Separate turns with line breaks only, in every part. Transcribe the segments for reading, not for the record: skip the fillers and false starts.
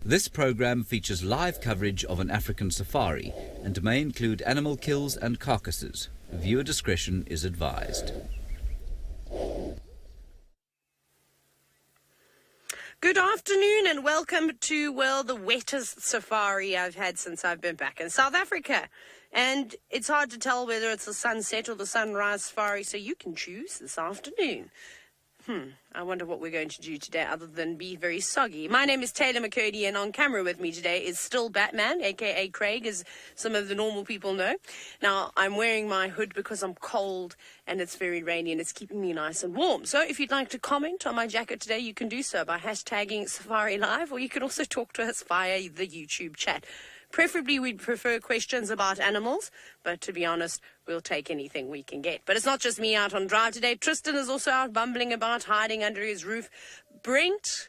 This program features live coverage of an African safari and may include animal kills and carcasses. Viewer discretion is advised.
Good afternoon and welcome to, well, the wettest safari I've had since I've been back in South Africa. And it's hard to tell whether it's the sunset or the sunrise safari, so you can choose this afternoon. I wonder what we're going to do today other than be very soggy. My name is Taylor McCurdy, and on camera with me today is still Batman, a.k.a. Craig, as some of the normal people know. Now, I'm wearing my hood because I'm cold and it's very rainy and it's keeping me nice and warm. So if you'd like to comment on my jacket today, you can do so by hashtagging Safari Live, or you can also talk to us via the YouTube chat. Preferably, we'd prefer questions about animals, but to be honest, we'll take anything we can get. But it's not just me out on drive today. Tristan is also out bumbling about, hiding under his roof. Brent,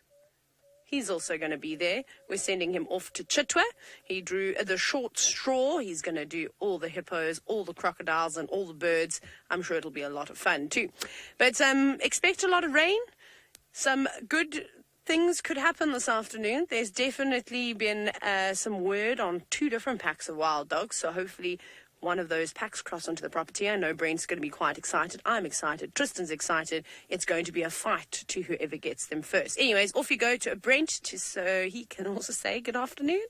he's also going to be there. We're sending him off to Chitwa. He drew the short straw. He's going to do all the hippos, all the crocodiles, and all the birds. I'm sure it'll be a lot of fun too. But expect a lot of rain. Some good things could happen this afternoon. There's definitely been some word on 2 different packs of wild dogs, so hopefully one of those packs cross onto the property. I know Brent's going to be quite excited. I'm excited. Tristan's excited. It's going to be a fight to whoever gets them first. Anyways, off you go to Brent so he can also say good afternoon.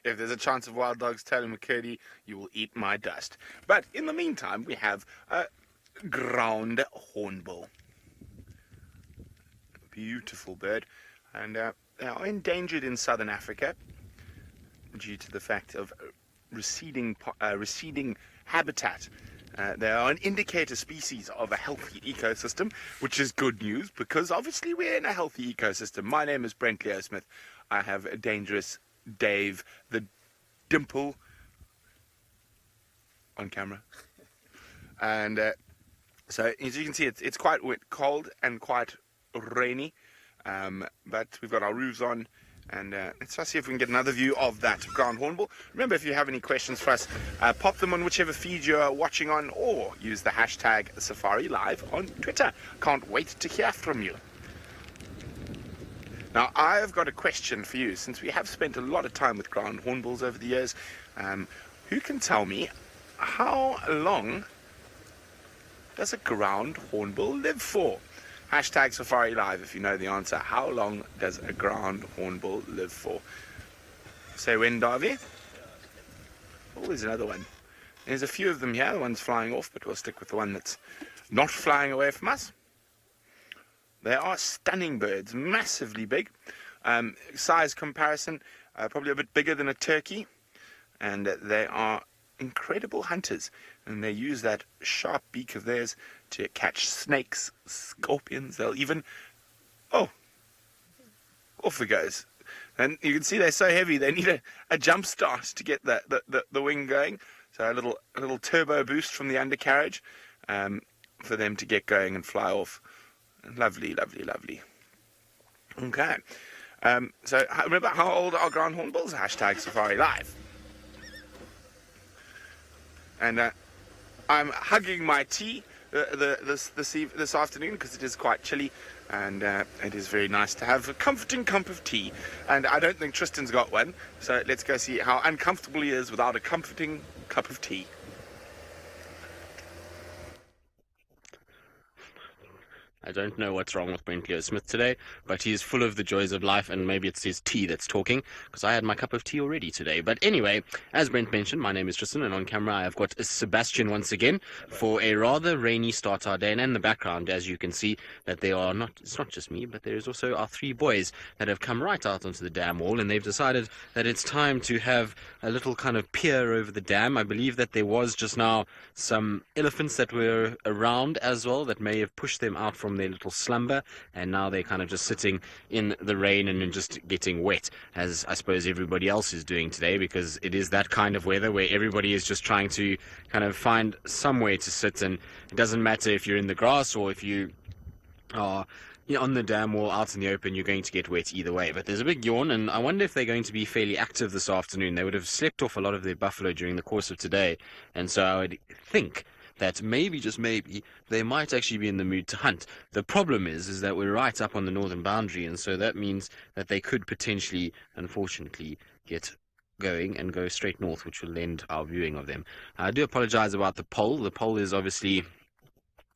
If there's a chance of wild dogs, Taylor McCurdy, you will eat my dust. But in the meantime, we have ground hornbill. Beautiful bird, and they are endangered in southern Africa due to the fact of receding habitat. They are an indicator species of a healthy ecosystem, which is good news because obviously we're in a healthy ecosystem. My name is Brent Leo Smith. I have a dangerous Dave the Dimple on camera, and so as you can see, it's quite cold and quite rainy, but we've got our roofs on, and let's see if we can get another view of that ground hornbill. Remember, if you have any questions for us, pop them on whichever feed you're watching on, or use the hashtag Safari Live on Twitter. Can't wait to hear from you. Now, I've got a question for you, since we have spent a lot of time with ground hornbills over the years. Who can tell me how long does a ground hornbill live for? Hashtag Safari Live if you know the answer. How long does a ground hornbill live for? Say when, Davy? Oh, there's another one. There's a few of them here. The one's flying off, but we'll stick with the one that's not flying away from us. They are stunning birds, massively big. Size comparison, probably a bit bigger than a turkey. And they are incredible hunters, and they use that sharp beak of theirs to catch snakes, scorpions. They'll even off it goes. And you can see they're so heavy they need a jump start to get the wing going, so a little turbo boost from the undercarriage for them to get going and fly off. Lovely, lovely, lovely. Okay, so remember, how old are ground hornbills? Hashtag Safari Live. And I'm hugging my tea this afternoon because it is quite chilly, and it is very nice to have a comforting cup of tea. And I don't think Tristan's got one, so let's go see how uncomfortable he is without a comforting cup of tea.
I don't know what's wrong with Brent Leo Smith today, but he is full of the joys of life, and maybe it's his tea that's talking, because I had my cup of tea already today. But anyway, as Brent mentioned, my name is Tristan, and on camera I've got Sebastian once again for a rather rainy start to our day. And in the background, as you can see, that it's not just me, but there is also our 3 boys that have come right out onto the dam wall, and they've decided that it's time to have a little kind of peer over the dam. I believe that there was just now some elephants that were around as well that may have pushed them out from their little slumber, and now they're kind of just sitting in the rain and just getting wet, as I suppose everybody else is doing today, because it is that kind of weather where everybody is just trying to kind of find somewhere to sit, and it doesn't matter if you're in the grass or if you are on the dam wall out in the open, you're going to get wet either way. But there's a big yawn, and I wonder if they're going to be fairly active this afternoon. They would have slept off a lot of their buffalo during the course of today, and so I would think that maybe, just maybe, they might actually be in the mood to hunt. The problem is that we're right up on the northern boundary, and so that means that they could potentially, unfortunately, get going and go straight north, which will end our viewing of them. I do apologize about the pole. The pole is obviously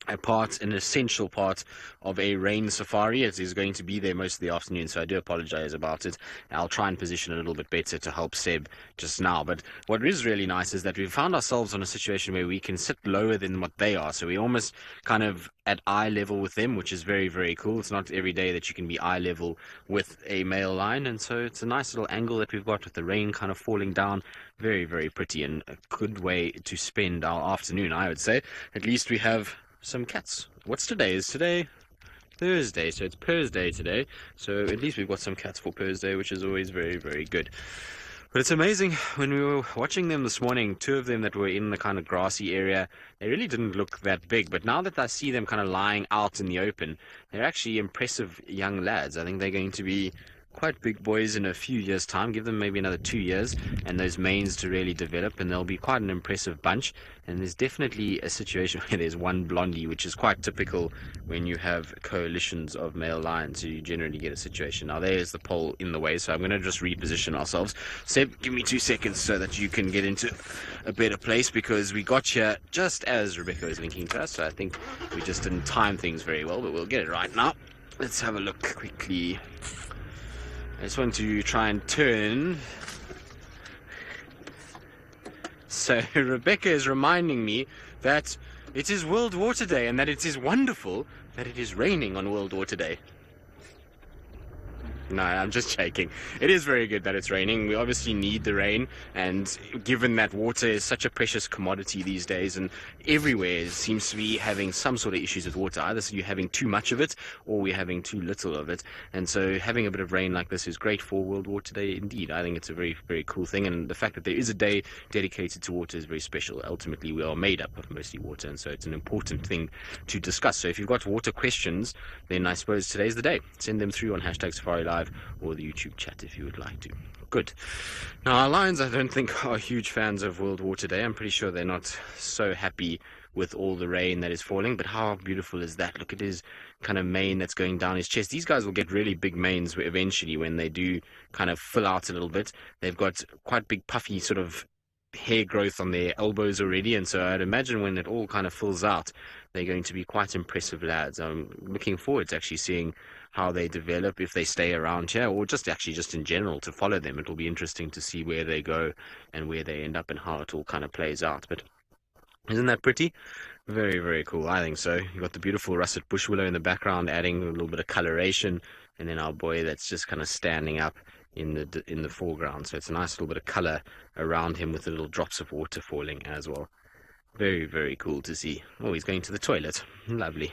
an essential part of a rain safari. It is going to be there most of the afternoon, so I do apologize about it. I'll try and position it a little bit better to help Seb just now. But what is really nice is that we've found ourselves in a situation where we can sit lower than what they are, so we're almost kind of at eye level with them, which is very, very cool. It's not every day that you can be eye level with a male lion, and so it's a nice little angle that we've got with the rain kind of falling down. Very, very pretty, and a good way to spend our afternoon, I would say. At least we have some cats. What's today? Is today Thursday? So it's Thursday today. So at least we've got some cats for Thursday, which is always very, very good. But it's amazing, when we were watching them this morning, two of them that were in the kind of grassy area, they really didn't look that big. But now that I see them kind of lying out in the open, they're actually impressive young lads. I think they're going to be quite big boys in a few years' time. Give them maybe another 2 years and those manes to really develop, and they'll be quite an impressive bunch. And there's definitely a situation where there's one blondie, which is quite typical when you have coalitions of male lions. You generally get a situation. Now there's the pole in the way, so I'm going to just reposition ourselves. Seb, give me 2 seconds so that you can get into a better place, because we got here just as Rebecca was linking to us, so I think we just didn't time things very well, but we'll get it right now. Let's have a look quickly. I just want to try and turn. So Rebecca is reminding me that it is World Water Day, and that it is wonderful that it is raining on World Water Day. No, I'm just joking. It is very good that it's raining. We obviously need the rain, and given that water is such a precious commodity these days, and everywhere seems to be having some sort of issues with water. Either you're having too much of it, or we're having too little of it. And so having a bit of rain like this is great for World Water Day indeed. I think it's a very, very cool thing, and the fact that there is a day dedicated to water is very special. Ultimately, we are made up of mostly water, and so it's an important thing to discuss. So if you've got water questions, then I suppose today's the day. Send them through on #SafariLive or the YouTube chat if you would like to. Good. Now, our lions, I don't think, are huge fans of World Water Day. I'm pretty sure they're not so happy with all the rain that is falling, but how beautiful is that? Look at his kind of mane that's going down his chest. These guys will get really big manes eventually when they do kind of fill out a little bit. They've got quite big puffy sort of hair growth on their elbows already, and so I'd imagine when it all kind of fills out, they're going to be quite impressive lads. I'm looking forward to actually seeing how they develop, if they stay around here, or just in general to follow them. It'll be interesting to see where they go and where they end up and how it all kind of plays out. But isn't that pretty? Very, very cool. I think so. You've got the beautiful russet bush willow in the background, adding a little bit of coloration, and then our boy that's just kind of standing up in the foreground. So it's a nice little bit of color around him with the little drops of water falling as well. Very, very cool to see. Oh, he's going to the toilet. Lovely.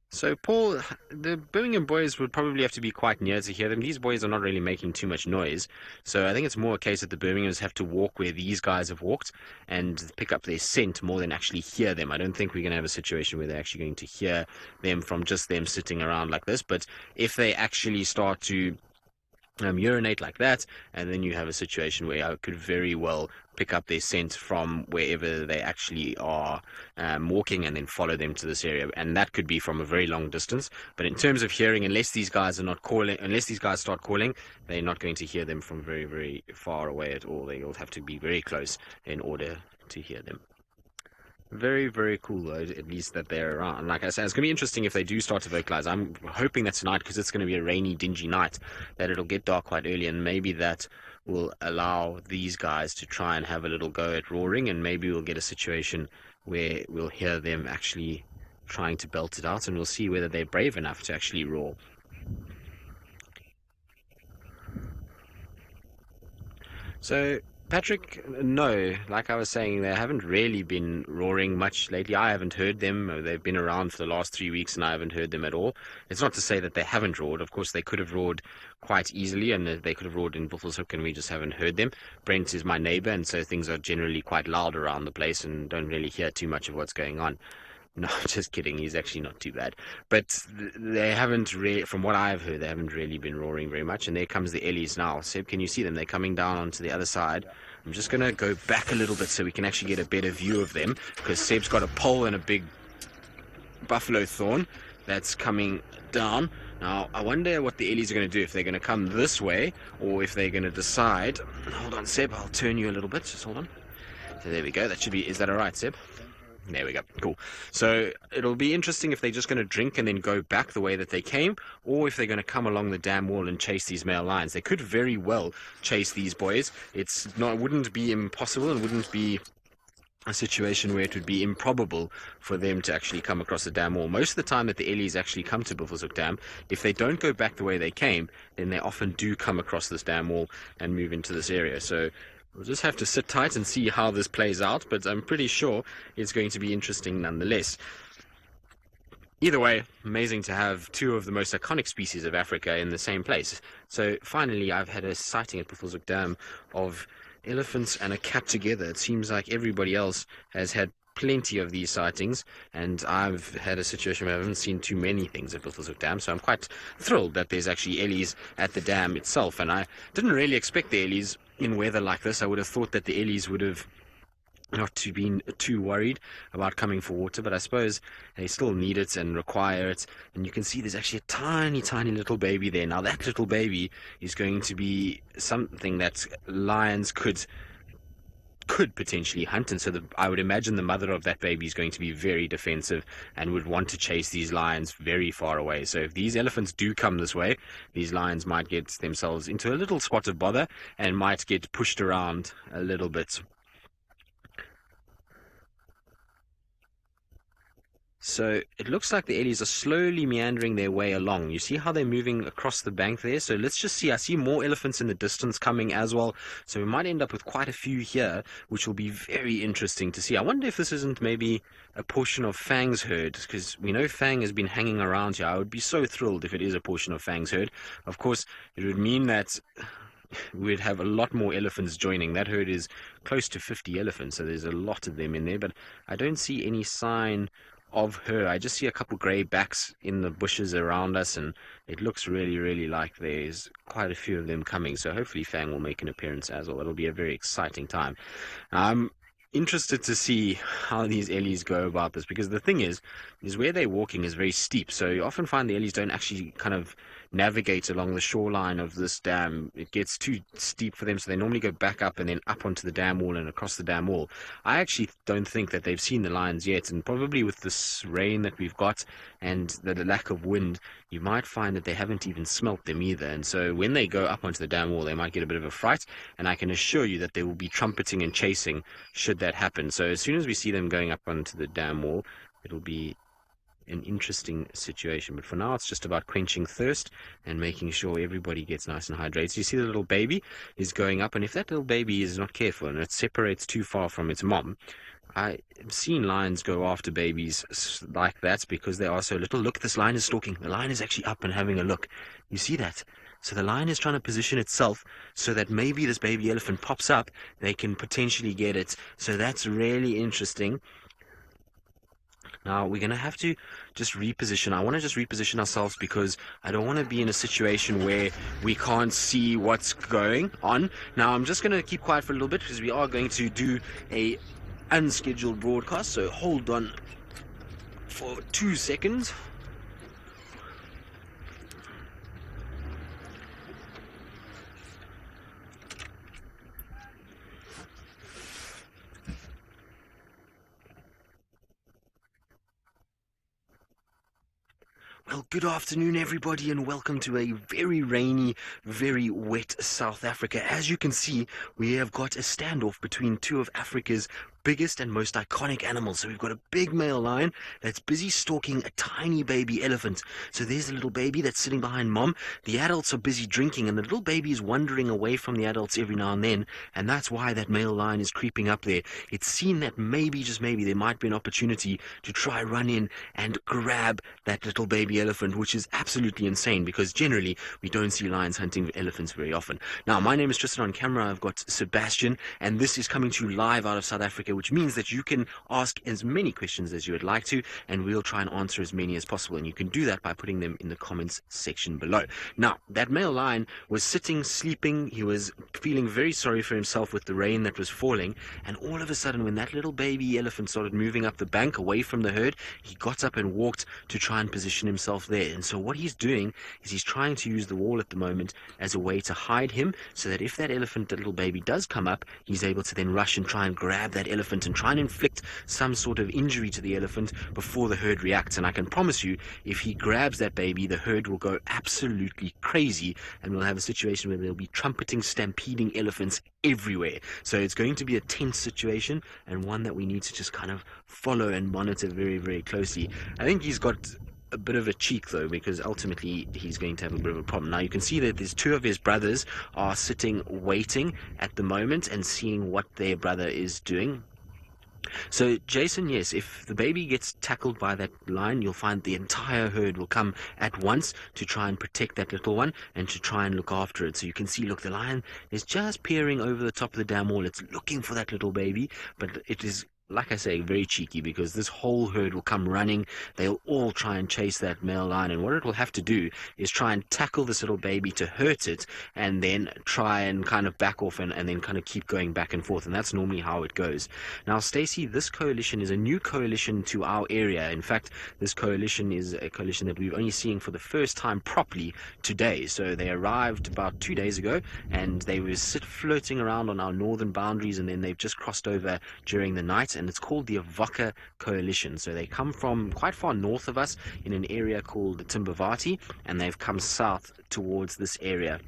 So, Paul, the Birmingham boys would probably have to be quite near to hear them. These boys are not really making too much noise. So I think it's more a case that the Birminghams have to walk where these guys have walked and pick up their scent more than actually hear them. I don't think we're going to have a situation where they're actually going to hear them from just them sitting around like this. But if they actually start to urinate like that, and then you have a situation where I could very well pick up their scent from wherever they actually are walking, and then follow them to this area, and that could be from a very long distance. But in terms of hearing, unless these guys start calling, they're not going to hear them from very, very far away at all. They'll have to be very close in order to hear them. Very, very cool, though, at least that they're around. Like I said, it's going to be interesting if they do start to vocalize. I'm hoping that tonight, because it's going to be a rainy, dingy night, that it'll get dark quite early, and maybe that will allow these guys to try and have a little go at roaring, and maybe we'll get a situation where we'll hear them actually trying to belt it out, and we'll see whether they're brave enough to actually roar. So, Patrick, no, like I was saying, they haven't really been roaring much lately. I haven't heard them. They've been around for the last 3 weeks, and I haven't heard them at all. It's not to say that they haven't roared. Of course, they could have roared quite easily, and they could have roared in Buffelshoek, and we just haven't heard them. Brent is my neighbor, and so things are generally quite loud around the place and don't really hear too much of what's going on. No, just kidding. He's actually not too bad. But they haven't really, from what I've heard, they haven't really been roaring very much. And there comes the Ellies now. Seb, can you see them? They're coming down onto the other side. I'm just going to go back a little bit so we can actually get a better view of them, because Seb's got a pole and a big buffalo thorn that's coming down. Now, I wonder what the Ellies are going to do, if they're going to come this way or if they're going to decide. Hold on, Seb. I'll turn you a little bit. Just hold on. So there we go. That should be, is that all right, Seb? There we go. Cool. So it'll be interesting if they're just going to drink and then go back the way that they came, or if they're going to come along the dam wall and chase these male lions. They could very well chase these boys. It wouldn't be impossible, and wouldn't be a situation where it would be improbable for them to actually come across the dam wall. Most of the time that the Ellies actually come to Buffelshoek Dam, if they don't go back the way they came, then they often do come across this dam wall and move into this area. So we'll just have to sit tight and see how this plays out, but I'm pretty sure it's going to be interesting nonetheless. Either way, amazing to have two of the most iconic species of Africa in the same place. So finally, I've had a sighting at Buffelshoek Dam of elephants and a cat together. It seems like everybody else has had plenty of these sightings, and I've had a situation where I haven't seen too many things at Buffelshoek Dam, so I'm quite thrilled that there's actually Ellies at the dam itself. And I didn't really expect the Ellies in weather like this. I would have thought that the Ellies would have not to been too worried about coming for water, but I suppose they still need it and require it. And you can see there's actually a tiny little baby there. Now that little baby is going to be something that lions could potentially hunt, and so I would imagine the mother of that baby is going to be very defensive and would want to chase these lions very far away. So if these elephants do come this way, these lions might get themselves into a little spot of bother and might get pushed around a little bit. So it looks like the Ellies are slowly meandering their way along. You see how they're moving across the bank there? So let's just see. I see more elephants in the distance coming as well. So we might end up with quite a few here, which will be very interesting to see. I wonder if this isn't maybe a portion of Fang's herd, because we know Fang has been hanging around here. I would be so thrilled if it is a portion of Fang's herd. Of course, it would mean that we'd have a lot more elephants joining. That herd is close to 50 elephants, so there's a lot of them in there, but I don't see any sign of her. I just see a couple grey backs in the bushes around us, and it looks really like there's quite a few of them coming. So hopefully Fang will make an appearance as well. It'll be a very exciting time. I'm interested to see how these Ellies go about this, because the thing is where they're walking is very steep. So you often find the Ellies don't actually kind of navigate along the shoreline of this dam. It gets too steep for them, so they normally go back up and then up onto the dam wall and across the dam wall. I actually don't think that they've seen the lions yet, and probably with this rain that we've got and the lack of wind, you might find that they haven't even smelt them either. And so when they go up onto the dam wall, they might get a bit of a fright, and I can assure you that they will be trumpeting and chasing should that happen. So as soon as we see them going up onto the dam wall, it'll be an interesting situation. But for now, it's just about quenching thirst and making sure everybody gets nice and hydrated. You see the little baby is going up, and if that little baby is not careful and it separates too far from its mom, I've seen lions go after babies like that because they are so little. Look, this lion is stalking. The lion is actually up and having a look. You see that? So the lion is trying to position itself so that maybe this baby elephant pops up, they can potentially get it. So that's really interesting. Now, we're going to have to just reposition. I want to just reposition ourselves because I don't want to be in a situation where we can't see what's going on. Now, I'm just going to keep quiet for a little bit because we are going to do a unscheduled broadcast. So hold on for 2 seconds. Well, good afternoon, everybody, and welcome to a very rainy, very wet South Africa. As you can see, we have got a standoff between two of Africa's biggest and most iconic animals. So we've got a big male lion that's busy stalking a tiny baby elephant. So there's a little baby that's sitting behind mom. The adults are busy drinking, and the little baby is wandering away from the adults every now and then, and that's why that male lion is creeping up there. It's seen that maybe, just maybe, there might be an opportunity to try run in and grab that little baby elephant, which is absolutely insane because generally we don't see lions hunting elephants very often. Now, my name is Tristan. On camera I've got Sebastian, and this is coming to you live out of South Africa. Africa, which means that you can ask as many questions as you would like to, and we'll try and answer as many as possible. And you can do that by putting them in the comments section below. Now, that male lion was sitting, sleeping. He was feeling very sorry for himself with the rain that was falling. And all of a sudden, when that little baby elephant started moving up the bank away from the herd, he got up and walked to try and position himself there. And so what he's doing is he's trying to use the wall at the moment as a way to hide him, so that if that elephant, that little baby, does come up, he's able to then rush and try and grab that elephant and try and inflict some sort of injury to the elephant before the herd reacts. And I can promise you, if he grabs that baby, the herd will go absolutely crazy, and we'll have a situation where there'll be trumpeting, stampeding elephants everywhere. So it's going to be a tense situation, and one that we need to just kind of follow and monitor very, very closely. I think he's got a bit of a cheek, though, because ultimately he's going to have a bit of a problem. Now you can see that there's two of his brothers are sitting waiting at the moment and seeing what their brother is doing. So, Jason, yes, if the baby gets tackled by that lion, you'll find the entire herd will come at once to try and protect that little one and to try and look after it. So you can see, look, the lion is just peering over the top of the dam wall. It's looking for that little baby, but it is, like I say, very cheeky, because this whole herd will come running. They'll all try and chase that male lion, and what it will have to do is try and tackle this little baby to hurt it, and then try and kind of back off and then kind of keep going back and forth. And that's normally how it goes. Now, Stacey, this coalition is a new coalition to our area. In fact, this coalition is a coalition that we've only seen for the first time properly today. So they arrived about 2 days ago, and they were floating around on our northern boundaries, and then they've just crossed over during the night. And it's called the Avoca Coalition. So they come from quite far north of us in an area called the Timbavati, and they've come south towards this area.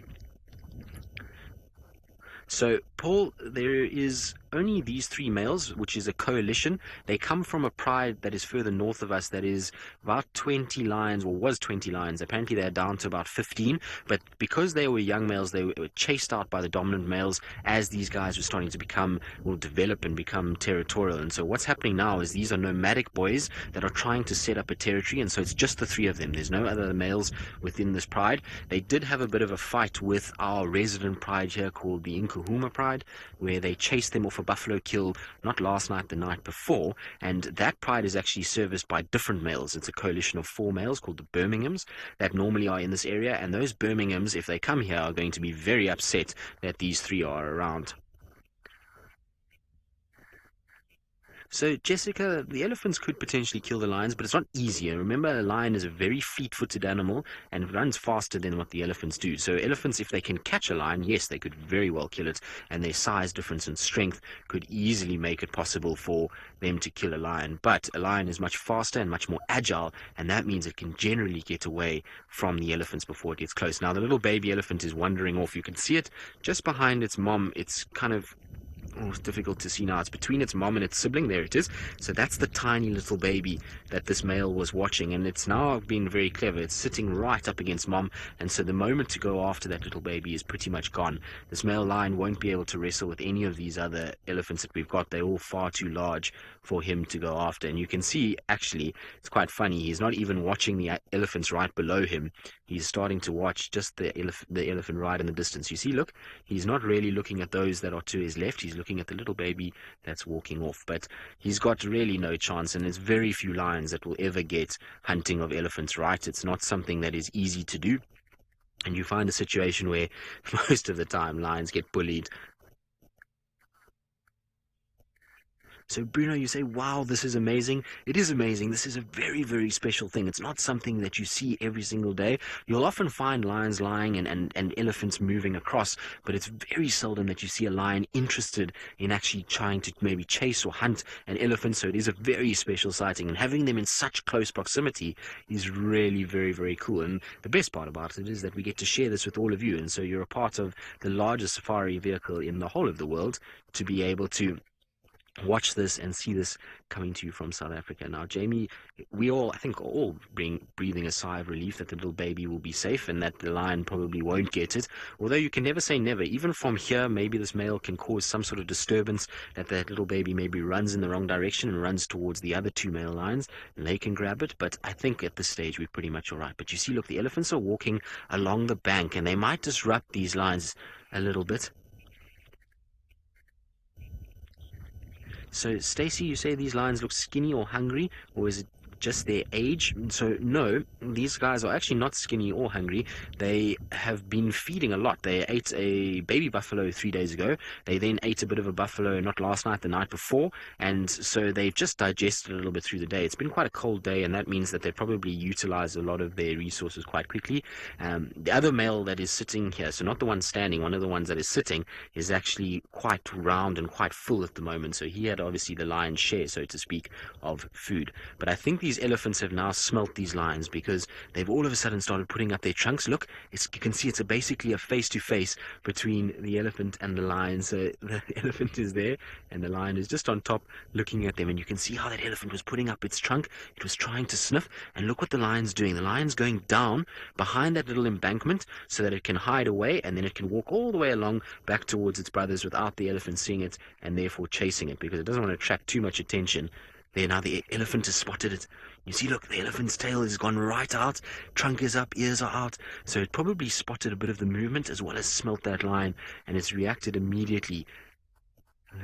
So, Paul, there is only these three males, which is a coalition. They come from a pride that is further north of us, that is about 20 lions, or was 20 lions. Apparently they're down to about 15, but because they were young males, they were chased out by the dominant males as these guys were starting to develop and become territorial. And so what's happening now is these are nomadic boys that are trying to set up a territory, and so it's just the three of them. There's no other males within this pride. They did have a bit of a fight with our resident pride here called the Nkuhuma pride, where they chased them off a buffalo kill, not last night, the night before, and that pride is actually serviced by different males. It's a coalition of 4 males called the Birminghams that normally are in this area, and those Birminghams, if they come here, are going to be very upset that these 3 are around. So, Jessica, the elephants could potentially kill the lions, but it's not easy. And remember, a lion is a very fleet-footed animal and runs faster than what the elephants do. So elephants, if they can catch a lion, yes, they could very well kill it, and their size difference and strength could easily make it possible for them to kill a lion. But a lion is much faster and much more agile, and that means it can generally get away from the elephants before it gets close. Now, the little baby elephant is wandering off. You can see it just behind its mom. It's kind of it's difficult to see now. It's between its mom and its sibling. There it is. So that's the tiny little baby that this male was watching, and it's now been very clever. It's sitting right up against mom, and so the moment to go after that little baby is pretty much gone. This male lion won't be able to wrestle with any of these other elephants that we've got. They're all far too large for him to go after. And you can see, actually, it's quite funny. He's not even watching the elephants right below him. He's starting to watch just the elephant right in the distance. You see, look, he's not really looking at those that are to his left. He's looking at the little baby that's walking off. But he's got really no chance, and there's very few lions that will ever get hunting of elephants right. It's not something that is easy to do. And you find a situation where most of the time lions get bullied. So, Bruno, you say, wow, this is amazing. It is amazing. This is a very, very special thing. It's not something that you see every single day. You'll often find lions lying and elephants moving across, but it's very seldom that you see a lion interested in actually trying to maybe chase or hunt an elephant. So it is a very special sighting, and having them in such close proximity is really very, very cool. And the best part about it is that we get to share this with all of you, and so you're a part of the largest safari vehicle in the whole of the world to be able to watch this and see this coming to you from South Africa. Now, Jamie, we all, I think, are all breathing a sigh of relief that the little baby will be safe and that the lion probably won't get it. Although you can never say never. Even from here, maybe this male can cause some sort of disturbance, that little baby maybe runs in the wrong direction and runs towards the other 2 male lions, and they can grab it. But I think at this stage we're pretty much all right. But you see, look, the elephants are walking along the bank, and they might disrupt these lions a little bit. So, Stacey, you say these lions look skinny or hungry, or is it just their age? So no, these guys are actually not skinny or hungry. They have been feeding a lot. They ate a baby buffalo 3 days ago. They then ate a bit of a buffalo not last night, the night before, and so they've just digested a little bit through the day. It's been quite a cold day, and that means that they probably utilize a lot of their resources quite quickly. The other male that is sitting here, so not the one standing, one of the ones that is sitting, is actually quite round and quite full at the moment. So he had obviously the lion's share, so to speak, of food. But I think these elephants have now smelt these lions, because they've all of a sudden started putting up their trunks. Look, you can see it's basically a face-to-face between the elephant and the lion. So the elephant is there, and the lion is just on top looking at them. And you can see how that elephant was putting up its trunk. It was trying to sniff. And look what the lion's doing. The lion's going down behind that little embankment so that it can hide away, and then it can walk all the way along back towards its brothers without the elephant seeing it and therefore chasing it, because it doesn't want to attract too much attention. There, now the elephant has spotted it. You see, look, the elephant's tail has gone right out, trunk is up, ears are out. So it probably spotted a bit of the movement as well as smelt that lion, and it's reacted immediately.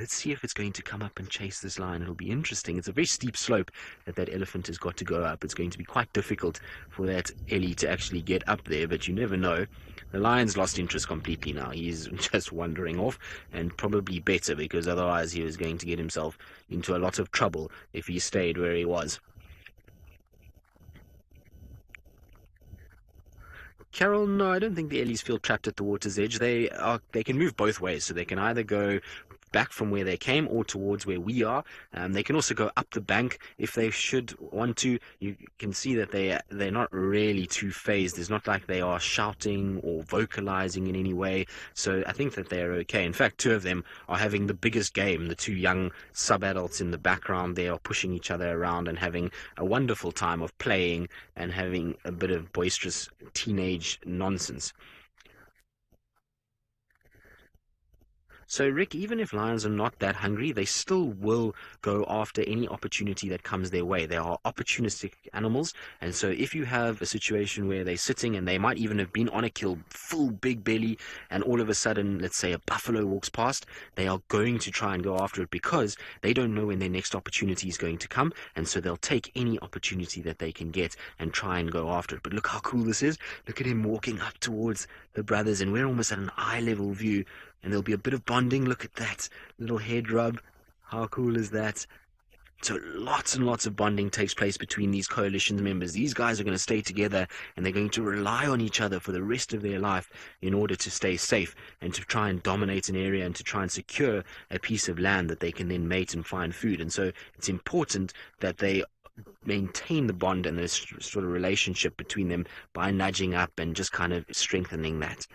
Let's see if it's going to come up and chase this lion. It'll be interesting. It's a very steep slope that elephant has got to go up. It's going to be quite difficult for that Ellie to actually get up there, but you never know. The lion's lost interest completely now. He's just wandering off, and probably better, because otherwise he was going to get himself into a lot of trouble if he stayed where he was. Carol, no, I don't think the Ellies feel trapped at the water's edge. They can move both ways, so they can either go back from where they came or towards where we are. They can also go up the bank if they should want to. You can see that they're not really too phased. It's not like they are shouting or vocalizing in any way. So I think that they're okay. In fact, two of them are having the biggest game. The two young sub-adults in the background, they are pushing each other around and having a wonderful time of playing and having a bit of boisterous teenage nonsense. So, Rick, even if lions are not that hungry, they still will go after any opportunity that comes their way. They are opportunistic animals, and so if you have a situation where they're sitting and they might even have been on a kill, full big belly, and all of a sudden, let's say a buffalo walks past, they are going to try and go after it, because they don't know when their next opportunity is going to come, and so they'll take any opportunity that they can get and try and go after it. But look how cool this is. Look at him walking up towards the brothers, and we're almost at an eye-level view. And there'll be a bit of bonding. Look at that little head rub. How cool is that? So lots and lots of bonding takes place between these coalition members. These guys are going to stay together, and they're going to rely on each other for the rest of their life in order to stay safe and to try and dominate an area and to try and secure a piece of land that they can then mate and find food. And so it's important that they maintain the bond and this sort of relationship between them by nudging up and just kind of strengthening that.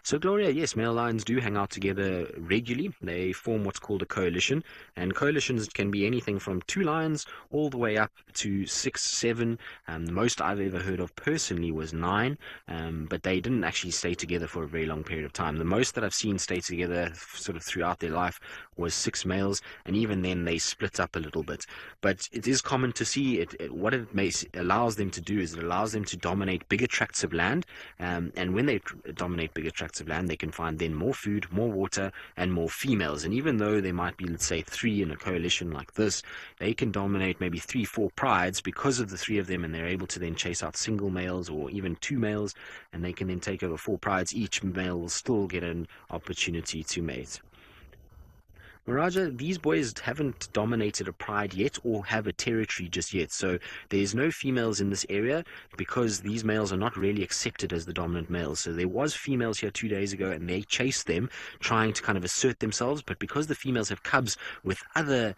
So, Gloria, yes, male lions do hang out together regularly. They form what's called a coalition, and coalitions can be anything from 2 lions all the way up to 6, 7. The most I've ever heard of personally was 9, but they didn't actually stay together for a very long period of time. The most that I've seen stay together sort of throughout their life was 6 males, and even then they split up a little bit. But it is common to see what it allows them to do is it allows them to dominate bigger tracts of land, and when they dominate bigger tracts of land, they can find then more food, more water, and more females. And even though there might be, let's say, 3 in a coalition like this, they can dominate maybe 3, 4 prides because of the 3 of them, and they're able to then chase out single males or even 2 males, and they can then take over 4 prides. Each male will still get an opportunity to mate. Maraja, these boys haven't dominated a pride yet or have a territory just yet, so there's no females in this area because these males are not really accepted as the dominant males. So there was females here 2 days ago, and they chased them, trying to kind of assert themselves, but because the females have cubs with other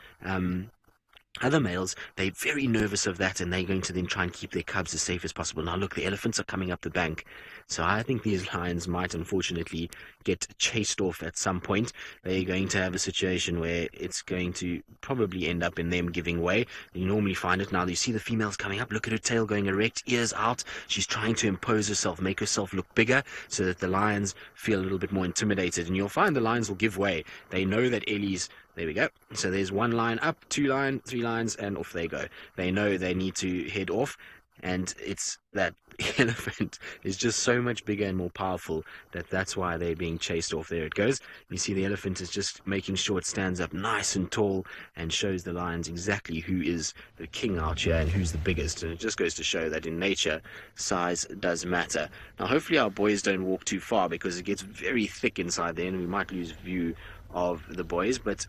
males, they're very nervous of that, and they're going to then try and keep their cubs as safe as possible. Now look, the elephants are coming up the bank, so I think these lions might unfortunately get chased off at some point. They're going to have a situation where it's going to probably end up in them giving way. You normally find it. Now you see the females coming up. Look at her tail going erect, ears out. She's trying to impose herself, make herself look bigger, so that the lions feel a little bit more intimidated, and you'll find the lions will give way. They know that Ellie's there we go. So there's 1 line up, 2 line, 3 lines, and off they go. They know they need to head off, and it's that elephant is just so much bigger and more powerful that's why they're being chased off. There it goes. You see the elephant is just making sure it stands up nice and tall and shows the lions exactly who is the king out here and who's the biggest. And it just goes to show that in nature, size does matter. Now, hopefully our boys don't walk too far because it gets very thick inside there and we might lose view of the boys. But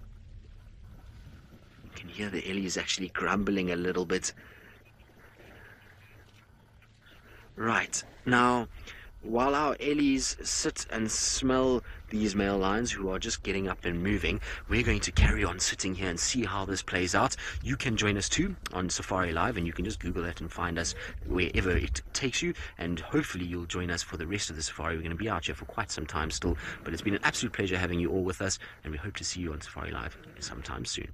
you can hear the ellies actually grumbling a little bit. Right, now, while our ellies sit and smell these male lions who are just getting up and moving, we're going to carry on sitting here and see how this plays out. You can join us too on Safari Live, and you can just Google that and find us wherever it takes you, and hopefully you'll join us for the rest of the safari. We're going to be out here for quite some time still, but it's been an absolute pleasure having you all with us, and we hope to see you on Safari Live sometime soon.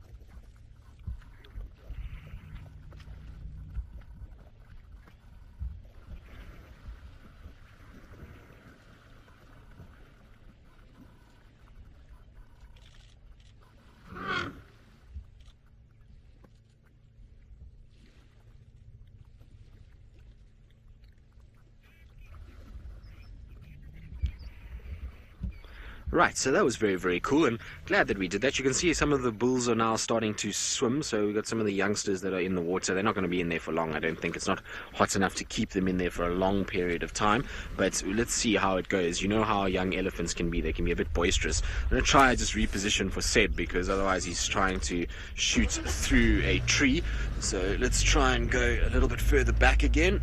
Right, so that was very, very cool, and glad that we did that. You can see some of the bulls are now starting to swim, so we've got some of the youngsters that are in the water. They're not going to be in there for long, I don't think. It's not hot enough to keep them in there for a long period of time, but let's see how it goes. You know how young elephants can be. They can be a bit boisterous. I'm going to try and just reposition for Seb, because otherwise he's trying to shoot through a tree. So let's try and go a little bit further back again.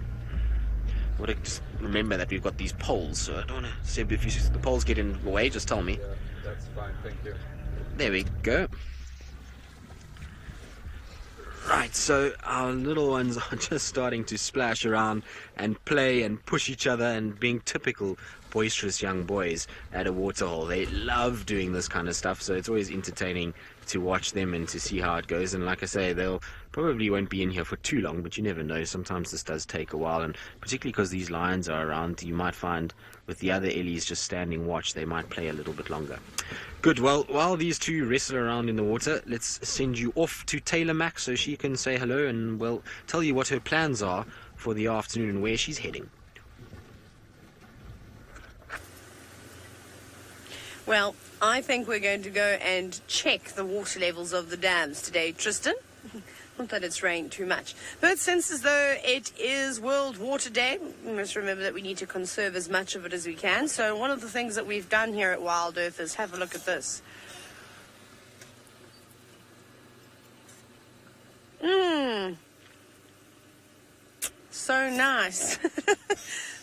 Just remember that we've got these poles, so I don't want to... Seb, if the poles get in the way, just tell me.
Yeah, that's fine, thank you.
There we go. Right, so our little ones are just starting to splash around and play and push each other and being typical boisterous young boys at a waterhole. They love doing this kind of stuff, so it's always entertaining to watch them and to see how it goes. And like I say, they'll probably won't be in here for too long, but you never know. Sometimes this does take a while, and particularly because these lions are around, you might find with the other ellies just standing watch, they might play a little bit longer. Good. Well, while these two wrestle around in the water, let's send you off to Taylor Mac so she can say hello and, well, tell you what her plans are for the afternoon and where she's heading.
Well, I think we're going to go and check the water levels of the dams today, Tristan. Not that it's rained too much. But since as though it is World Water Day, we must remember that we need to conserve as much of it as we can. So one of the things that we've done here at Wild Earth is have a look at this. So nice.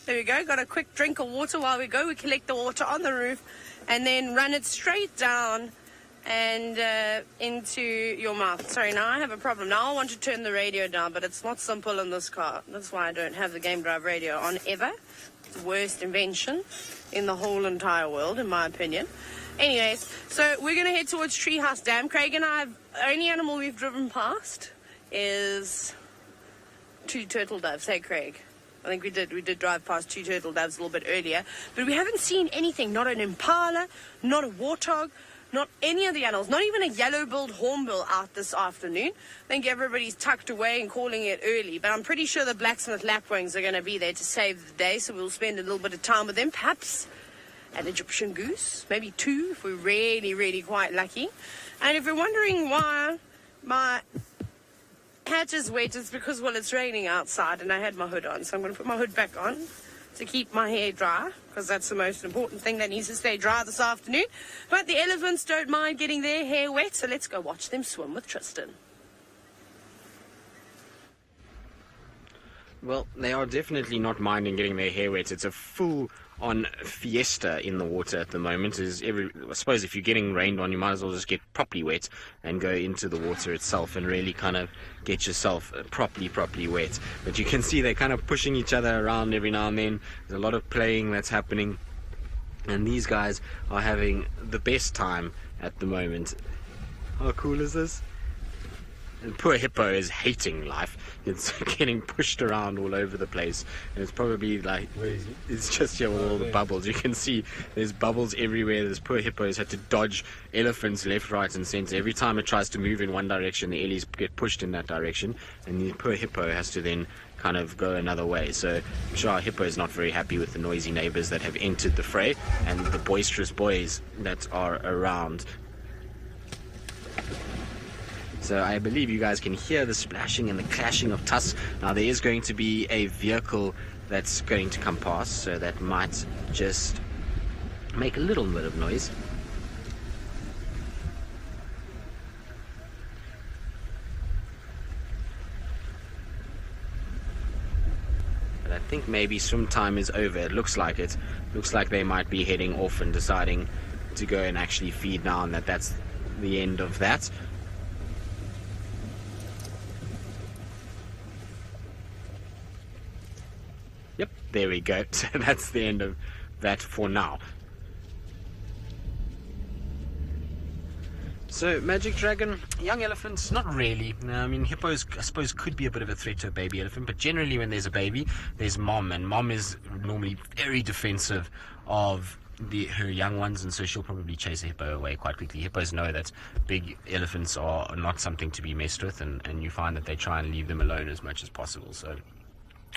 There we go. Got a quick drink of water while we go. We collect the water on the roof and then run it straight down and into your mouth. Sorry, now I have a problem. Now I want to turn the radio down, but it's not simple in this car. That's why I don't have the Game Drive radio on ever. It's the worst invention in the whole entire world, in my opinion. Anyways, so we're going to head towards Treehouse Dam. Craig and I, the only animal we've driven past is 2 turtle doves. Hey, Craig. I think we did drive past 2 turtle doves a little bit earlier, but we haven't seen anything. Not an impala, not a warthog, not any of the animals, not even a yellow-billed hornbill out this afternoon. I think everybody's tucked away and calling it early, but I'm pretty sure the blacksmith lapwings are going to be there to save the day, so we'll spend a little bit of time with them, perhaps an Egyptian goose, maybe 2 if we're really, really quite lucky. And if you're wondering why my hat is wet, it's because, well, it's raining outside and I had my hood on, so I'm going to put my hood back on to keep my hair dry, because that's the most important thing that needs to stay dry this afternoon. But the elephants don't mind getting their hair wet, so let's go watch them swim with Tristan.
Well, they are definitely not minding getting their hair wet. It's a full-on fiesta in the water at the moment. I suppose if you're getting rained on, you might as well just get properly wet and go into the water itself and really kind of get yourself properly wet. But you can see they're kind of pushing each other around every now and then. There's a lot of playing that's happening, and these guys are having the best time at the moment. How cool is this? And poor hippo is hating life. It's getting pushed around all over the place, and it's probably like, it's just here with all the bubbles. You can see there's bubbles everywhere. This poor hippo has had to dodge elephants left, right and center. Every time it tries to move in one direction, the ellies get pushed in that direction, and the poor hippo has to then kind of go another way. So I'm sure our hippo is not very happy with the noisy neighbors that have entered the fray and the boisterous boys that are around. So I believe you guys can hear the splashing and the clashing of tusks. Now there is going to be a vehicle that's going to come past, so that might just make a little bit of noise. But I think maybe swim time is over. It looks like it. Looks like they might be heading off and deciding to go and actually feed now, and that's the end of that. Yep, there we go. So that's the end of that for now. So, Magic Dragon, young elephants, not really. I mean, hippos, I suppose, could be a bit of a threat to a baby elephant, but generally when there's a baby, there's mom, and mom is normally very defensive of her young ones, and so she'll probably chase a hippo away quite quickly. Hippos know that big elephants are not something to be messed with, and you find that they try and leave them alone as much as possible. So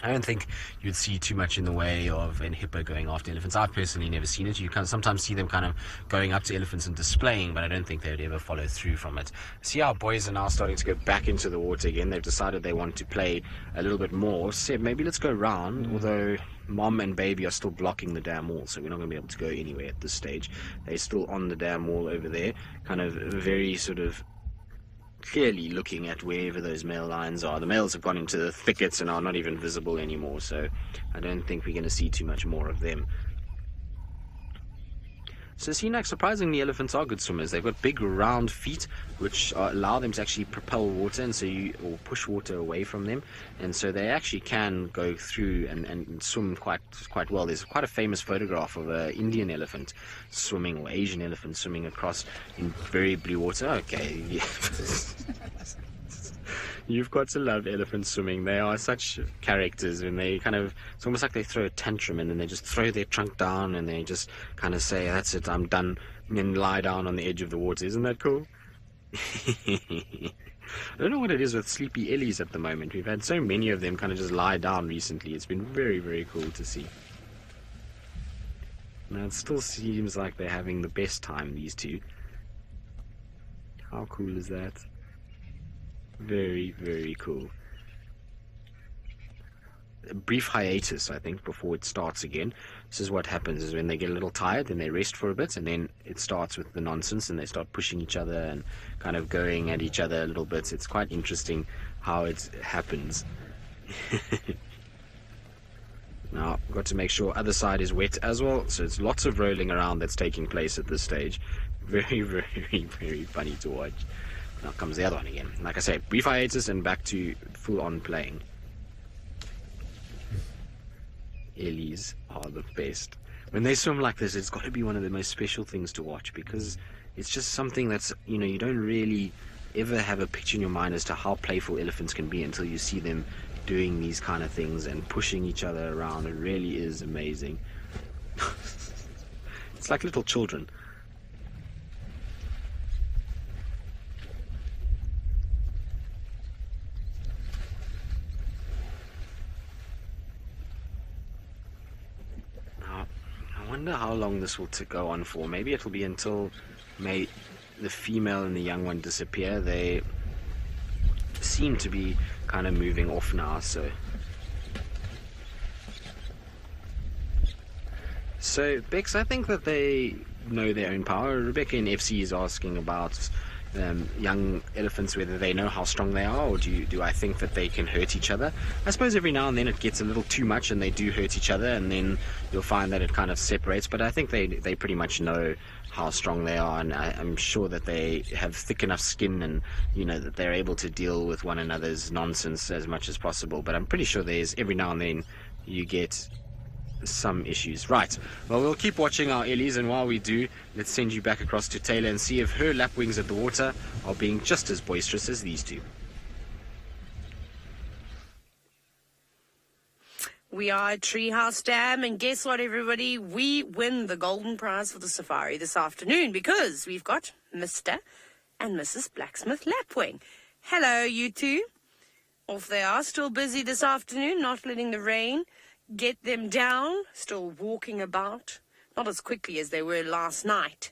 I don't think you'd see too much in the way of a hippo going after elephants. I've personally never seen it. You can sometimes see them kind of going up to elephants and displaying, but I don't think they would ever follow through from it. See, our boys are now starting to go back into the water again. They've decided they want to play a little bit more. So maybe let's go round, although mom and baby are still blocking the dam wall, so we're not going to be able to go anywhere at this stage. They're still on the dam wall over there, kind of very sort of clearly looking at wherever those male lions are. The males have gone into the thickets and are not even visible anymore, so I don't think we're going to see too much more of them. So Seanak, surprisingly, elephants are good swimmers. They've got big round feet which allow them to actually propel water or push water away from them, and so they actually can go through and swim quite well. There's quite a famous photograph of an Indian elephant swimming, or Asian elephant swimming across in very blue water. Okay, yeah. You've got to love elephants swimming. They are such characters, and it's almost like they throw a tantrum and then they just throw their trunk down and they just kind of say, that's it, I'm done, and lie down on the edge of the water. Isn't that cool? I don't know what it is with sleepy ellies at the moment. We've had so many of them kind of just lie down recently. It's been very, very cool to see. Now it still seems like they're having the best time, these two. How cool is that? Very, very cool. A brief hiatus, I think, before it starts again. This is what happens, is when they get a little tired, then they rest for a bit, and then it starts with the nonsense, and they start pushing each other and kind of going at each other a little bit. It's quite interesting how it happens. Now, I've got to make sure other side is wet as well, so it's lots of rolling around that's taking place at this stage. Very, very, very funny to watch. Now comes the other one again. Like I say, brief hiatus and back to full-on playing. Ellies are the best. When they swim like this, it's got to be one of the most special things to watch, because it's just something that's, you don't really ever have a picture in your mind as to how playful elephants can be until you see them doing these kind of things and pushing each other around. It really is amazing. It's like little children. I wonder how long this will go on for. Maybe it'll be until the female and the young one disappear. They seem to be kind of moving off now, so Bex, I think that they know their own power. Rebecca in FC is asking about young elephants, whether they know how strong they are, or do I think that they can hurt each other. I suppose every now and then it gets a little too much and they do hurt each other, and then you'll find that it kind of separates, but I think they pretty much know how strong they are, and I'm sure that they have thick enough skin, and that they're able to deal with one another's nonsense as much as possible. But I'm pretty sure there's every now and then you get some issues. Right, well, we'll keep watching our Ellies, and while we do, let's send you back across to Taylor and see if her lapwings at the water are being just as boisterous as these two.
We are at Treehouse Dam, and guess what, everybody? We win the golden prize for the safari this afternoon, because we've got Mr. and Mrs. Blacksmith Lapwing. Hello, you two. off they are. Still busy this afternoon, not letting the rain get them down. Still walking about, not as quickly as they were last night,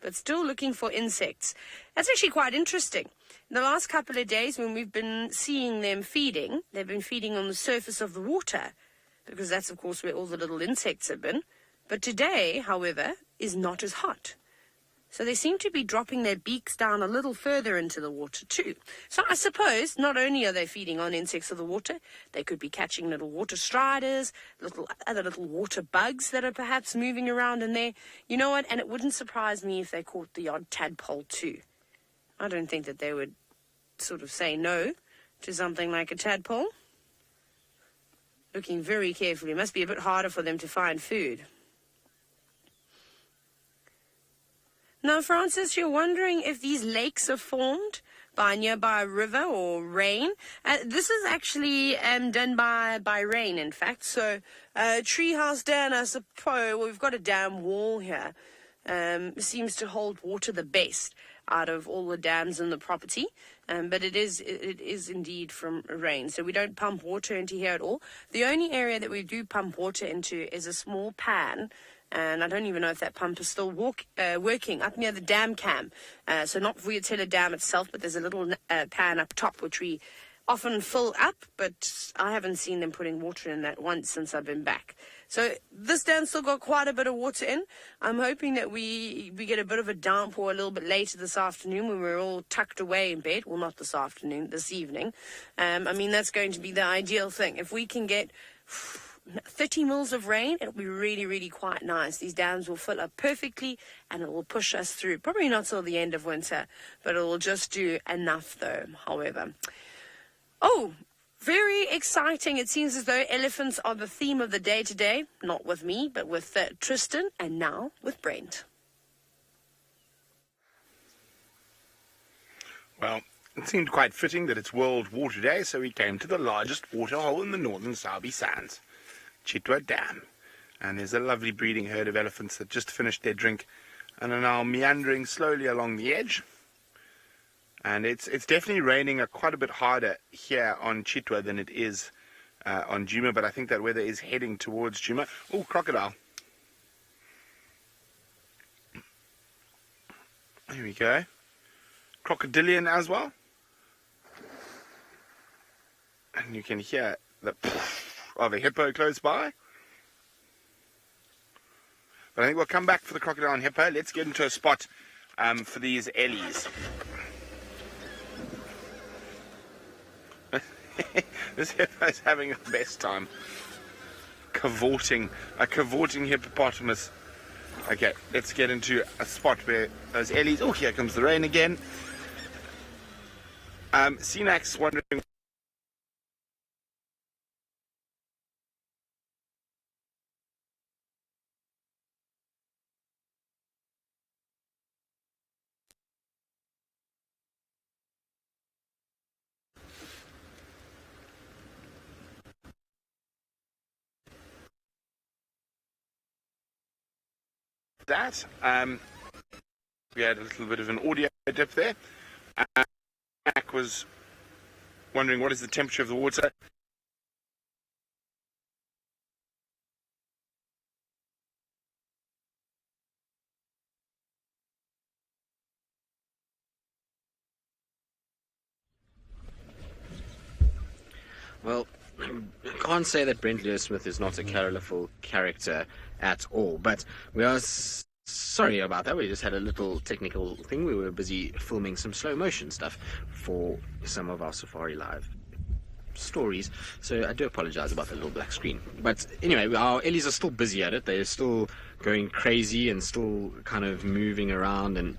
but still looking for insects. That's actually quite interesting. In the last couple of days when we've been seeing them feeding, they've been feeding on the surface of the water, because that's, of course, where all the little insects have been. But today, however, is not as hot. So they seem to be dropping their beaks down a little further into the water too. So I suppose not only are they feeding on insects of the water, they could be catching little water striders, other little water bugs that are perhaps moving around in there. You know what? And it wouldn't surprise me if they caught the odd tadpole too. I don't think that they would sort of say no to something like a tadpole. Looking very carefully. It must be a bit harder for them to find food. Now, Francis, you're wondering if these lakes are formed by a nearby river or rain. This is actually done by rain, in fact. So, Treehouse Dam, I suppose, well, we've got a dam wall here, seems to hold water the best out of all the dams in the property. But it is indeed from rain. So we don't pump water into here at all. The only area that we do pump water into is a small pan. And I don't even know if that pump is still working up near the dam cam. So not Vuyatela Dam itself, but there's a little pan up top, which we often fill up, but I haven't seen them putting water in that once since I've been back. So this dam's still got quite a bit of water in. I'm hoping that we get a bit of a downpour a little bit later this afternoon when we're all tucked away in bed. Well, not this afternoon, this evening. I mean, that's going to be the ideal thing. If we can get 30 mils of rain, it'll be really, really quite nice. These dams will fill up perfectly and it will push us through. Probably not till the end of winter, but it will just do enough though, however. Oh, very exciting. It seems as though elephants are the theme of the day today. Not with me, but with Tristan and now with Brent.
Well, it seemed quite fitting that it's World Water Day, so we came to the largest water hole in the northern Sabi Sands, Chitwa Dam. And there's a lovely breeding herd of elephants that just finished their drink and are now meandering slowly along the edge. And it's definitely raining quite a bit harder here on Chitwa than it is on Djuma, but I think that weather is heading towards Djuma. Oh, crocodile. There we go. Crocodilian as well. And you can hear the of a hippo close by. But I think we'll come back for the crocodile and hippo. Let's get into a spot for these ellies. This hippo's having the best time. Cavorting. A cavorting hippopotamus. Okay, let's get into a spot where those ellies... Oh, here comes the rain again. Sinak's wondering... that. We had a little bit of an audio dip there. Mac was wondering what is the temperature of the water.
Well, I can't say that Brent Leo Smith is not a colourful character at all, but we are sorry about that. We just had a little technical thing. We were busy filming some slow motion stuff for some of our Safari Live stories, so I do apologize about the little black screen. But anyway, our ellies are still busy at it. They're still going crazy and still kind of moving around and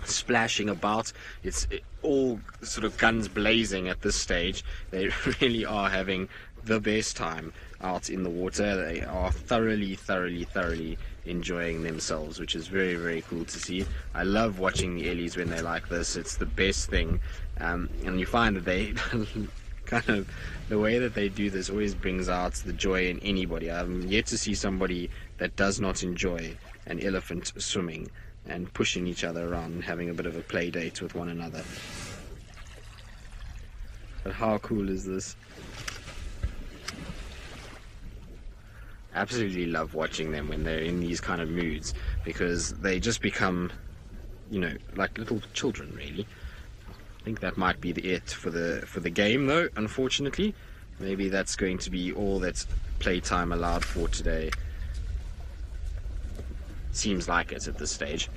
splashing about. It's all sort of guns blazing at this stage. They really are having the best time out in the water. They are thoroughly enjoying themselves, which is very, very cool to see. I love watching the ellies when they're like this. It's the best thing. And you find that they kind of, the way that they do this always brings out the joy in anybody. I'm yet to see somebody that does not enjoy an elephant swimming and pushing each other around and having a bit of a play date with one another. But how cool is this? Absolutely love watching them when they're in these kind of moods, because they just become, like little children, really. I think that might be it for the game, though, unfortunately. Maybe that's going to be all that's playtime allowed for today. Seems like it at this stage.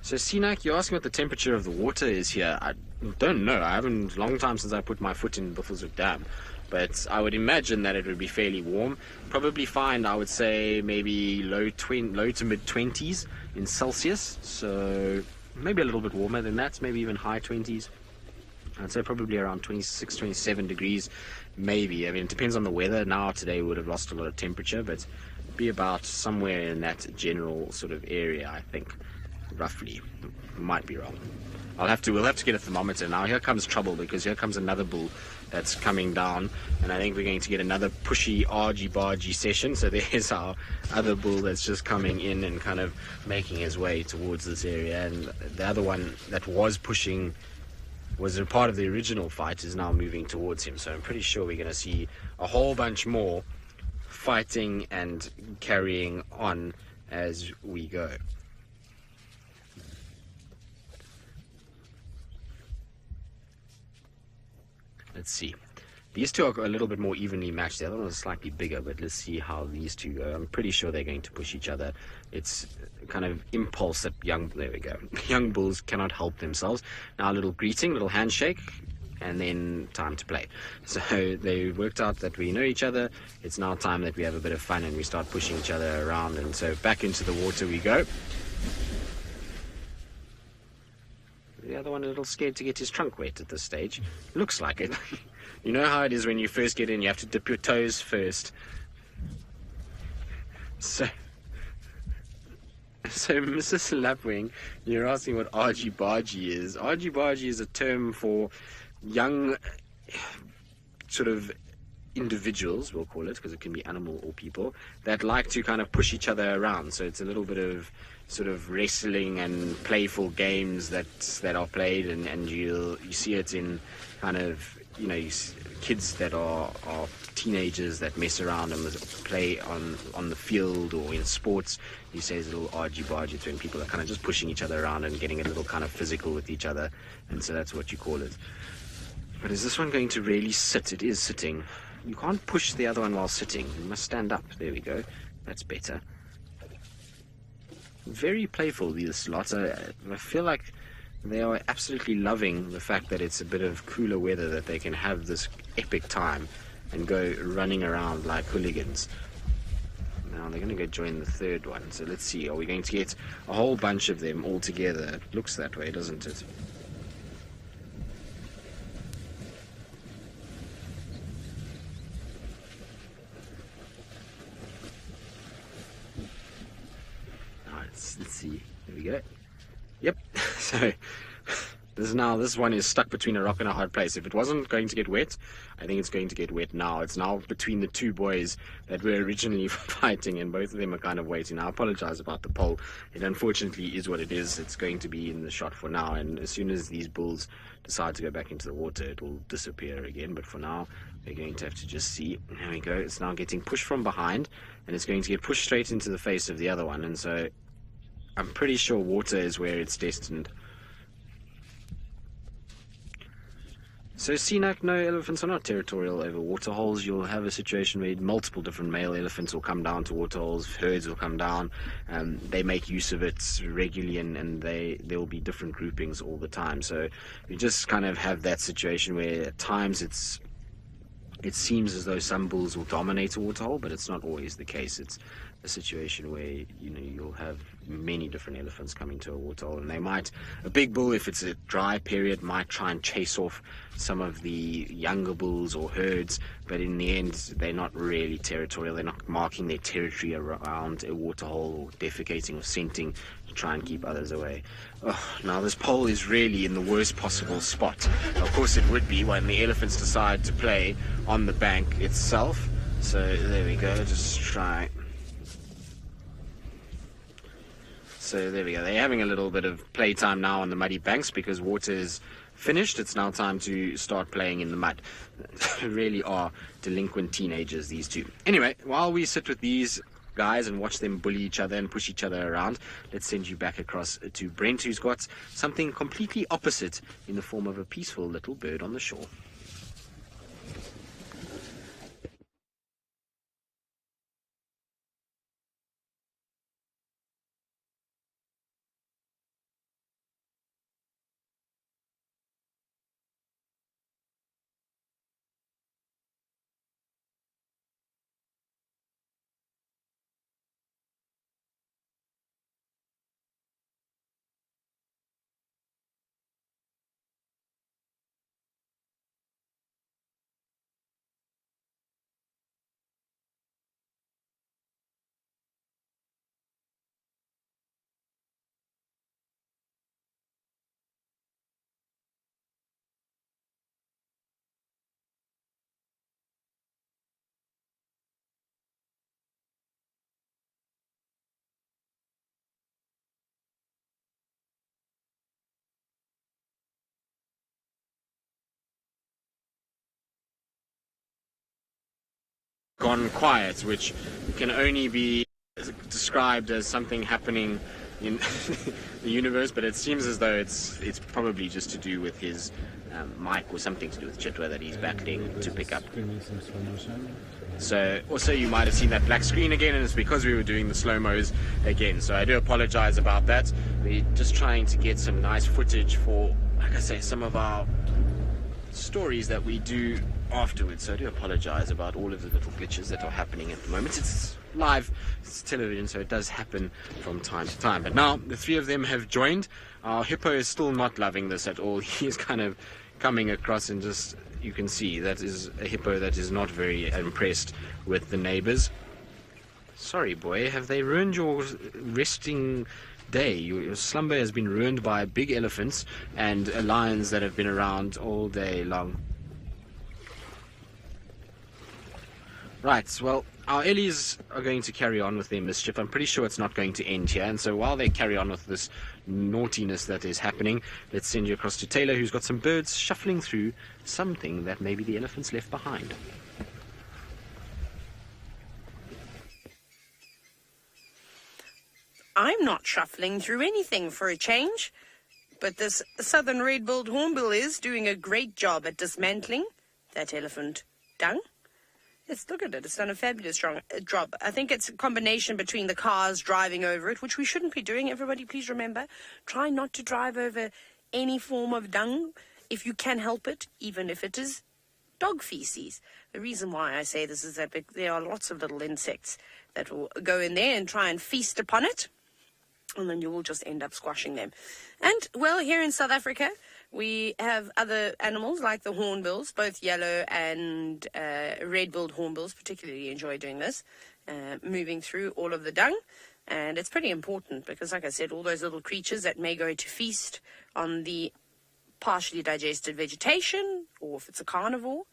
So, Sinak, you're asking what the temperature of the water is here. I don't know. I haven't, long time since I put my foot in Buffelshoek Dam. But I would imagine that it would be fairly warm. Probably find, I would say, maybe low to mid 20s in Celsius. So, maybe a little bit warmer than that. Maybe even high 20s. I'd say probably around 26, 27 degrees. Maybe. I mean, it depends on the weather. Now, today, we would have lost a lot of temperature. But be about somewhere in that general sort of area, I think. Roughly. Might be wrong. We'll have to get a thermometer. Now here comes trouble, because here comes another bull that's coming down, and I think we're going to get another pushy argy-bargy session. So there's our other bull that's just coming in and kind of making his way towards this area, and the other one that was pushing, was a part of the original fight, is now moving towards him. So I'm pretty sure we're going to see a whole bunch more fighting and carrying on as we go. Let's see. These two are a little bit more evenly matched. The other one is slightly bigger, but let's see how these two go. I'm pretty sure they're going to push each other. It's kind of impulse that there we go. Young bulls cannot help themselves. Now a little greeting, little handshake, and then time to play. So they worked out that we know each other. It's now time that we have a bit of fun and we start pushing each other around. And so back into the water we go. The other one a little scared to get his trunk wet at this stage. Looks like it. You know how it is when you first get in, you have to dip your toes first. So Mrs. Lapwing, you're asking what argy-bargy is. Argy-bargy is a term for young sort of individuals, we'll call it, because it can be animal or people, that like to kind of push each other around. So it's a little bit of sort of wrestling and playful games that are played, and you see it in kind of, kids that are teenagers that mess around and play on the field or in sports. You say it's a little argy-bargy. It's when people are kind of just pushing each other around and getting a little kind of physical with each other, and so that's what you call it. But is this one going to really sit? It is sitting. You can't push the other one while sitting. You must stand up. There we go. That's better. Very playful, these lots. I feel like they are absolutely loving the fact that it's a bit of cooler weather, that they can have this epic time and go running around like hooligans. Now they're going to go join the third one. So let's see. Are we going to get a whole bunch of them all together? It looks that way, doesn't it? Let's see. There we go. Yep. So this one is stuck between a rock and a hard place. If it wasn't going to get wet, I think it's going to get wet now. It's now between the two boys that were originally fighting, and both of them are kind of waiting. I apologize about the pole. It unfortunately is what it is. It's going to be in the shot for now, and as soon as these bulls decide to go back into the water, it will disappear again. But for now, we're going to have to just see. There we go. It's now getting pushed from behind, and it's going to get pushed straight into the face of the other one, and so I'm pretty sure water is where it's destined. So, Sinak, no, elephants are not territorial over waterholes. You'll have a situation where multiple different male elephants will come down to waterholes, herds will come down, they make use of it regularly, and there will be different groupings all the time. So you just kind of have that situation where at times it seems as though some bulls will dominate a waterhole, but it's not always the case. It's a situation where you'll have many different elephants coming to a waterhole, and a big bull, if it's a dry period, might try and chase off some of the younger bulls or herds, but in the end they're not really territorial. They're not marking their territory around a waterhole or defecating or scenting to try and keep others away. Now this pole is really in the worst possible spot. Of course it would be when the elephants decide to play on the bank itself. So there we go. Just try. So there we go. They're having a little bit of playtime now on the muddy banks because water is finished. It's now time to start playing in the mud. Really are delinquent teenagers, these two. Anyway, while we sit with these guys and watch them bully each other and push each other around, let's send you back across to Brent, who's got something completely opposite in the form of a peaceful little bird on the shore. Gone quiet, which can only be described as something happening in the universe, but it seems as though it's probably just to do with his mic or something to do with Chitwa that he's battling to pick up. So also you might have seen that black screen again, and it's because we were doing the slow-mos again, so I do apologize about that. We're just trying to get some nice footage for, like I say, some of our stories that we do afterwards, so I do apologize about all of the little glitches that are happening at the moment. It's live, it's television, so it does happen from time to time. But now the three of them have joined. Our hippo is still not loving this at all. He is kind of coming across, and just, you can see that is a hippo that is not very impressed with the neighbors. Sorry, boy, have they ruined your resting day? Your slumber has been ruined by big elephants and lions that have been around all day long. Right, well, our Ellies are going to carry on with their mischief. I'm pretty sure it's not going to end here, and so while they carry on with this naughtiness that is happening, let's send you across to Taylor, who's got some birds shuffling through something that maybe the elephants left behind.
I'm not shuffling through anything for a change, but this southern red-billed hornbill is doing a great job at dismantling that elephant dung. Yes, look at it. It's done a fabulous job. I think it's a combination between the cars driving over it, which we shouldn't be doing. Everybody, please remember, try not to drive over any form of dung if you can help it, even if it is dog feces. The reason why I say this is that there are lots of little insects that will go in there and try and feast upon it, and then you will just end up squashing them. And, well, here in South Africa, we have other animals like the hornbills, both yellow and red-billed hornbills particularly enjoy doing this, moving through all of the dung. And it's pretty important because, like I said, all those little creatures that may go to feast on the partially digested vegetation, or if it's a carnivore,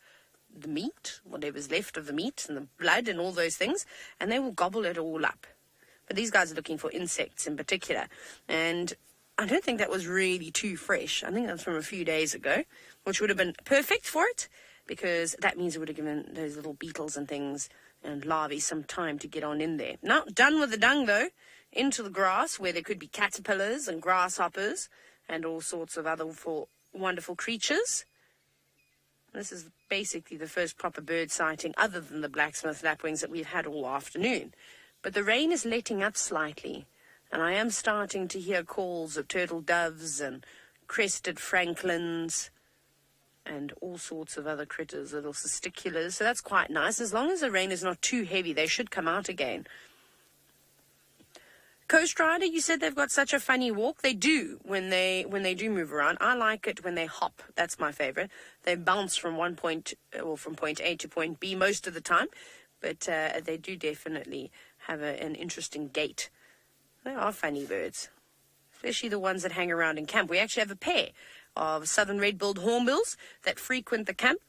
the meat, whatever's left of the meat and the blood and all those things, and they will gobble it all up. But these guys are looking for insects in particular, and I don't think that was really too fresh. I think that's from a few days ago, which would have been perfect for it, because that means it would have given those little beetles and things and larvae some time to get on in there. Now, done with the dung, though, into the grass, where there could be caterpillars and grasshoppers and all sorts of other wonderful creatures. This is basically the first proper bird sighting, other than the blacksmith lapwings, that we've had all afternoon. But the rain is letting up slightly, and I am starting to hear calls of turtle doves and crested franklins and all sorts of other critters, little cisticulars. So that's quite nice. As long as the rain is not too heavy, they should come out again. Coast Rider, you said they've got such a funny walk. They do when they do move around. I like it when they hop. That's my favorite. They bounce from point A to point B most of the time, but they do definitely have an interesting gait. They are funny birds, especially the ones that hang around in camp. We actually have a pair of southern red-billed hornbills that frequent the camp.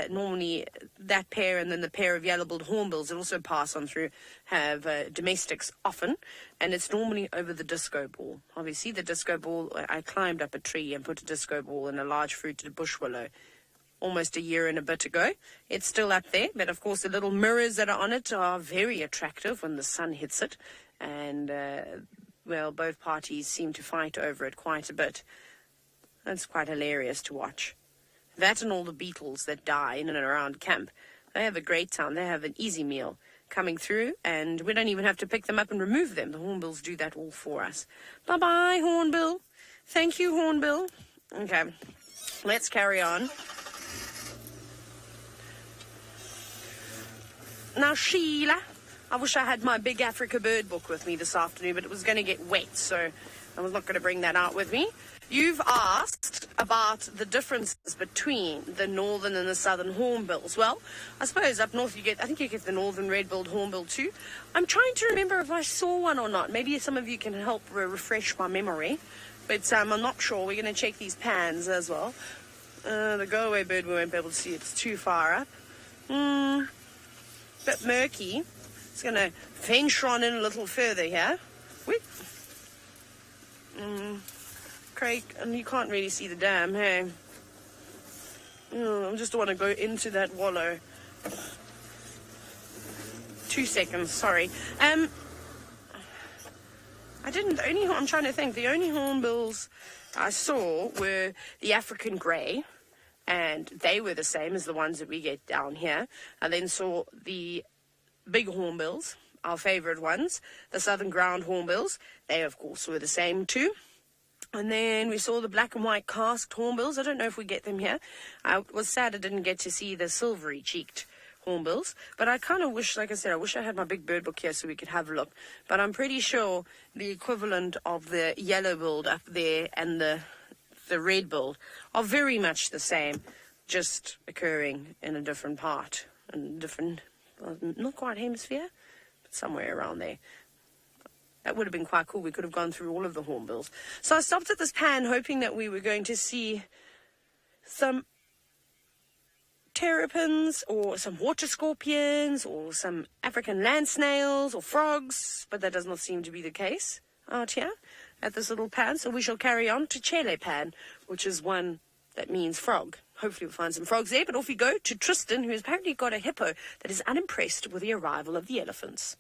Normally that pair and then the pair of yellow-billed hornbills that also pass on through have domestics often, and it's normally over the disco ball. Obviously, the disco ball, I climbed up a tree and put a disco ball in a large fruited bush willow almost a year and a bit ago. It's still up there, but of course the little mirrors that are on it are very attractive when the sun hits it, and well, both parties seem to fight over it quite a bit. It's quite hilarious to watch. That and all the beetles that die in and around camp. They have a great time. They have an easy meal coming through, and we don't even have to pick them up and remove them. The hornbills do that all for us. Bye-bye, Hornbill. Thank you, Hornbill. Okay, let's carry on. Now, Sheila, I wish I had my big Africa bird book with me this afternoon, but it was going to get wet, so I was not going to bring that out with me. You've asked about the differences between the northern and the southern hornbills. Well, I suppose up north I think you get the northern red-billed hornbill too. I'm trying to remember if I saw one or not. Maybe some of you can help refresh my memory, but I'm not sure. We're going to check these pans as well. The go-away bird, we won't be able to see. It's too far up. Bit murky. It's going to venture on in a little further here. Wait. Craig, and you can't really see the dam, hey? I just want to go into that wallow. 2 seconds, sorry. I'm trying to think. The only hornbills I saw were the African grey, and they were the same as the ones that we get down here. I then saw the big hornbills, our favourite ones, the southern ground hornbills. They, of course, were the same too. And then we saw the black and white casqued hornbills. I don't know if we get them here. I was sad I didn't get to see the silvery-cheeked hornbills. But I kind of wish, like I said, I wish I had my big bird book here so we could have a look. But I'm pretty sure the equivalent of the yellow-billed up there and the red-billed are very much the same, just occurring in a different part, in different, not quite hemisphere, but somewhere around there. That would have been quite cool. We could have gone through all of the hornbills. So I stopped at this pan hoping that we were going to see some terrapins or some water scorpions or some African land snails or frogs, but that does not seem to be the case out here at this little pan. So we shall carry on to Chele Pan, which is one that means frog. Hopefully we'll find some frogs there, but off we go to Tristan, who has apparently got a hippo that is unimpressed with the arrival of the elephants.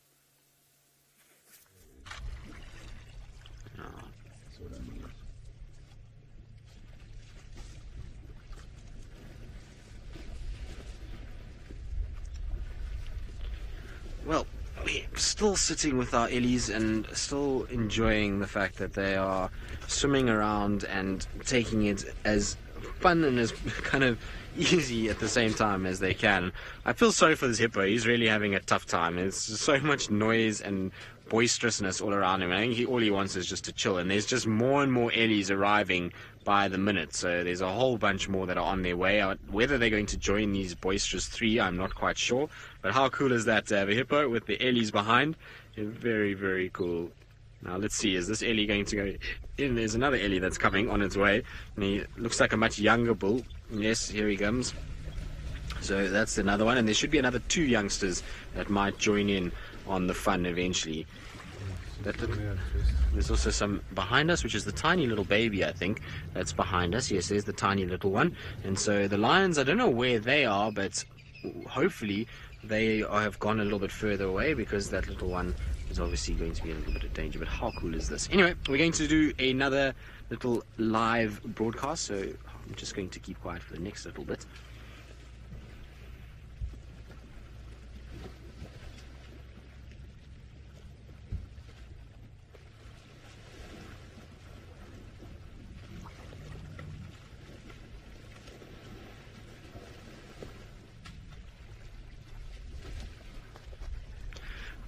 Well, we're still sitting with our ellies and still enjoying the fact that they are swimming around and taking it as fun and as kind of easy at the same time as they can. I feel sorry for this hippo. He's really having a tough time. There's so much noise and boisterousness all around him. I think all he wants is just to chill, and there's just more and more ellies arriving by the minute, so there's a whole bunch more that are on their way. Whether they're going to join these boisterous three, I'm not quite sure, but how cool is that to have a hippo with the ellies behind? Very, very cool. Now let's see, is this ellie going to go in? There's another ellie that's coming on its way, and he looks like a much younger bull. Yes, here he comes. So that's another one, and there should be another 2 youngsters that might join in on the fun eventually. There's also some behind us, which is the tiny little baby, I think, that's behind us. Yes, there's the tiny little one. And so the lions, I don't know where they are, but hopefully they have gone a little bit further away, because that little one is obviously going to be in a little bit of danger. But how cool is this? Anyway, we're going to do another little live broadcast, so I'm just going to keep quiet for the next little bit.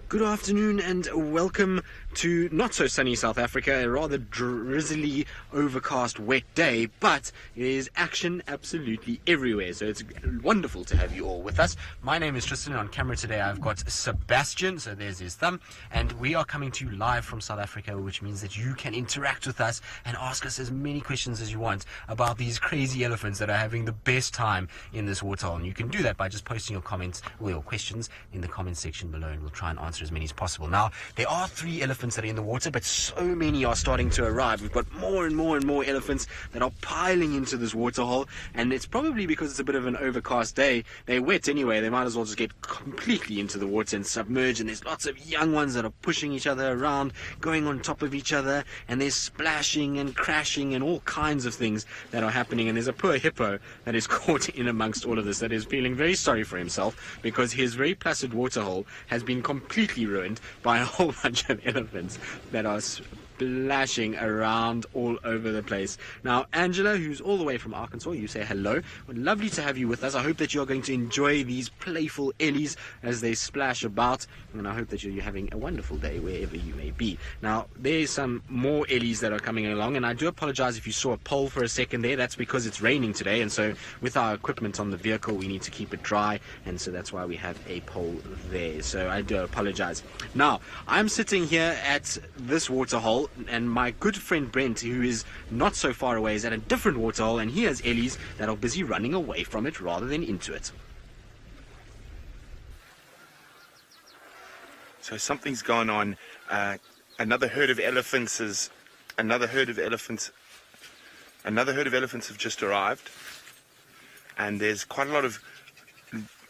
Good afternoon and welcome to not so sunny South Africa, a rather drizzly, overcast, wet day, but it is action absolutely everywhere. So it's wonderful to have you all with us. My name is Tristan, and on camera today I've got Sebastian, so there's his thumb, and we are coming to you live from South Africa, which means that you can interact with us and ask us as many questions as you want about these crazy elephants that are having the best time in this waterhole. And you can do that by just posting your comments or your questions in the comments section below, and we'll try and answer as many as possible. Now, there are 3 elephants that are in the water, but so many are starting to arrive. We've got more and more elephants that are piling into this waterhole, and it's probably because it's a bit of an overcast day. They're wet anyway. They might as well just get completely into the water and submerge, and there's lots of young ones that are pushing each other around, going on top of each other, and there's splashing and crashing and all kinds of things that are happening. And there's a poor hippo that is caught in amongst all of this, that is feeling very sorry for himself because his very placid waterhole has been completely ruined by a whole bunch of elephants that are splashing around all over the place. Now, Angela, who's all the way from Arkansas, you say hello. Well, lovely to have you with us. I hope that you're going to enjoy these playful ellies as they splash about, and I hope that you're having a wonderful day wherever you may be. Now, there's some more ellies that are coming along, and I do apologize if you saw a pole for a second there. That's because it's raining today, and so with our equipment on the vehicle, we need to keep it dry, and so that's why we have a pole there. So I do apologize. Now, I'm sitting here at this waterhole, and my good friend Brent, who is not so far away, is at a different waterhole, and he has ellies that are busy running away from it rather than into it.
So something's gone on. Another herd of elephants have just arrived, and there's quite a lot of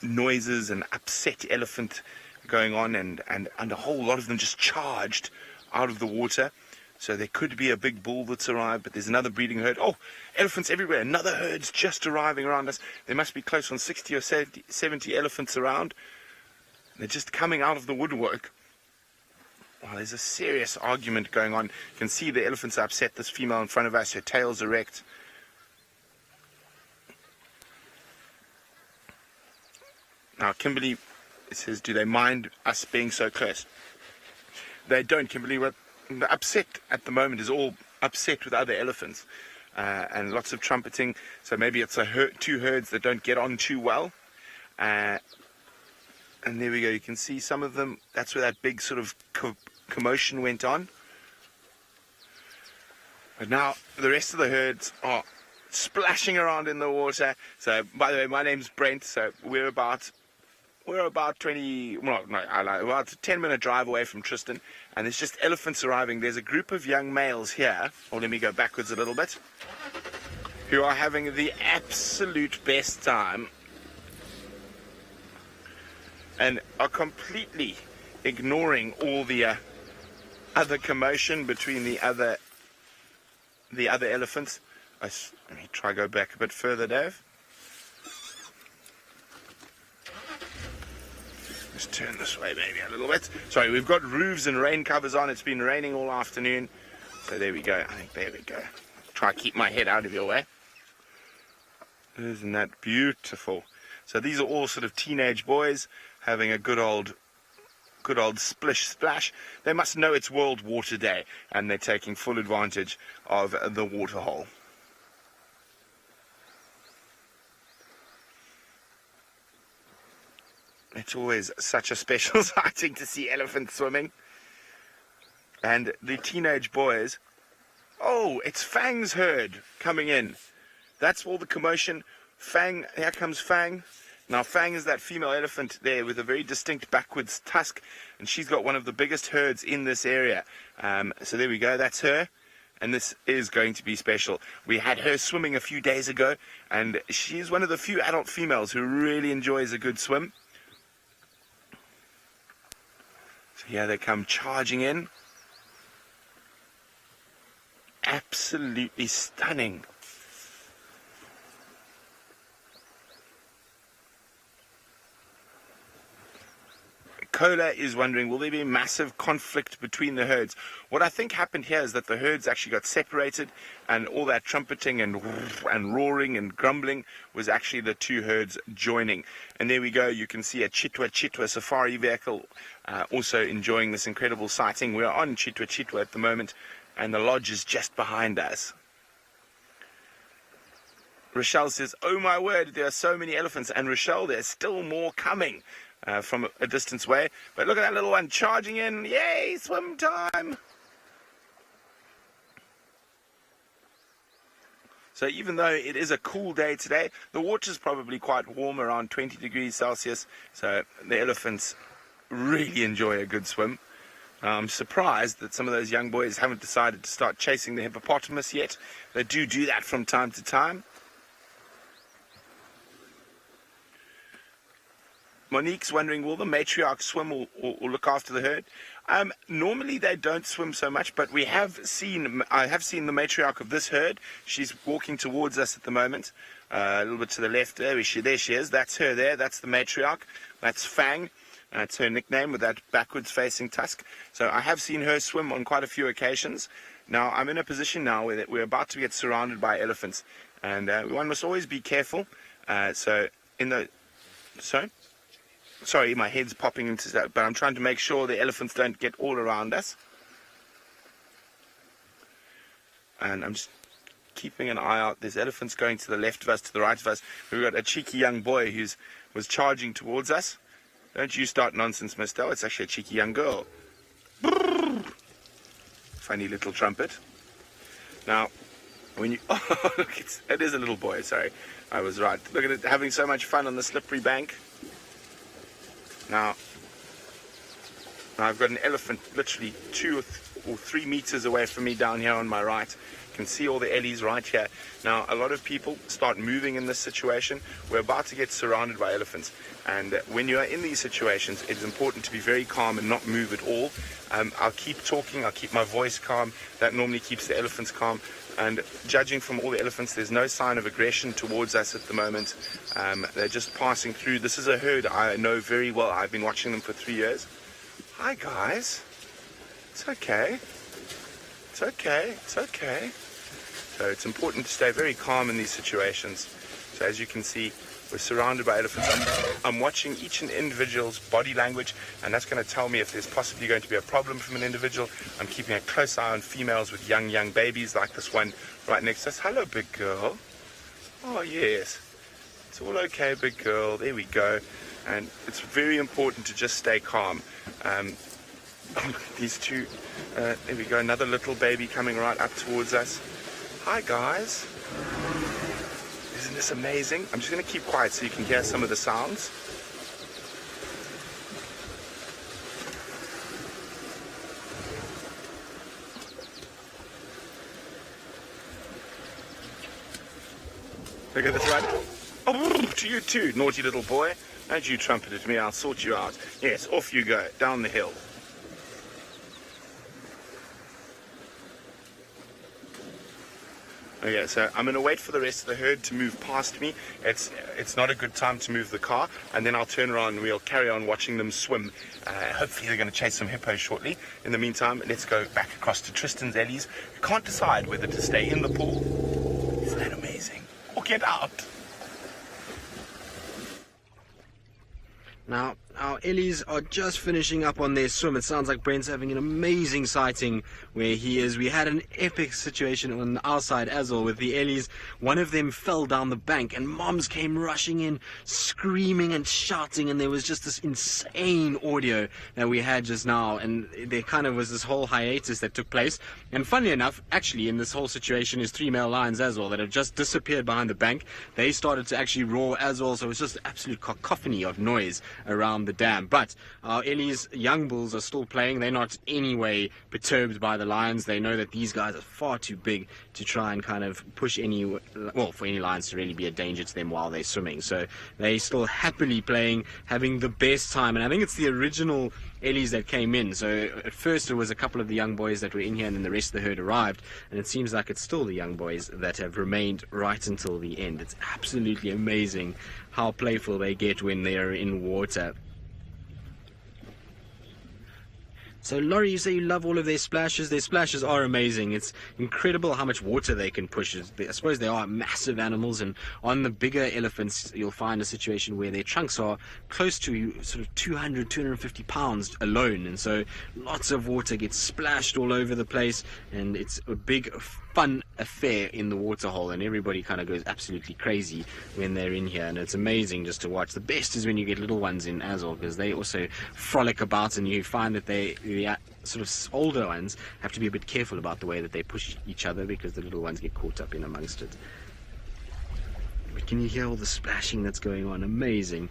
noises and upset elephant going on, and a whole lot of them just charged out of the water. So there could be a big bull that's arrived, but there's another breeding herd. Oh, elephants everywhere. Another herd's just arriving around us. There must be close on 60 or 70 elephants around. They're just coming out of the woodwork. Well, there's a serious argument going on. You can see the elephants are upset. This female in front of us, her tail's erect. Now, Kimberly says, do they mind us being so close? They don't, Kimberly. The upset at the moment is all upset with other elephants, and lots of trumpeting. So maybe it's two herds that don't get on too well. And there we go. You can see some of them. That's where that big sort of commotion went on. But now the rest of the herds are splashing around in the water. So, by the way, my name's Brent. So we're about 20, well, no, about a 10-minute drive away from Tristan, and there's just elephants arriving. There's a group of young males here, or let me go backwards a little bit, who are having the absolute best time and are completely ignoring all the other commotion between the other elephants. Let me try go back a bit further, Dave. Let's turn this way maybe a little bit. Sorry, we've got roofs and rain covers on. It's been raining all afternoon. So there we go. I think there we go. Try to keep my head out of your way. Isn't that beautiful? So these are all sort of teenage boys having a good old splish splash. They must know it's World Water Day, and they're taking full advantage of the waterhole. It's always such a special sighting to see elephants swimming. And the teenage boys, oh, it's Fang's herd coming in. That's all the commotion. Fang, here comes Fang. Now Fang is that female elephant there with a very distinct backwards tusk, and she's got one of the biggest herds in this area. So there we go, that's her. And this is going to be special. We had her swimming a few days ago, and she's one of the few adult females who really enjoys a good swim. So here they come charging in. Absolutely stunning. Cola is wondering, will there be massive conflict between the herds? What I think happened here is that the herds actually got separated, and all that trumpeting and roaring and grumbling was actually the two herds joining. And there we go, you can see a Chitwa safari vehicle also enjoying this incredible sighting. We are on Chitwa at the moment, and the lodge is just behind us. Rochelle says, oh my word, there are so many elephants. And Rochelle, there's still more coming from a distance away. But look at that little one charging in. Yay, swim time. So even though it is a cool day today, the water's probably quite warm, around 20 degrees Celsius. So the elephants really enjoy a good swim. I'm surprised that some of those young boys haven't decided to start chasing the hippopotamus yet. They do that from time to time. Monique's wondering, will the matriarch swim or look after the herd? Normally they don't swim so much, but I have seen the matriarch of this herd. She's walking towards us at the moment, a little bit to the left. There she is. That's her there. That's the matriarch. That's Fang. That's her nickname, with that backwards facing tusk. So I have seen her swim on quite a few occasions. Now I'm in a position now where we're about to get surrounded by elephants, and one must always be careful. Sorry, my head's popping into that, but I'm trying to make sure the elephants don't get all around us. And I'm just keeping an eye out. There's elephants going to the left of us, to the right of us. We've got a cheeky young boy who was charging towards us. Don't you start nonsense, mister. It's actually a cheeky young girl. Brrr. Funny little trumpet. Now, when you... Oh, look, it is a little boy, sorry. I was right. Look at it, having so much fun on the slippery bank. Now I've got an elephant literally 2 or 3 meters away from me down here on my right. You can see all the ellies right here. Now a lot of people start moving in this situation. We're about to get surrounded by elephants, and when you are in these situations, it's important to be very calm and not move at all. I'll keep talking, I'll keep my voice calm. That normally keeps the elephants calm. And judging from all the elephants, there's no sign of aggression towards us at the moment. They're just passing through. This is a herd I know very well. I've been watching them for 3 years. Hi, guys. It's okay. It's okay. It's okay. So it's important to stay very calm in these situations. So as you can see, we're surrounded by elephants. I'm watching each and individual's body language, and that's going to tell me if there's possibly going to be a problem from an individual. I'm keeping a close eye on females with young babies, like this one right next to us. Hello, big girl. Oh, yes. It's all okay, big girl. There we go. And it's very important to just stay calm. These two, there we go, another little baby coming right up towards us. Hi, guys. Isn't this amazing? I'm just going to keep quiet so you can hear some of the sounds. Look at this one. Oh, to you too, naughty little boy. Don't you trumpet at me, I'll sort you out. Yes, off you go, down the hill. Okay, so I'm going to wait for the rest of the herd to move past me. It's not a good time to move the car, and then I'll turn around and we'll carry on watching them swim. Hopefully they're going to chase some hippos shortly. In the meantime, let's go back across to Tristan's Ellies, who can't decide whether to stay in the pool. Isn't that amazing? Or get out.
Now, our Ellies are just finishing up on their swim. It sounds like Brent's having an amazing sighting where he is. We had an epic situation on our side as well with the Ellies. One of them fell down the bank and moms came rushing in, screaming and shouting, and there was just this insane audio that we had just now, and there kind of was this whole hiatus that took place. And funnily enough, actually in this whole situation is 3 male lions as well that have just disappeared behind the bank. They started to actually roar as well, so it was just absolute cacophony of noise around the dam. But our Ellie's young bulls are still playing. They're not in any way perturbed by the lions. They know that these guys are far too big to try and kind of push for any lions to really be a danger to them while they're swimming. So they still happily playing, having the best time. And I think it's the original Ellies that came in. So at first it was a couple of the young boys that were in here, and then the rest of the herd arrived, and it seems like it's still the young boys that have remained right until the end. It's absolutely amazing how playful they get when they're in water. So Laurie, you say you love all of their splashes. Their splashes are amazing. It's incredible how much water they can push. I suppose they are massive animals, and on the bigger elephants you'll find a situation where their trunks are close to sort of 200, 250 pounds alone, and so lots of water gets splashed all over the place, and it's a big fun affair in the water hole, and everybody kind of goes absolutely crazy when they're in here, and it's amazing just to watch. The best is when you get little ones in as well, because they also frolic about, and you find that the sort of older ones have to be a bit careful about the way that they push each other, because the little ones get caught up in amongst it. But can you hear all the splashing that's going on? Amazing.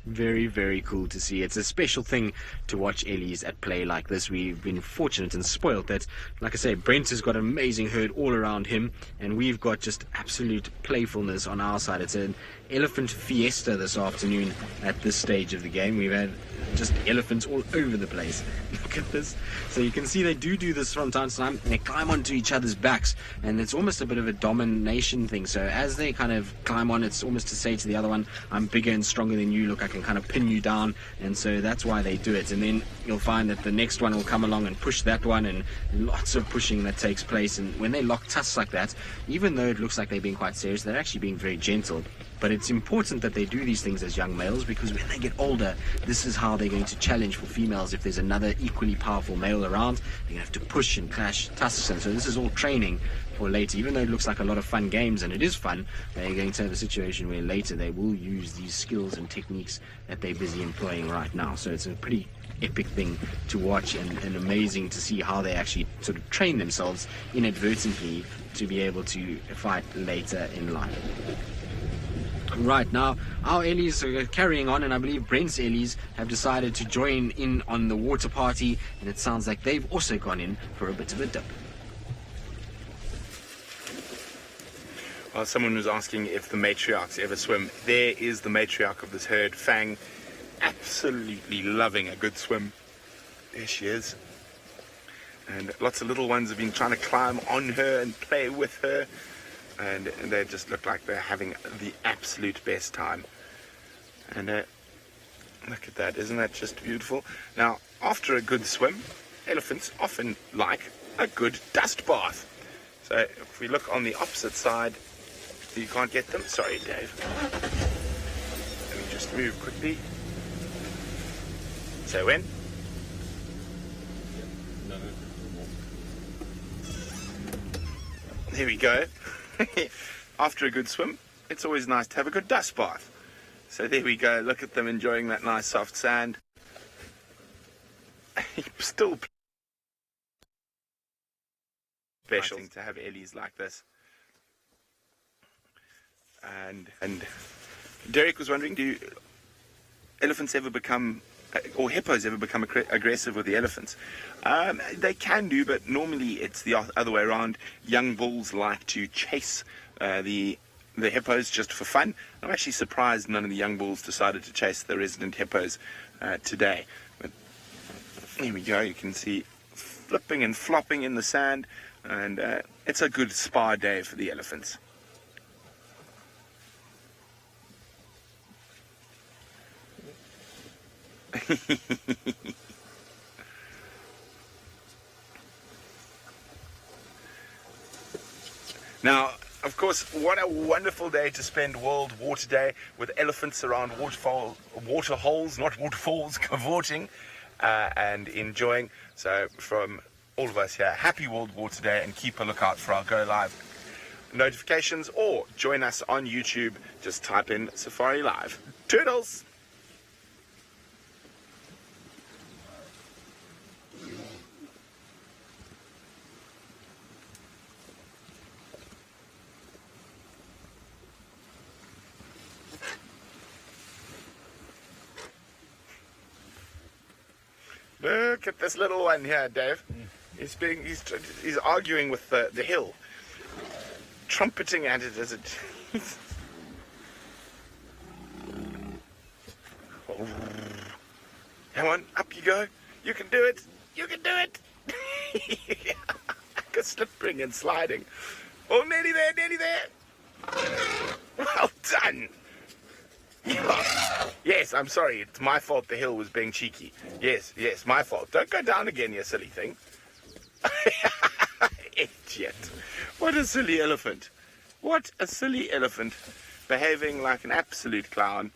Very, very cool to see. It's a special thing to watch Ellies at play like this. We've been fortunate and spoiled that, like I say, Brent has got an amazing herd all around him, and we've got just absolute playfulness on our side. It's an elephant fiesta this afternoon at this stage of the game. We've had just elephants all over the place. Look at this. So you can see they do this from time to time. They climb onto each other's backs, and it's almost a bit of a domination thing. So as they kind of climb on, it's almost to say to the other one, I'm bigger and stronger than you. Look, I can kind of pin you down. And so that's why they do it. And then you'll find that the next one will come along and push that one, and lots of pushing that takes place. And when they lock tusks like that, even though it looks like they're being quite serious, they're actually being very gentle. But it's important that they do these things as young males, because when they get older, this is how they're going to challenge for females. If there's another equally powerful male around, they're going to have to push and clash tusks. And so this is all training for later. Even though it looks like a lot of fun games, and it is fun, they're going to have a situation where later they will use these skills and techniques that they're busy employing right now. So it's a pretty epic thing to watch, and amazing to see how they actually sort of train themselves inadvertently to be able to fight later in life. Right, now our Ellies are carrying on, and I believe Brent's Ellies have decided to join in on the water party, and it sounds like they've also gone in for a bit of a dip.
Well, someone was asking if the matriarchs ever swim. There is the matriarch of this herd, Fang, absolutely loving a good swim. There she is. And lots of little ones have been trying to climb on her and play with her. And they just look like they're having the absolute best time. And look at that, isn't that just beautiful? Now, after a good swim, elephants often like a good dust bath. So if we look on the opposite side, you can't get them. Sorry, Dave. Let me just move quickly. So when? There we go. After a good swim, it's always nice to have a good dust bath. So there we go. Look at them enjoying that nice soft sand. Still special to have Ellies like this. And Derek was wondering, do elephants ever become, or hippos ever become aggressive with the elephants? They can do, but normally it's the other way around. Young bulls like to chase the hippos just for fun. I'm actually surprised none of the young bulls decided to chase the resident hippos today. But here we go. You can see flipping and flopping in the sand, and it's a good spa day for the elephants. Now, of course, what a wonderful day to spend World Water Day with elephants around water holes, not waterfalls, cavorting and enjoying. So from all of us here, happy World Water Day, and keep a lookout for our Go Live notifications, or join us on YouTube. Just type in Safari Live. Toodles! Look at this little one here, Dave. He's arguing with the hill, trumpeting at it as it. Come on, up you go. You can do it. You can do it. Like a slipping and sliding. Oh, nearly there, nearly there. Well done. Yes, I'm sorry. It's my fault the hill was being cheeky. Yes, my fault. Don't go down again, you silly thing. Idiot. What a silly elephant. What a silly elephant. Behaving like an absolute clown.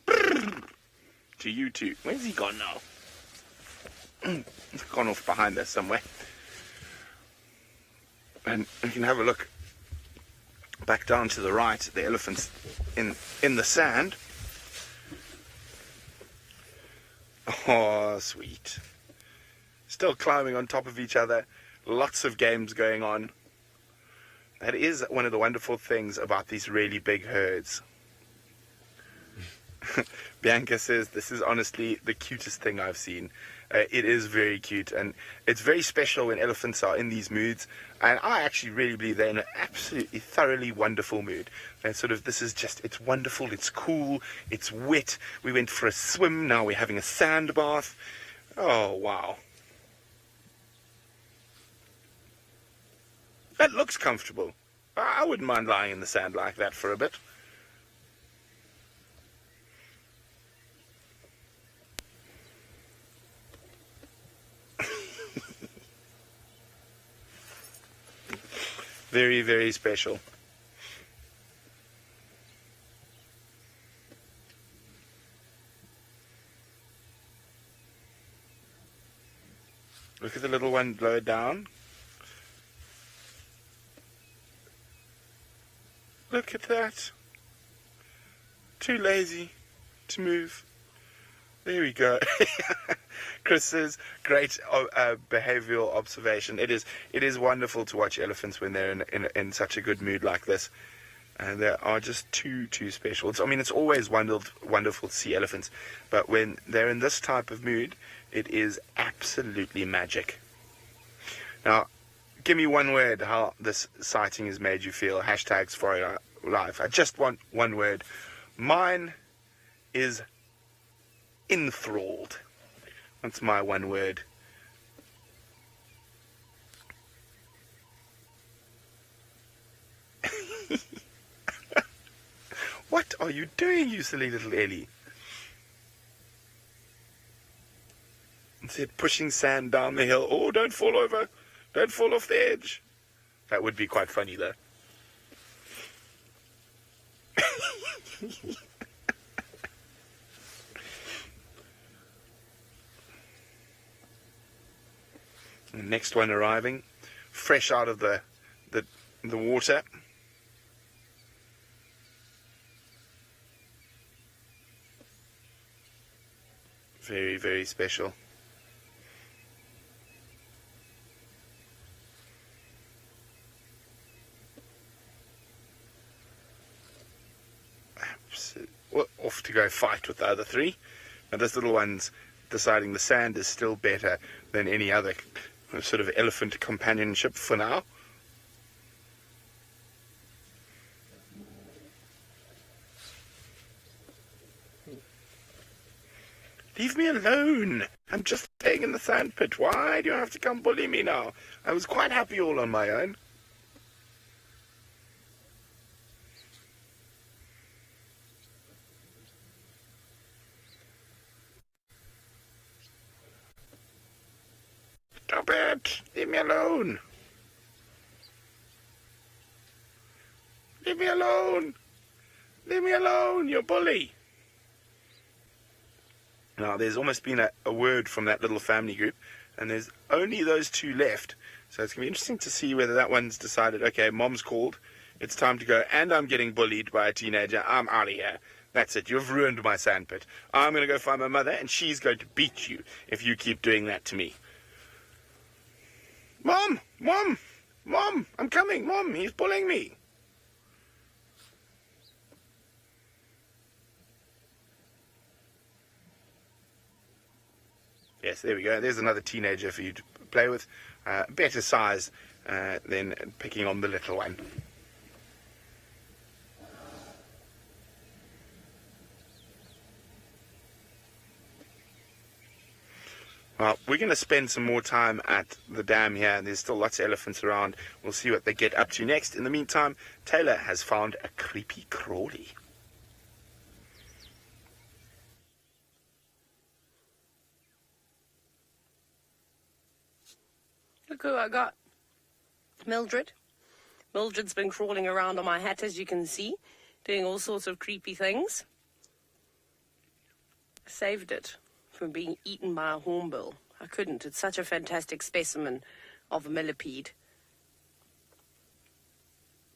To you too. Where's he gone now? He's gone off behind us somewhere. And you can have a look back down to the right, the elephants in the sand. Oh, sweet. Still climbing on top of each other. Lots of games going on. That is one of the wonderful things about these really big herds. Bianca says this is honestly the cutest thing I've seen. It is very cute, and it's very special when elephants are in these moods, and I actually really believe they're in an absolutely thoroughly wonderful mood. And sort of, this is just, it's wonderful, it's cool, it's wet. We went for a swim, now we're having a sand bath. Oh, wow. That looks comfortable. I wouldn't mind lying in the sand like that for a bit. Very, very special. Look at the little one lower down. Look at that. Too lazy to move. There we go. Chris says, great behavioral observation. It is wonderful to watch elephants when they're in such a good mood like this. And they are just too special. It's always wonderful to see elephants. But when they're in this type of mood, it is absolutely magic. Now, give me one word how this sighting has made you feel. Hashtags for your life. I just want one word. Mine is enthralled. That's my one word. What are you doing, you silly little Ellie? Instead, pushing sand down the hill. Oh, don't fall over. Don't fall off the edge. That would be quite funny, though. Next one arriving, fresh out of the water. Very, very special. Well, off to go fight with the other three. And this little one's deciding the sand is still better than any other sort of elephant companionship for now. Leave me alone. I'm just staying in the sand pit. Why do you have to come bully me now? I was quite happy all on my own. Stop it! Leave me alone! Leave me alone! Leave me alone, you bully! Now, there's almost been a word from that little family group, and there's only those two left. So it's going to be interesting to see whether that one's decided, okay, Mom's called, it's time to go, and I'm getting bullied by a teenager, I'm out of here. That's it, you've ruined my sandpit. I'm going to go find my mother, and she's going to beat you if you keep doing that to me. Mom! Mom! Mom! I'm coming! Mom! He's bullying me! Yes, there we go. There's another teenager for you to play with. Better size than picking on the little one. Well, we're going to spend some more time at the dam here. There's still lots of elephants around. We'll see what they get up to next. In the meantime, Taylor has found a creepy crawly.
Look who I got. Mildred. Mildred's been crawling around on my hat, as you can see, doing all sorts of creepy things. I saved it from being eaten by a hornbill. I couldn't. It's such a fantastic specimen of a millipede.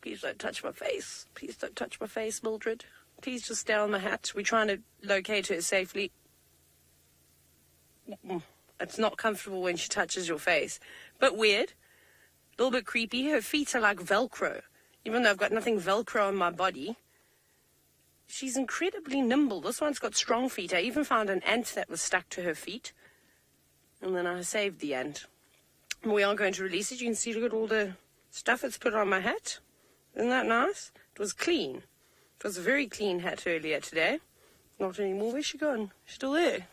Please don't touch my face. Please don't touch my face, Mildred. Please just stay on my hat. We're trying to locate her safely. It's not comfortable when she touches your face. But weird. A little bit creepy. Her feet are like Velcro. Even though I've got nothing Velcro on my body. She's incredibly nimble. This one's got strong feet. I even found an ant that was stuck to her feet. And then I saved the ant. We are going to release it. You can see, look at all the stuff it's put on my hat. Isn't that nice? It was clean. It was a very clean hat earlier today. Not anymore. Where's she gone? She's still there.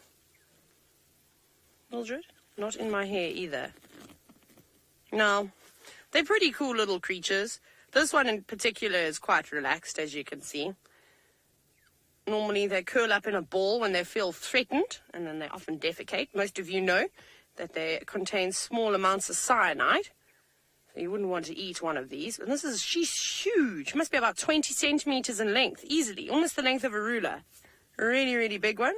Mildred? Not in my hair either. No. They're pretty cool little creatures. This one in particular is quite relaxed, as you can see. Normally they curl up in a ball when they feel threatened, and then they often defecate. Most of you know that they contain small amounts of cyanide. So you wouldn't want to eat one of these. And she's huge. Must be about 20 centimeters in length, easily. Almost the length of a ruler. A really, really big one.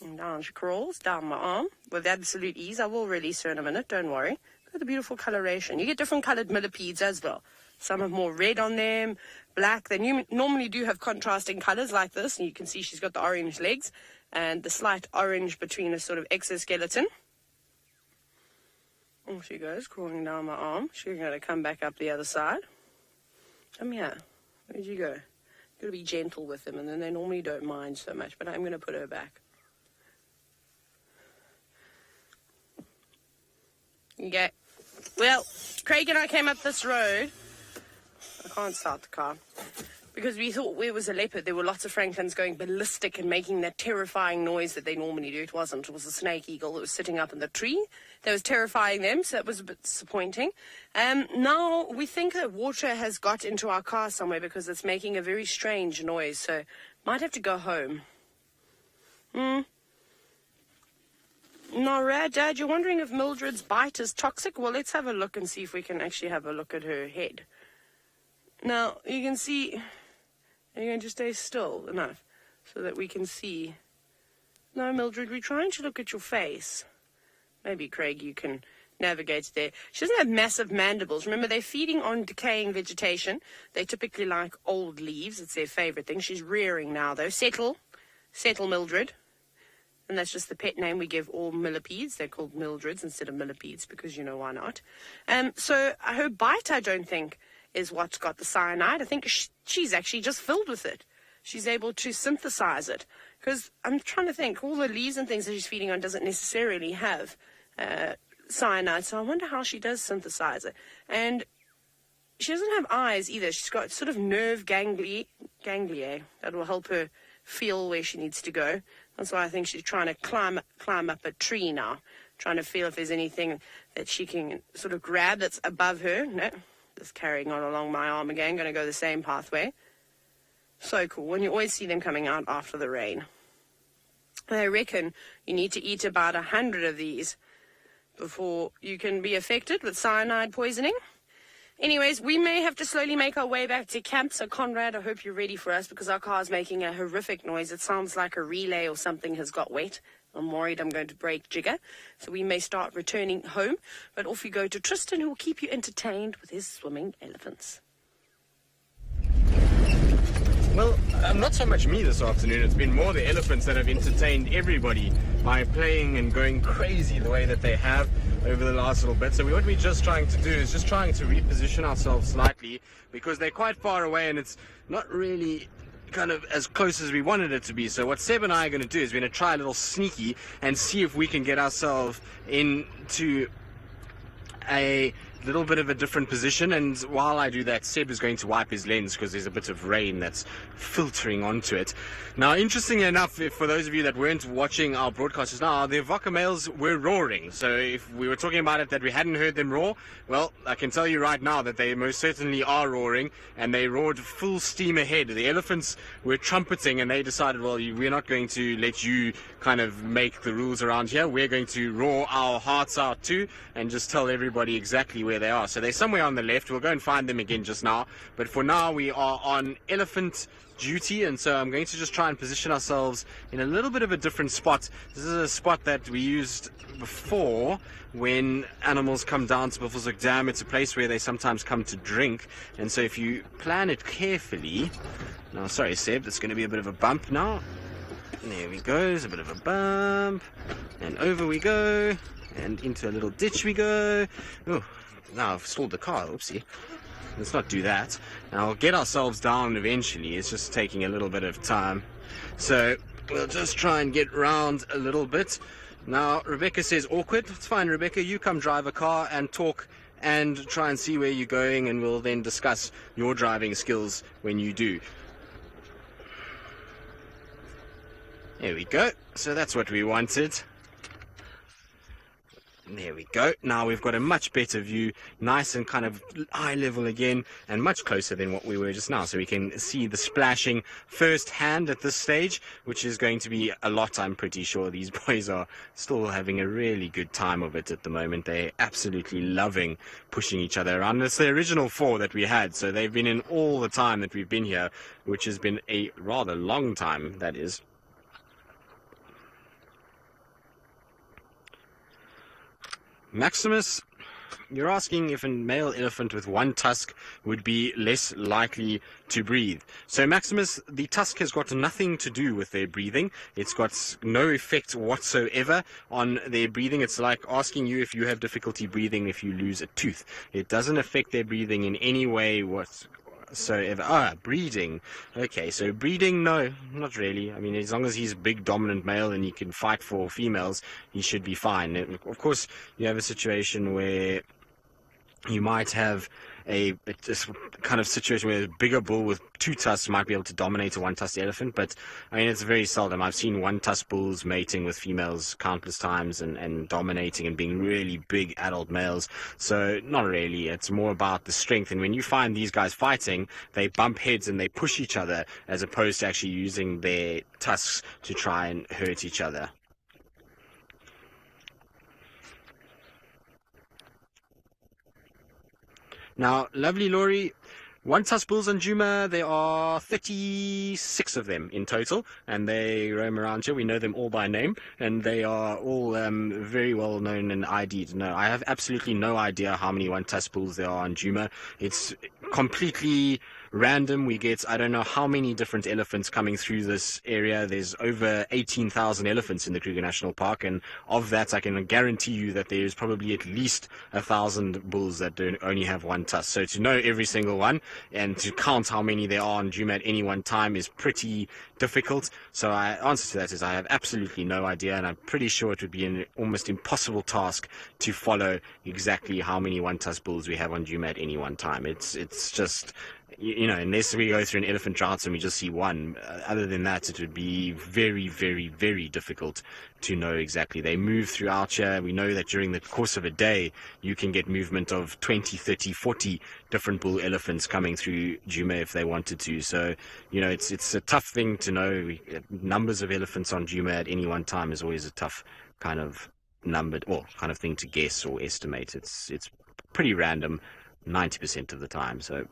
And down she crawls, down my arm, with absolute ease. I will release her in a minute, don't worry. Look at the beautiful coloration. You get different coloured millipedes as well. Some have more red on them, black. They normally do have contrasting colours like this. And you can see she's got the orange legs and the slight orange between a sort of exoskeleton. Oh, she goes, crawling down my arm. She's going to come back up the other side. Come here. Where'd you go? You've got to be gentle with them, and then they normally don't mind so much. But I'm going to put her back. Okay. Well, Craig and I came up this road. I can't start the car. Because we thought it was a leopard. There were lots of francolins going ballistic and making that terrifying noise that they normally do. It wasn't. It was a snake eagle that was sitting up in the tree. That was terrifying them, so that was a bit disappointing. Now we think that water has got into our car somewhere because it's making a very strange noise. So might have to go home. No, Rad, Dad, you're wondering if Mildred's bite is toxic? Well, let's have a look and see if we can actually have a look at her head. Now, you can see... Are you going to stay still enough so that we can see? No, Mildred, we're trying to look at your face. Maybe, Craig, you can navigate there. She doesn't have massive mandibles. Remember, they're feeding on decaying vegetation. They typically like old leaves. It's their favorite thing. She's rearing now, though. Settle, Mildred. And that's just the pet name we give all millipedes. They're called Mildreds instead of millipedes because, you know, why not? So her bite, I don't think, is what's got the cyanide. I think she's actually just filled with it. She's able to synthesize it. Because I'm trying to think, all the leaves and things that she's feeding on doesn't necessarily have cyanide. So I wonder how she does synthesize it. And she doesn't have eyes either. She's got sort of nerve ganglia that will help her feel where she needs to go. That's why I think she's trying to climb up a tree now, trying to feel if there's anything that she can sort of grab that's above her. No. Just carrying on along my arm again, going to go the same pathway. So cool. And you always see them coming out after the rain. I reckon you need to eat about 100 of these before you can be affected with cyanide poisoning. Anyways, we may have to slowly make our way back to camp. So, Conrad, I hope you're ready for us because our car's making a horrific noise. It sounds like a relay or something has got wet. I'm worried I'm going to break jigger. So we may start returning home. But off you go to Tristan, who will keep you entertained with his swimming elephants.
Well, not so much me this afternoon. It's been more the elephants that have entertained everybody by playing and going crazy the way that they have over the last little bit. So what we're just trying to do is just trying to reposition ourselves slightly because they're quite far away and it's not really kind of as close as we wanted it to be. So what Seb and I are going to do is we're going to try a little sneaky and see if we can get ourselves into a little bit of a different position, and while I do that, Seb is going to wipe his lens because there's a bit of rain that's filtering onto it. Now, interestingly enough, for those of you that weren't watching our broadcast just now, the Avoca males were roaring. So if we were talking about it that we hadn't heard them roar, well, I can tell you right now that they most certainly are roaring, and they roared full steam ahead. The elephants were trumpeting, and they decided, well, we're not going to let you kind of make the rules around here. We're going to roar our hearts out too and just tell everybody exactly where they are. So they're somewhere on the left. We'll go and find them again just now. But for now, we are on elephant duty, and so I'm going to just try and position ourselves in a little bit of a different spot. This is a spot that we used before when animals come down to Buffelshoek Dam. It's a place where they sometimes come to drink, and so if you plan it carefully... Now, sorry, Seb, that's going to be a bit of a bump now. There we go, there's a bit of a bump, and over we go, and into a little ditch we go. Oh, now I've stalled the car, oopsie. Let's not do that. Now, we'll get ourselves down eventually. It's just taking a little bit of time. So, we'll just try and get round a little bit. Now, Rebecca says awkward. It's fine, Rebecca. You come drive a car and talk and try and see where you're going, and we'll then discuss your driving skills when you do. There we go. So that's what we wanted. There we go. Now we've got a much better view, nice and kind of eye level again, and much closer than what we were just now. So we can see the splashing firsthand at this stage, which is going to be a lot, I'm pretty sure. These boys are still having a really good time of it at the moment. They're absolutely loving pushing each other around. It's the original 4 that we had, so they've been in all the time that we've been here, which has been a rather long time, that is. Maximus, you're asking if a male elephant with one tusk would be less likely to breathe. So Maximus, the tusk has got nothing to do with their breathing. It's got no effect whatsoever on their breathing. It's like asking you if you have difficulty breathing if you lose a tooth. It doesn't affect their breathing in any way whatsoever. Breeding. Okay, so breeding, no, not really. I mean, as long as he's a big dominant male and he can fight for females, he should be fine. Of course, you have a situation where you might have this kind of situation where a bigger bull with 2 tusks might be able to dominate a 1-tusked elephant, but I mean, it's very seldom. I've seen 1-tusked bulls mating with females countless times and dominating and being really big adult males, so not really. It's more about the strength, and when you find these guys fighting, they bump heads and they push each other as opposed to actually using their tusks to try and hurt each other. Now, lovely Laurie, 1-tusked bulls on Djuma, there are 36 of them in total, and they roam around here. We know them all by name, and they are all very well known and ID'd. No, I have absolutely no idea how many 1-tusked bulls there are on Djuma. It's completely random. We get, I don't know how many different elephants coming through this area. There's over 18,000 elephants in the Kruger National Park, and of that I can guarantee you that there's probably at least 1,000 bulls that don't only have 1 tusk. So to know every single one and to count how many there are on Djuma at any one time is pretty difficult. So my answer to that is I have absolutely no idea, and I'm pretty sure it would be an almost impossible task to follow exactly how many 1-tusked bulls we have on Djuma at any one time. It's just, you know, unless we go through an elephant drought and we just see one, other than that, it would be very, very, very difficult to know exactly. They move throughout here. We know that during the course of a day, you can get movement of 20, 30, 40 different bull elephants coming through Djuma if they wanted to. So, you know, it's a tough thing to know. Numbers of elephants on Djuma at any one time is always a tough kind of numbered or kind of thing to guess or estimate. It's pretty random 90% of the time. So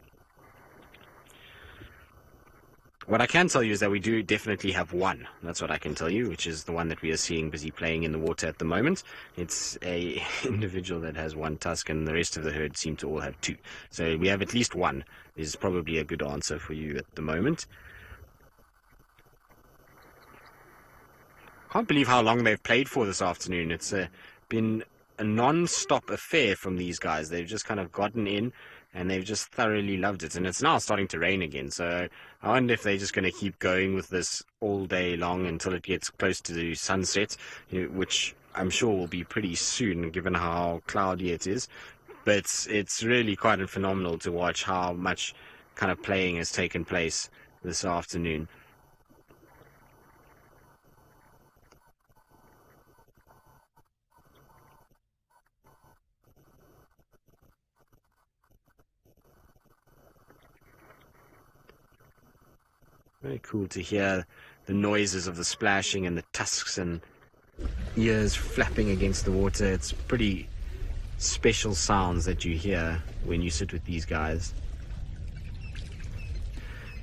what I can tell you is that we do definitely have one. That's what I can tell you, which is the one that we are seeing busy playing in the water at the moment. It's a individual that has 1 tusk, and the rest of the herd seem to all have 2. So we have at least one is probably a good answer for you at the moment. Can't believe how long they've played for this afternoon. It's been a non-stop affair from these guys. They've just kind of gotten in and they've just thoroughly loved it. And it's now starting to rain again, so I wonder if they're just going to keep going with this all day long until it gets close to the sunset, which I'm sure will be pretty soon given how cloudy it is. but it's really quite phenomenal to watch how much kind of playing has taken place this afternoon. Very cool to hear the noises of the splashing and the tusks and ears flapping against the water. It's pretty special sounds that you hear when you sit with these guys.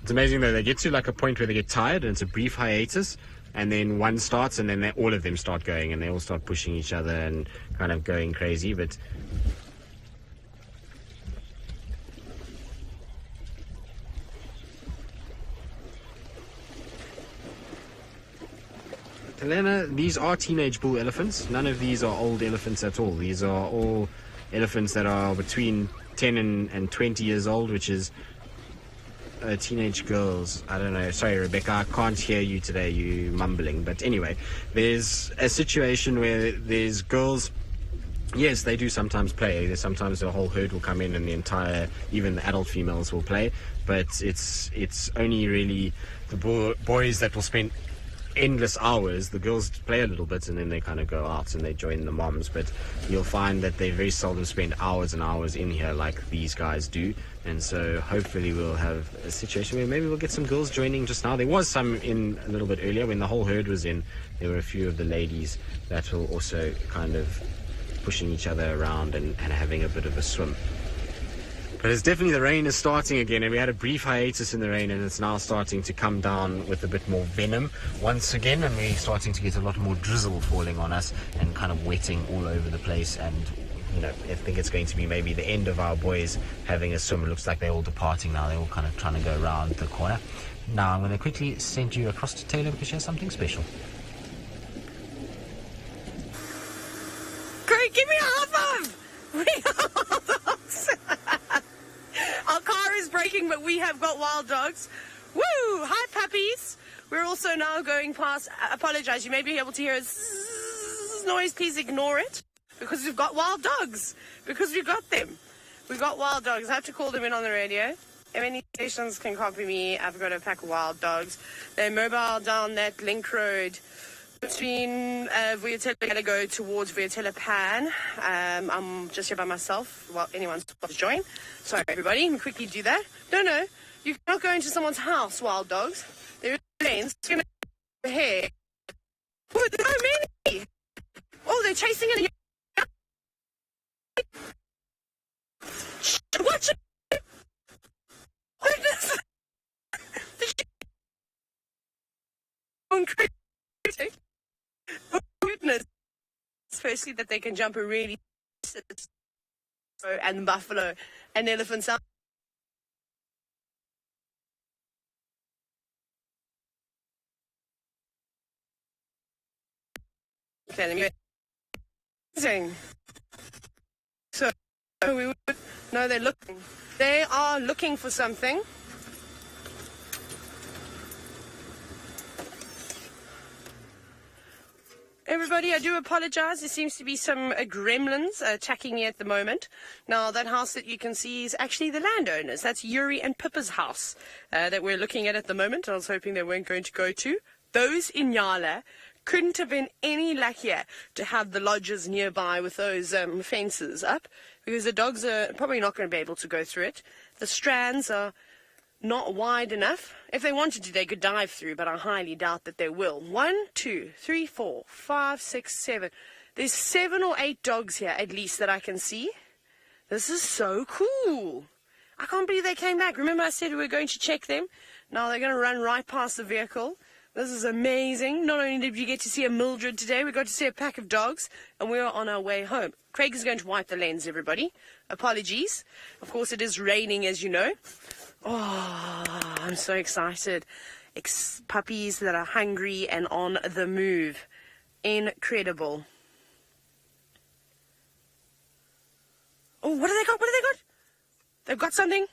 It's amazing though, they get to like a point where they get tired and it's a brief hiatus, and then one starts and then all of them start going and they all start pushing each other and kind of going crazy. But Helena, these are teenage bull elephants. None of these are old elephants at all. These are all elephants that are between 10 and 20 years old, which is teenage girls. I don't know. Sorry, Rebecca, I can't hear you today. You mumbling. But anyway, there's a situation where there's girls. Yes, they do sometimes play. There's sometimes the whole herd will come in and even the adult females will play. But it's only really the boys that will spend endless hours. The girls play a little bit and then they kind of go out and they join the moms, but you'll find that they very seldom spend hours and hours in here like these guys do. And so hopefully we'll have a situation where maybe we'll get some girls joining just now. There was some in a little bit earlier when the whole herd was in. There were a few of the ladies that were also kind of pushing each other around and having a bit of a swim. But it's definitely, the rain is starting again, and we had a brief hiatus in the rain, and it's now starting to come down with a bit more venom once again, and we're starting to get a lot more drizzle falling on us and kind of wetting all over the place. And I think it's going to be maybe the end of our boys having a swim. It looks like they're all departing now. They're all kind of trying to go around the corner. Now I'm going to quickly send you across to Taylor because she has something special.
Great, give me a high five! Our car is braking, but we have got wild dogs. Woo! Hi, puppies. We're also now going past. I apologize. You may be able to hear a zzz noise. Please ignore it, because we've got wild dogs. Because we got them. We got wild dogs. I have to call them in on the radio. If any stations can copy me, I've got a pack of wild dogs. They're mobile down that link road between Vuyatela. I'm going to go towards Vuyatela Pan. I'm just here by myself. Well, anyone's supposed to join. Sorry, everybody. Let me quickly do that. No. You cannot go into someone's house, wild dogs. There are lanes. It's going to here. Oh, there are many. Oh, they're chasing it. Watch it. Goodness. Oh, goodness. Firstly, that they can jump a really and buffalo and elephants out. Okay, let me sing. So we would no, they're looking. They are looking for something. Everybody, I do apologize. There seems to be some gremlins attacking me at the moment. Now, that house that you can see is actually the landowners. That's Yuri and Pippa's house that we're looking at the moment. I was hoping they weren't going to go to. Those in Nyala couldn't have been any luckier to have the lodges nearby with those fences up, because the dogs are probably not going to be able to go through it. The strands are not wide enough. If they wanted to, they could dive through, but I highly doubt that they will. 1, 2, 3, 4, 5, 6, 7. There's 7 or 8 dogs here, at least, that I can see. This is so cool. I can't believe they came back. Remember I said we were going to check them? Now they're going to run right past the vehicle. This is amazing. Not only did we get to see a Mildred today, we got to see a pack of dogs, and we are on our way home. Craig is going to wipe the lens, everybody. Apologies. Of course, it is raining, as you know. Oh, I'm so excited. Puppies that are hungry and on the move. Incredible. Oh, what do they got? What do they got? They've got something?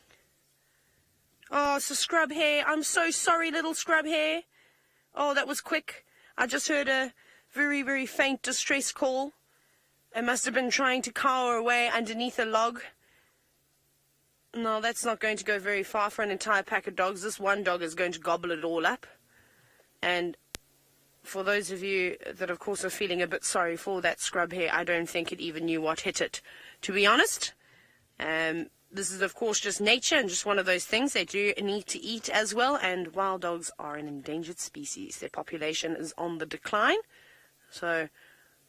Oh, it's a scrub hare. I'm so sorry, little scrub hare. Oh, that was quick. I just heard a very, very faint distress call. It must have been trying to cower away underneath a log. No, that's not going to go very far for an entire pack of dogs. This one dog is going to gobble it all up. And for those of you that, of course, are feeling a bit sorry for that scrub hare, I don't think it even knew what hit it, to be honest. This is, of course, just nature and just one of those things. They do need to eat as well, and wild dogs are an endangered species. Their population is on the decline. So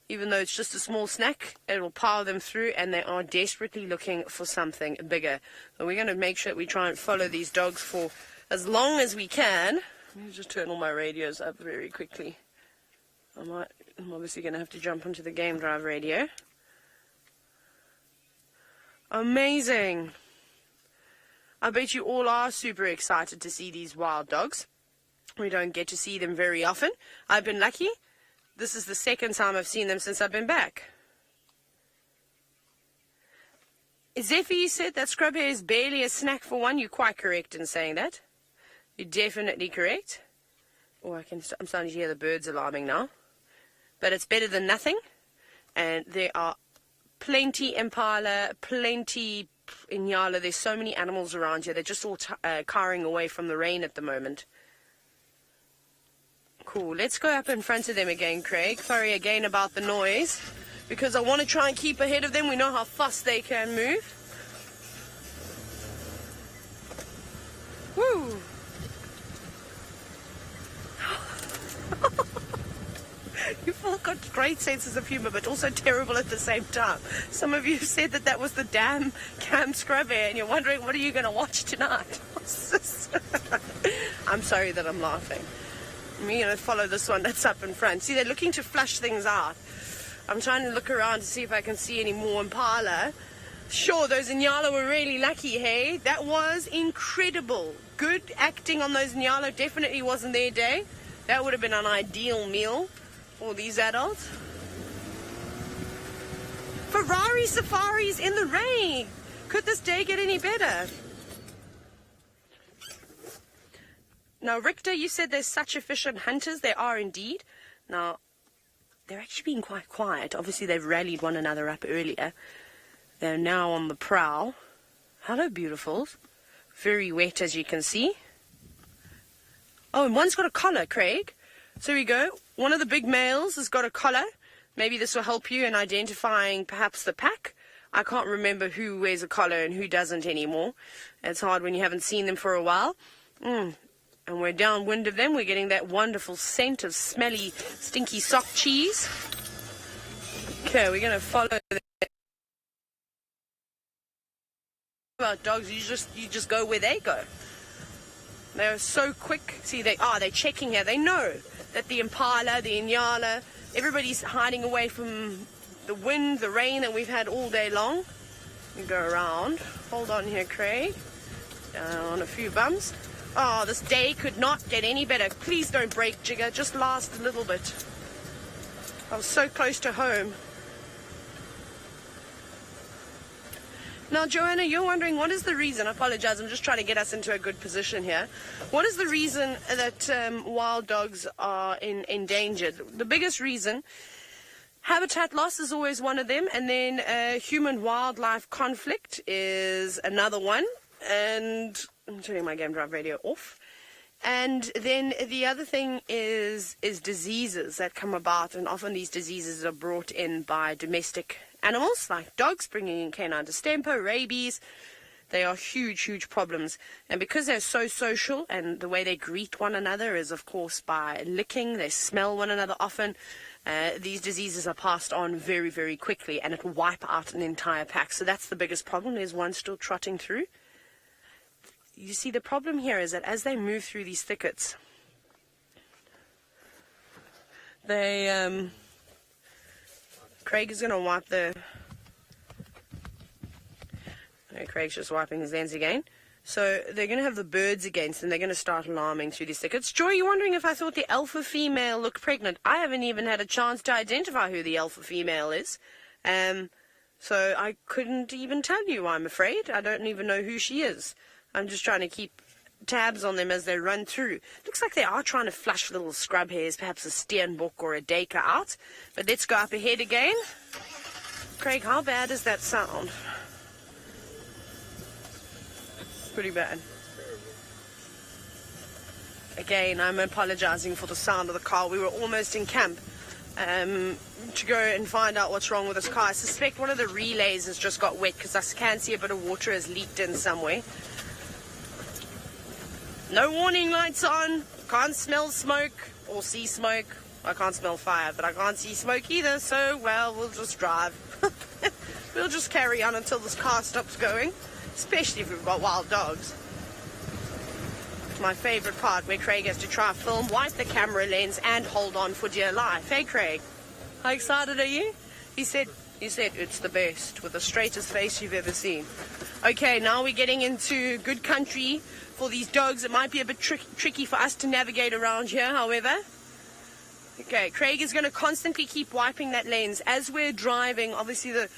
even though it's just a small snack, it will power them through, and they are desperately looking for something bigger. So we're going to make sure we try and follow these dogs for as long as we can. Let me just turn all my radios up very quickly. I'm obviously going to have to jump onto the Game Drive radio. Amazing. I bet you all are super excited to see these wild dogs. We don't get to see them very often. I've been lucky. This is the second time I've seen them since I've been back. Zephyr, you said that scrub hare is barely a snack for one. You're quite correct in saying that. You're definitely correct. Oh, I'm starting to hear the birds alarming now. But it's better than nothing. And there are plenty impala, plenty inyala. There's so many animals around here. They're just all cowering away from the rain at the moment. Cool. Let's go up in front of them again, Craig. Sorry again about the noise, because I want to try and keep ahead of them. We know how fast they can move. Woo! You've all got great senses of humour, but also terrible at the same time. Some of you said that was the damn Cam Scrub hare, and you're wondering, what are you going to watch tonight? I'm sorry that I'm laughing. I'm going to follow this one that's up in front. See, they're looking to flush things out. I'm trying to look around to see if I can see any more impala. Sure, those Inyala were really lucky, hey? That was incredible. Good acting on those Inyala. Definitely wasn't their day. That would have been an ideal meal for these adults. Ferrari safaris in the rain. Could this day get any better? Now, Richter, you said they're such efficient hunters. They are indeed. Now, they're actually being quite quiet. Obviously, they've rallied one another up earlier. They're now on the prowl. Hello, beautifuls. Very wet, as you can see. Oh, and one's got a collar, Craig. So here we go. One of the big males has got a collar. Maybe this will help you in identifying perhaps the pack. I can't remember who wears a collar and who doesn't anymore. It's hard when you haven't seen them for a while. And we're downwind of them. We're getting that wonderful scent of smelly, stinky sock cheese. Okay, we're going to follow them. About dogs, you just go where they go. They're so quick. See, they're checking here. They know that the impala, the inyala, everybody's hiding away from the wind, the rain that we've had all day long. We go around. Hold on here, Craig. Down a few bumps. Oh, this day could not get any better. Please don't break, Jigger. Just last a little bit. I was so close to home. Now, Joanna, you're wondering, what is the reason? I apologize, I'm just trying to get us into a good position here. What is the reason that wild dogs are endangered? The biggest reason, habitat loss is always one of them, and then human-wildlife conflict is another one. And I'm turning my Game Drive radio off. And then the other thing is diseases that come about, and often these diseases are brought in by domestic animals like dogs, bringing in canine distemper, rabies. They are huge, huge problems. And because they're so social, and the way they greet one another is, of course, by licking, they smell one another often, these diseases are passed on very, very quickly, and it will wipe out an entire pack. So that's the biggest problem. There's one still trotting through. You see, the problem here is that as they move through these thickets, they, Craig is going to wipe the, no, Craig's just wiping his lens again. So they're going to have the birds against them. They're going to start alarming through these thickets. Joy, you're wondering if I thought the alpha female looked pregnant. I haven't even had a chance to identify who the alpha female is. So I couldn't even tell you, I'm afraid. I don't even know who she is. I'm just trying to keep tabs on them as they run through. Looks like they are trying to flush little scrub hares, perhaps a steenbok or a deka out. But let's go up ahead again. Craig, how bad is that sound? Pretty bad. Again, I'm apologizing for the sound of the car. We were almost in camp to go and find out what's wrong with this car. I suspect one of the relays has just got wet because I can see a bit of water has leaked in somewhere. No warning lights on. Can't smell smoke or see smoke. I can't smell fire, but I can't see smoke either, so, well, we'll just drive. We'll just carry on until this car stops going, especially if we've got wild dogs. My favorite part, where Craig has to try film, wipe the camera lens, and hold on for dear life. Hey, Craig, how excited are you? He said it's the best, with the straightest face you've ever seen. Okay, now we're getting into good country for these dogs. It might be a bit tricky for us to navigate around here, however. Okay, Craig is going to constantly keep wiping that lens. As we're driving, obviously the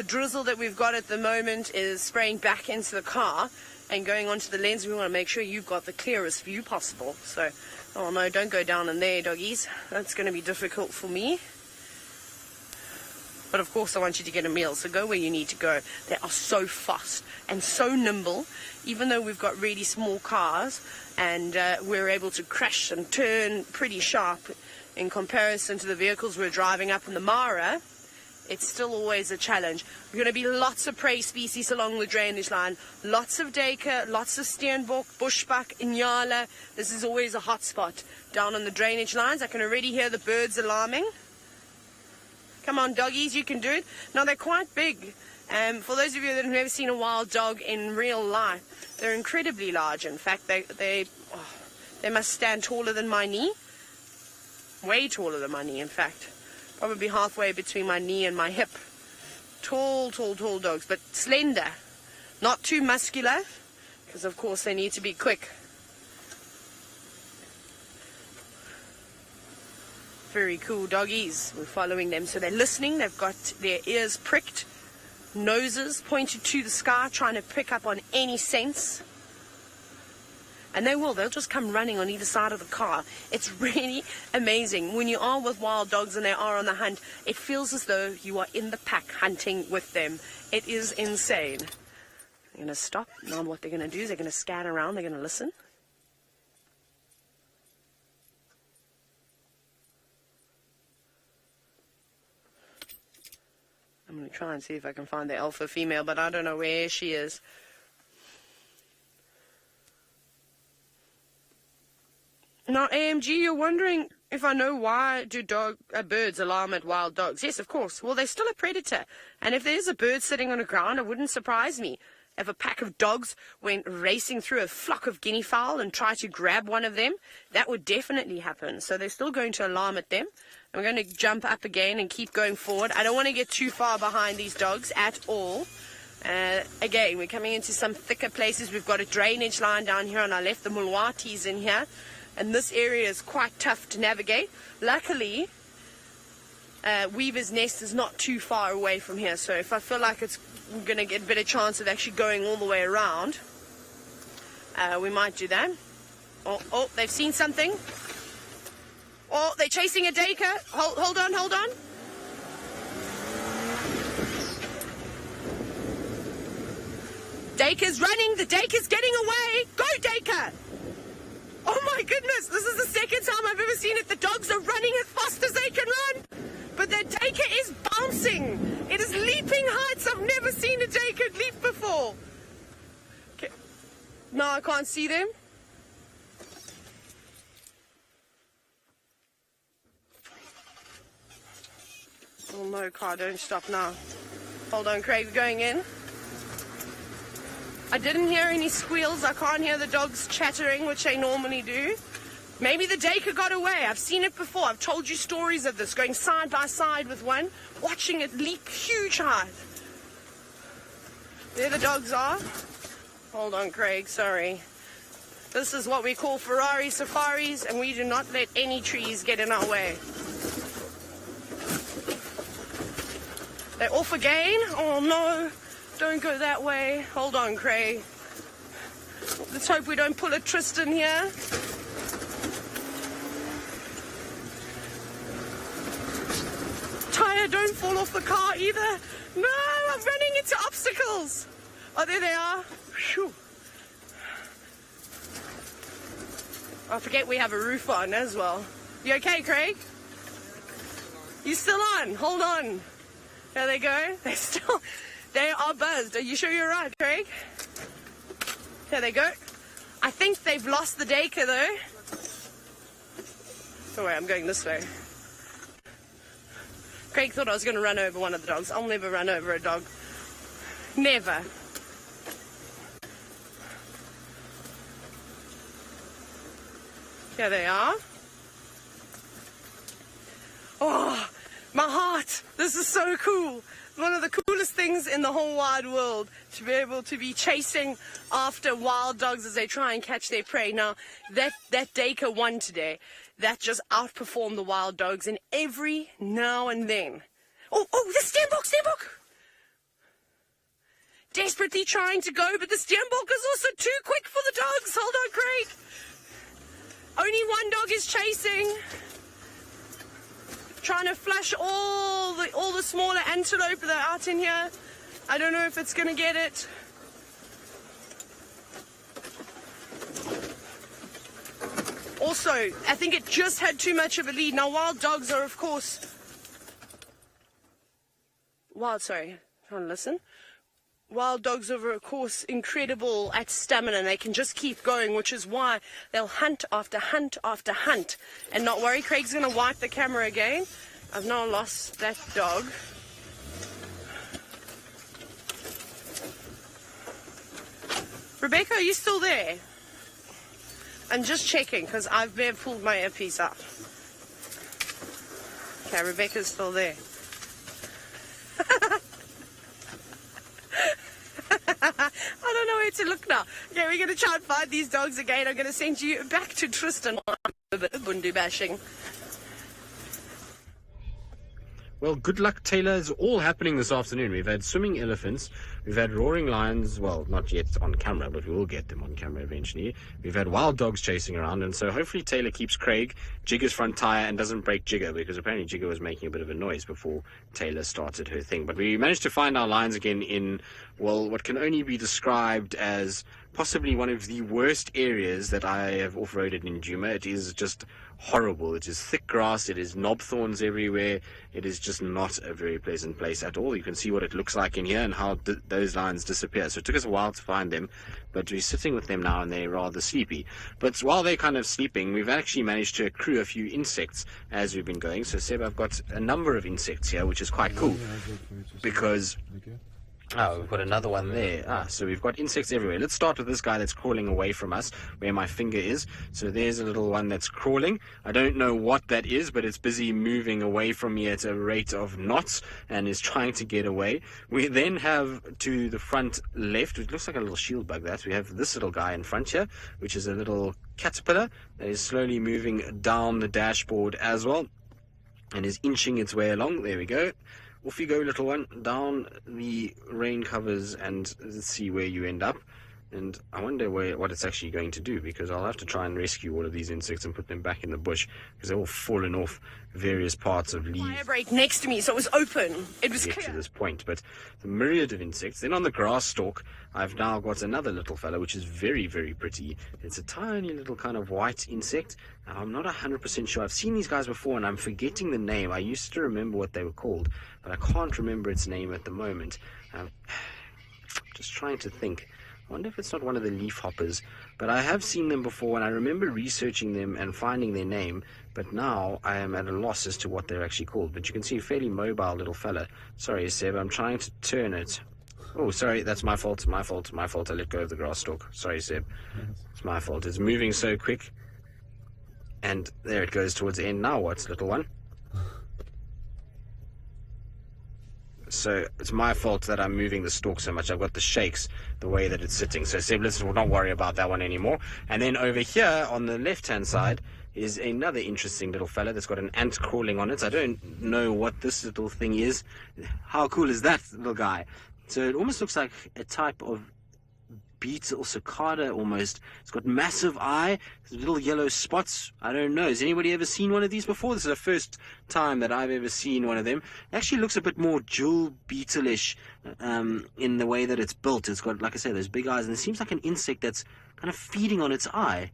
drizzle that we've got at the moment is spraying back into the car and going onto the lens. We want to make sure you've got the clearest view possible. So, oh no, don't go down in there, doggies. That's going to be difficult for me. But of course I want you to get a meal, so go where you need to go. They are so fast and so nimble, even though we've got really small cars and we're able to crash and turn pretty sharp in comparison to the vehicles we're driving up in the Mara. It's still always a challenge. We're going to be lots of prey species along the drainage line. Lots of duiker, lots of steenbok, bushbuck, inyala. This is always a hot spot down on the drainage lines. I can already hear the birds alarming. Come on, doggies, you can do it. Now, they're quite big. For those of you that have never seen a wild dog in real life, they're incredibly large. In fact, they must stand taller than my knee. Way taller than my knee, in fact. Probably halfway between my knee and my hip. Tall dogs, but slender. Not too muscular, because of course they need to be quick. Very cool doggies. We're following them, so they're listening. They've got their ears pricked, noses pointed to the sky, trying to pick up on any sense. And they'll just come running on either side of the car. It's really amazing. When you are with wild dogs and they are on the hunt, it feels as though you are in the pack hunting with them. It is insane. They're going to stop. Now what they're going to do is they're going to scan around. They're going to listen. I'm going to try and see if I can find the alpha female, but I don't know where she is. Now, AMG, you're wondering if I know why do birds alarm at wild dogs. Yes, of course. Well, they're still a predator. And if there's a bird sitting on the ground, it wouldn't surprise me if a pack of dogs went racing through a flock of guinea fowl and tried to grab one of them. That would definitely happen. So they're still going to alarm at them. I'm going to jump up again and keep going forward. I don't want to get too far behind these dogs at all. Again, we're coming into some thicker places. We've got a drainage line down here on our left. The Mulwati's in here. And this area is quite tough to navigate. Luckily, Weaver's Nest is not too far away from here. So if I feel like we're going to get a better chance of actually going all the way around, we might do that. Oh, they've seen something. Oh, they're chasing a duiker. Hold on. Duiker's running. The duiker's getting away. Go, duiker. Oh my goodness, this is the second time I've ever seen it. The dogs are running as fast as they can run. But that duiker is bouncing. It is leaping heights. I've never seen a duiker leap before. Okay. No, I can't see them. Oh no, car, don't stop now. Hold on, Craig, we're going in. I didn't hear any squeals. I can't hear the dogs chattering, which they normally do. Maybe the duiker got away. I've seen it before. I've told you stories of this, going side by side with one, watching it leap huge height. There the dogs are. Hold on, Craig, sorry. This is what we call Ferrari safaris, and we do not let any trees get in our way. They're off again. Oh no. Don't go that way. Hold on, Craig. Let's hope we don't pull a Tristan here. Tyre, don't fall off the car either. No, I'm running into obstacles. Oh, there they are. Phew. I forget we have a roof on as well. You okay, Craig? You still on? Hold on. There they go. They are buzzed. Are you sure you're right, Craig? There they go. I think they've lost the daycare though. Oh wait, I'm going this way. Craig thought I was going to run over one of the dogs. I'll never run over a dog. Never. Here they are. Oh, my heart. This is so cool. One of the coolest things in the whole wide world, to be able to be chasing after wild dogs as they try and catch their prey. Now, that daycare won today. That just outperformed the wild dogs in every now and then. Oh, the steenbok! Desperately trying to go, but the steenbok is also too quick for the dogs. Hold on, Craig. Only one dog is chasing. Trying to flush all the smaller antelope that are out in here. I don't know if it's going to get it. Also, I think it just had too much of a lead. Now, wild dogs are, of course... Trying to listen. Wild dogs are, of course, incredible at stamina, and they can just keep going, which is why they'll hunt after hunt after hunt. And not worry, Craig's going to wipe the camera again. I've now lost that dog. Rebecca, are you still there? I'm just checking, because I may have pulled my earpiece out. Okay, Rebecca's still there. I don't know where to look now. Okay, we're going to try and find these dogs again. I'm going to send you back to Tristan on a bit of bundu bashing.
Well, good luck, Taylor. It's all happening this afternoon. We've had swimming elephants. We've had roaring lions. Well, not yet on camera, but we will get them on camera eventually. We've had wild dogs chasing around. And so hopefully Taylor keeps Craig, Jigger's front tire, and doesn't break Jigger, because apparently Jigger was making a bit of a noise before Taylor started her thing. But we managed to find our lions again in, well, what can only be described as possibly one of the worst areas that I have off-roaded in Djuma. It is just horrible. It is thick grass. It is knob thorns everywhere. It is just not a very pleasant place at all. You can see what it looks like in here and how those lions disappear. So it took us a while to find them, but we're sitting with them now and they're rather sleepy. But while they're kind of sleeping, we've actually managed to accrue a few insects as we've been going. So Seb, I've got a number of insects here, which is quite cool, because... Oh, we've got another one there. So we've got insects everywhere. Let's start with this guy that's crawling away from us, where my finger is. So there's a little one that's crawling. I don't know what that is, but it's busy moving away from me at a rate of knots and is trying to get away. We then have to the front left, which looks like a little shield bug, that. We have this little guy in front here, which is a little caterpillar that is slowly moving down the dashboard as well and is inching its way along. There we go. Off you go, little one, down the rain covers, and let's see where you end up. And I wonder what it's actually going to do, because I'll have to try and rescue all of these insects and put them back in the bush, because they're all fallen off various parts of leaves.
Fire break next to me, so it was open. It was
clear
clear.
To this point, but the myriad of insects. Then on the grass stalk, I've now got another little fella, which is very, very pretty. It's a tiny little kind of white insect. Now, I'm not 100% sure. I've seen these guys before, and I'm forgetting the name. I used to remember what they were called, but I can't remember its name at the moment. Just trying to think. I wonder if it's not one of the leaf hoppers, but I have seen them before, and I remember researching them and finding their name, but now I am at a loss as to what they're actually called. But you can see a fairly mobile little fella. Sorry, Seb, I'm trying to turn it. Oh, sorry, that's my fault. I let go of the grass stalk. Sorry, Seb. It's my fault. It's moving so quick. And there it goes towards the end. Now what, little one? So it's my fault that I'm moving the stalk so much. I've got the shakes the way that it's sitting. So Seb, let's not worry about that one anymore. And then over here on the left-hand side is another interesting little fella that's got an ant crawling on it. I don't know what this little thing is. How cool is that little guy? So it almost looks like a type of beetle, cicada almost. It's got massive eye, little yellow spots. I don't know. Has anybody ever seen one of these before? This is the first time that I've ever seen one of them. It actually looks a bit more jewel beetle-ish in the way that it's built. It's got, like I say, those big eyes, and it seems like an insect that's kind of feeding on its eye.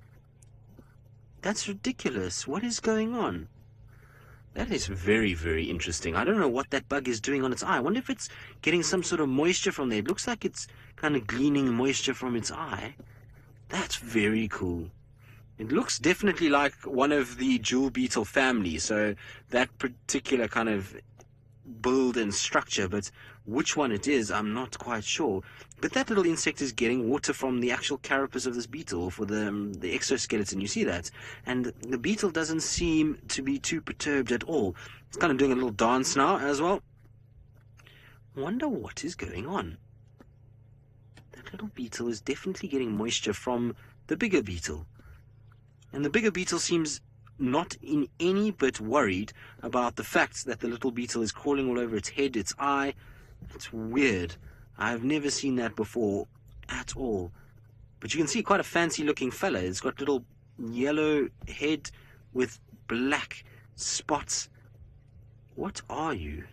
That's ridiculous. What is going on? That is very, very interesting. I don't know what that bug is doing on its eye. I wonder if it's getting some sort of moisture from there. It looks like it's kind of gleaning moisture from its eye. That's very cool. It looks definitely like one of the jewel beetle family, so that particular kind of build and structure, but which one it is, I'm not quite sure. But that little insect is getting water from the actual carapace of this beetle for the exoskeleton. You see that? And the beetle doesn't seem to be too perturbed at all. It's kind of doing a little dance now as well. Wonder what is going on. That little beetle is definitely getting moisture from the bigger beetle. And the bigger beetle seems not in any bit worried about the fact that the little beetle is crawling all over its head, its eye. It's weird. I've never seen that before at all. But you can see quite a fancy looking fella. It's got little yellow head with black spots. What are you?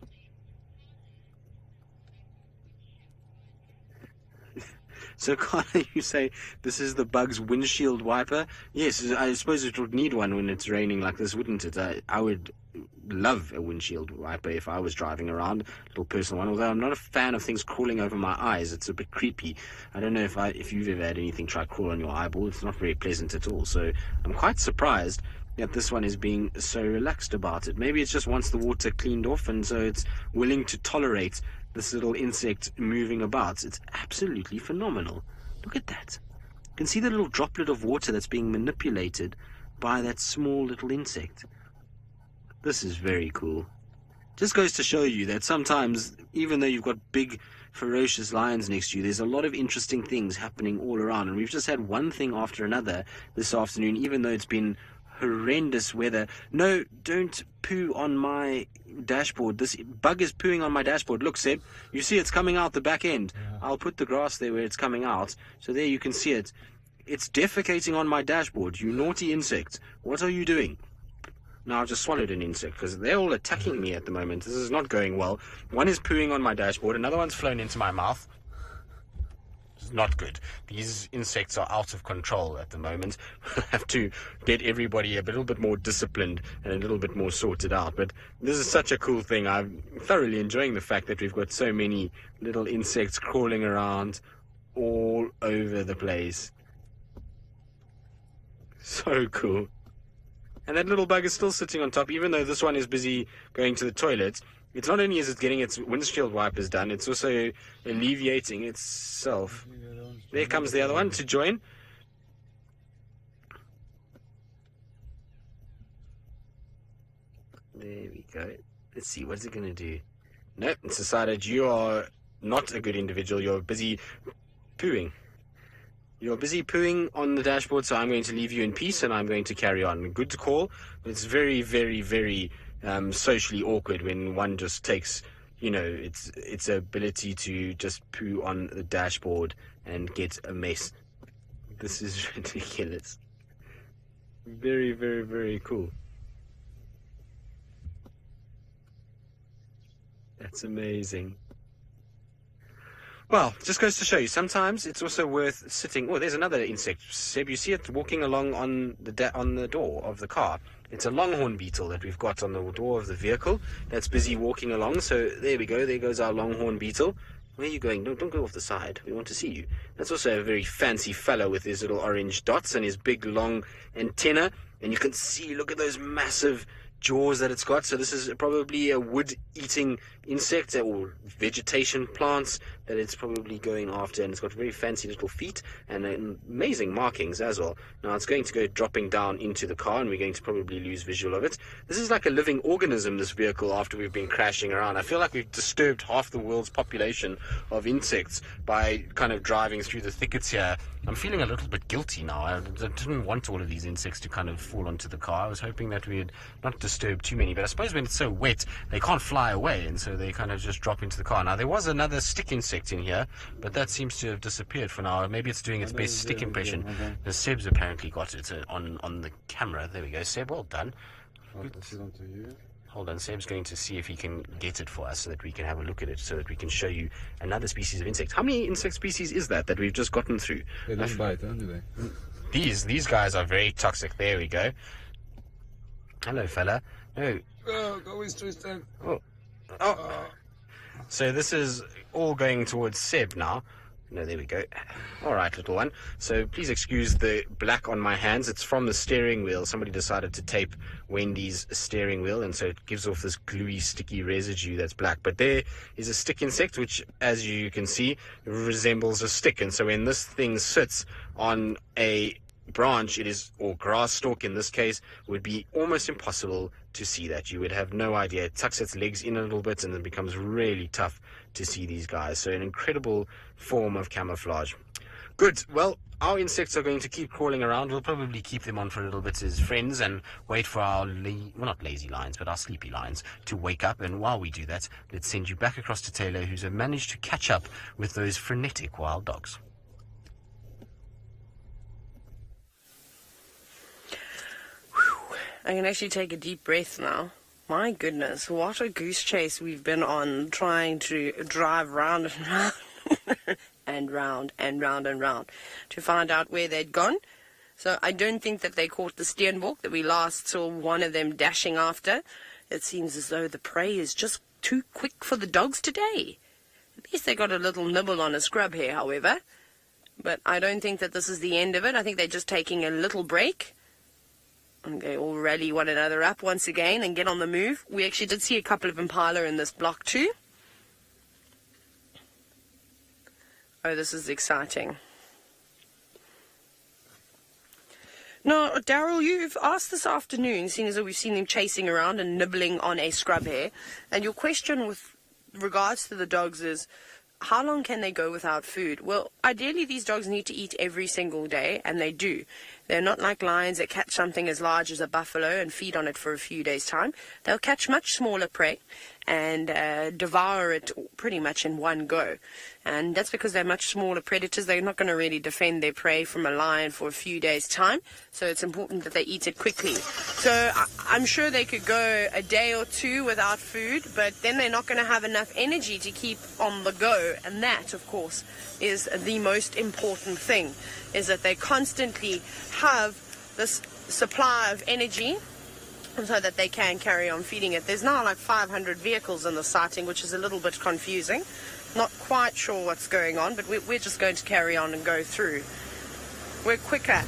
So, Connor, you say this is the bug's windshield wiper? Yes, I suppose it would need one when it's raining like this, wouldn't it? I would love a windshield wiper if I was driving around, a little personal one, although I'm not a fan of things crawling over my eyes. It's a bit creepy. I don't know if you've ever had anything try crawl on your eyeball. It's not very pleasant at all, so I'm quite surprised that this one is being so relaxed about it. Maybe it's just wants the water cleaned off, and so it's willing to tolerate this little insect moving about. It's absolutely phenomenal. Look at that. You can see the little droplet of water that's being manipulated by that small little insect. This is very cool. Just goes to show you that sometimes, even though you've got big, ferocious lions next to you, there's a lot of interesting things happening all around. And we've just had one thing after another this afternoon, even though it's been horrendous weather. No, don't poo on my dashboard. This bug is pooing on my dashboard. Look, Seb, you see it's coming out the back end. Yeah. I'll put the grass there where it's coming out, so there you can see it. It's defecating on my dashboard. You naughty insect. What are you doing? Now I've just swallowed an insect because they're all attacking me at the moment. This is not going well. One is pooing on my dashboard. Another one's flown into my mouth. It's not good. These insects are out of control at the moment. We'll have to get everybody a little bit more disciplined and a little bit more sorted out. But this is such a cool thing. I'm thoroughly enjoying the fact that we've got so many little insects crawling around all over the place. So cool. And that little bug is still sitting on top, even though this one is busy going to the toilet. It's not only is it getting its windshield wipers done, it's also alleviating itself. There comes the other one to join. There we go. Let's see, what's it going to do? Nope, it's decided you are not a good individual. You're busy pooing. You're busy pooing on the dashboard, so I'm going to leave you in peace and I'm going to carry on. Good call. It's very, very, very socially awkward when one just takes, its ability to just poo on the dashboard and get a mess. This is ridiculous. Very, very, very cool. That's amazing. Well, just goes to show you, sometimes it's also worth sitting. Oh, there's another insect. Seb, you see it walking along on the door of the car. It's a longhorn beetle that we've got on the door of the vehicle that's busy walking along. So there we go. There goes our longhorn beetle. Where are you going? No, don't go off the side. We want to see you. That's also a very fancy fellow with his little orange dots and his big, long antenna. And you can see, look at those massive jaws that it's got. So this is probably a wood-eating insect or vegetation plants that it's probably going after, and it's got very fancy little feet and amazing markings as well. Now it's going to go dropping down into the car, and we're going to probably lose visual of it. This is like a living organism, this vehicle, after we've been crashing around. I feel like we've disturbed half the world's population of insects by kind of driving through the thickets here. I'm feeling a little bit guilty now. I didn't want all of these insects to kind of fall onto the car. I was hoping that we had not disturb too many. But I suppose when it's so wet, they can't fly away, and so they kind of just drop into the car. Now, there was another stick insect in here, but that seems to have disappeared for now. Maybe it's doing its best stick impression. The Seb's apparently got it on the camera. There we go, Seb, well done. Hold on, Seb's going to see if he can get it for us so that we can have a look at it, so that we can show you another species of insect. How many insect species is that we've just gotten through?
They don't bite, do they?
These guys are very toxic. There we go. Hello, fella. No.
Oh, go East Tristan.
Oh. So this is all going towards Seb now. No, there we go. All right, little one. So please excuse the black on my hands. It's from the steering wheel. Somebody decided to tape Wendy's steering wheel, and so it gives off this gluey, sticky residue that's black. But there is a stick insect, which, as you can see, resembles a stick. And so when this thing sits on a branch, or grass stalk in this case, would be almost impossible to see that. You would have no idea. It tucks its legs in a little bit and it becomes really tough to see these guys. So an incredible form of camouflage. Good. Well, our insects are going to keep crawling around. We'll probably keep them on for a little bit as friends and wait for our, not lazy lions, but our sleepy lions to wake up. And while we do that, let's send you back across to Taylor, who's managed to catch up with those frenetic wild dogs.
I can actually take a deep breath now. My goodness, what a goose chase we've been on, trying to drive round and round and round and round and round to find out where they'd gone. So I don't think that they caught the steenbok that we last saw one of them dashing after. It seems as though the prey is just too quick for the dogs today. At least they got a little nibble on a scrub here, however. But I don't think that this is the end of it. I think they're just taking a little break. And they all rally one another up once again and get on the move. We actually did see a couple of impala in this block too. Oh, this is exciting. Now, Daryl, you've asked this afternoon, seeing as though we've seen them chasing around and nibbling on a scrub hare, and your question with regards to the dogs is, how long can they go without food? Well, ideally these dogs need to eat every single day, and they do. They're not like lions that catch something as large as a buffalo and feed on it for a few days' time. They'll catch much smaller prey and devour it pretty much in one go. And that's because they're much smaller predators. They're not going to really defend their prey from a lion for a few days' time. So it's important that they eat it quickly. So I'm sure they could go a day or two without food, but then they're not going to have enough energy to keep on the go. And that, of course, is the most important thing, is that they constantly have this supply of energy so that they can carry on feeding it. There's now like 500 vehicles in the sighting, which is a little bit confusing. Not quite sure what's going on, but we're just going to carry on and go through. We're quicker.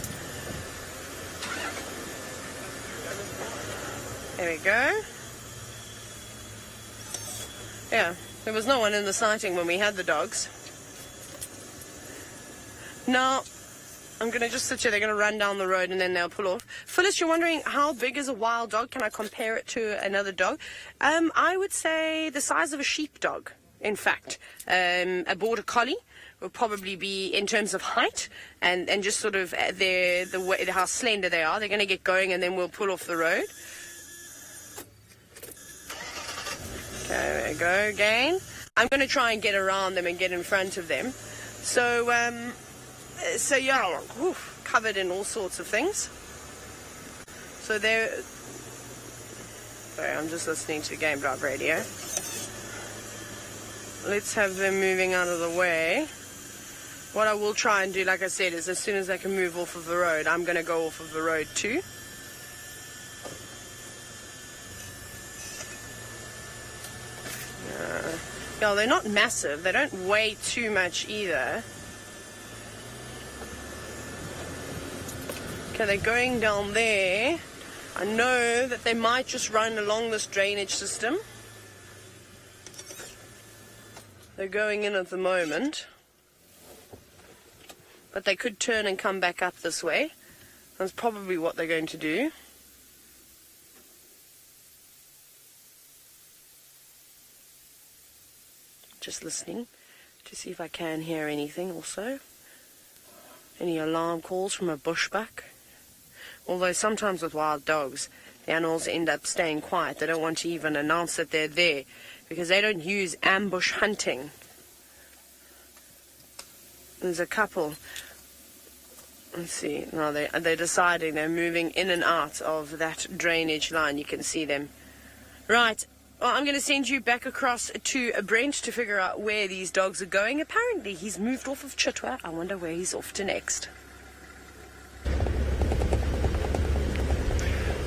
There we go. Yeah, there was no one in the sighting when we had the dogs. Now, I'm going to just sit here. They're going to run down the road and then they'll pull off. Phyllis, you're wondering how big is a wild dog? Can I compare it to another dog? I would say the size of a sheepdog, in fact. A border collie will probably be, in terms of height and just sort of the way, how slender they are. They're going to get going and then we'll pull off the road. Okay, there we go again. I'm going to try and get around them and get in front of them. So yeah, covered in all sorts of things. So there. Sorry, I'm just listening to the Game Drive radio. Let's have them moving out of the way. What I will try and do, like I said, is as soon as they can move off of the road, I'm going to go off of the road too. Yeah, they're not massive. They don't weigh too much either. Okay, they're going down there. I know that they might just run along this drainage system. They're going in at the moment. But they could turn and come back up this way. That's probably what they're going to do. Just listening to see if I can hear anything also. Any alarm calls from a bushbuck. Although sometimes with wild dogs, the animals end up staying quiet. They don't want to even announce that they're there because they don't use ambush hunting. There's a couple. Let's see. No, they're deciding. They're moving in and out of that drainage line. You can see them. Right. Well, I'm going to send you back across to Brent to figure out where these dogs are going. Apparently, he's moved off of Chitwa. I wonder where he's off to next.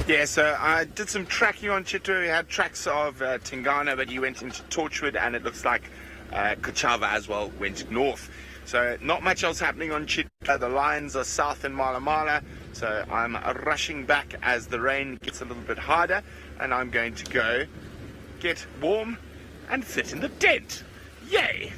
Yeah, so I did some tracking on Chitwa. We had tracks of Tingana, but he went into Torchwood, and it looks like Kachava as well went north. So not much else happening on Chitwa. The lions are south in Malamala, so I'm rushing back as the rain gets a little bit harder, and I'm going to go get warm and sit in the tent. Yay!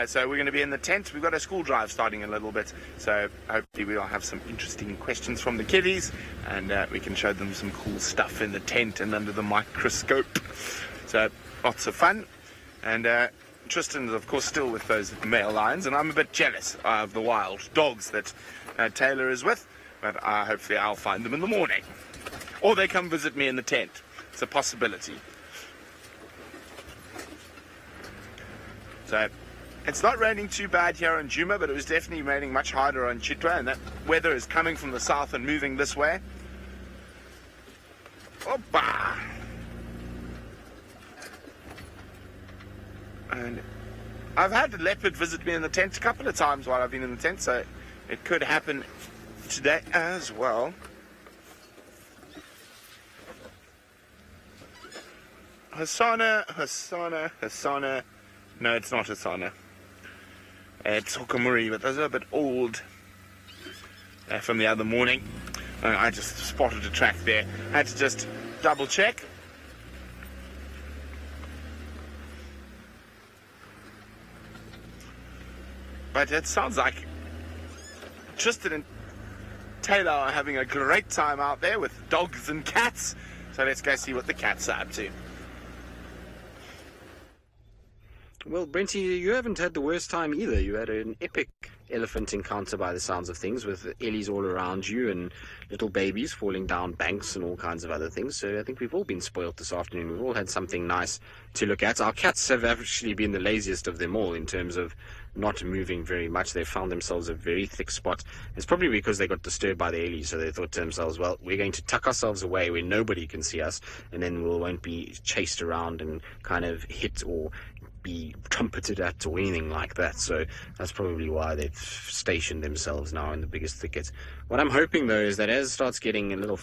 So we're going to be in the tent. We've got a school drive starting in a little bit, so hopefully we'll have some interesting questions from the kiddies, and we can show them some cool stuff in the tent and under the microscope. So lots of fun. And Tristan is of course still with those male lions, and I'm a bit jealous of the wild dogs that Taylor is with, but hopefully I'll find them in the morning, or they come visit me in the tent. It's a possibility. So it's not raining too bad here on Djuma, but it was definitely raining much harder on Chitwa, and that weather is coming from the south and moving this way. Opa! And I've had a leopard visit me in the tent a couple of times while I've been in the tent, so it could happen today as well. Hasana. No, it's not Hasana. It's Hokamuri, but those are a bit old from the other morning. I just spotted a track there. Had to just double check. But it sounds like Tristan and Taylor are having a great time out there with dogs and cats. So let's go see what the cats are up to.
Well, Brenty, you haven't had the worst time either. You had an epic elephant encounter by the sounds of things, with ellies all around you and little babies falling down banks and all kinds of other things. So I think we've all been spoilt this afternoon. We've all had something nice to look at. Our cats have actually been the laziest of them all in terms of not moving very much. They found themselves a very thick spot. It's probably because they got disturbed by the ellies, so they thought to themselves, well, we're going to tuck ourselves away where nobody can see us, and then we won't be chased around and kind of hit or be trumpeted at or anything like that. So that's probably why they've stationed themselves now in the biggest thicket. What I'm hoping though is that as it starts getting a little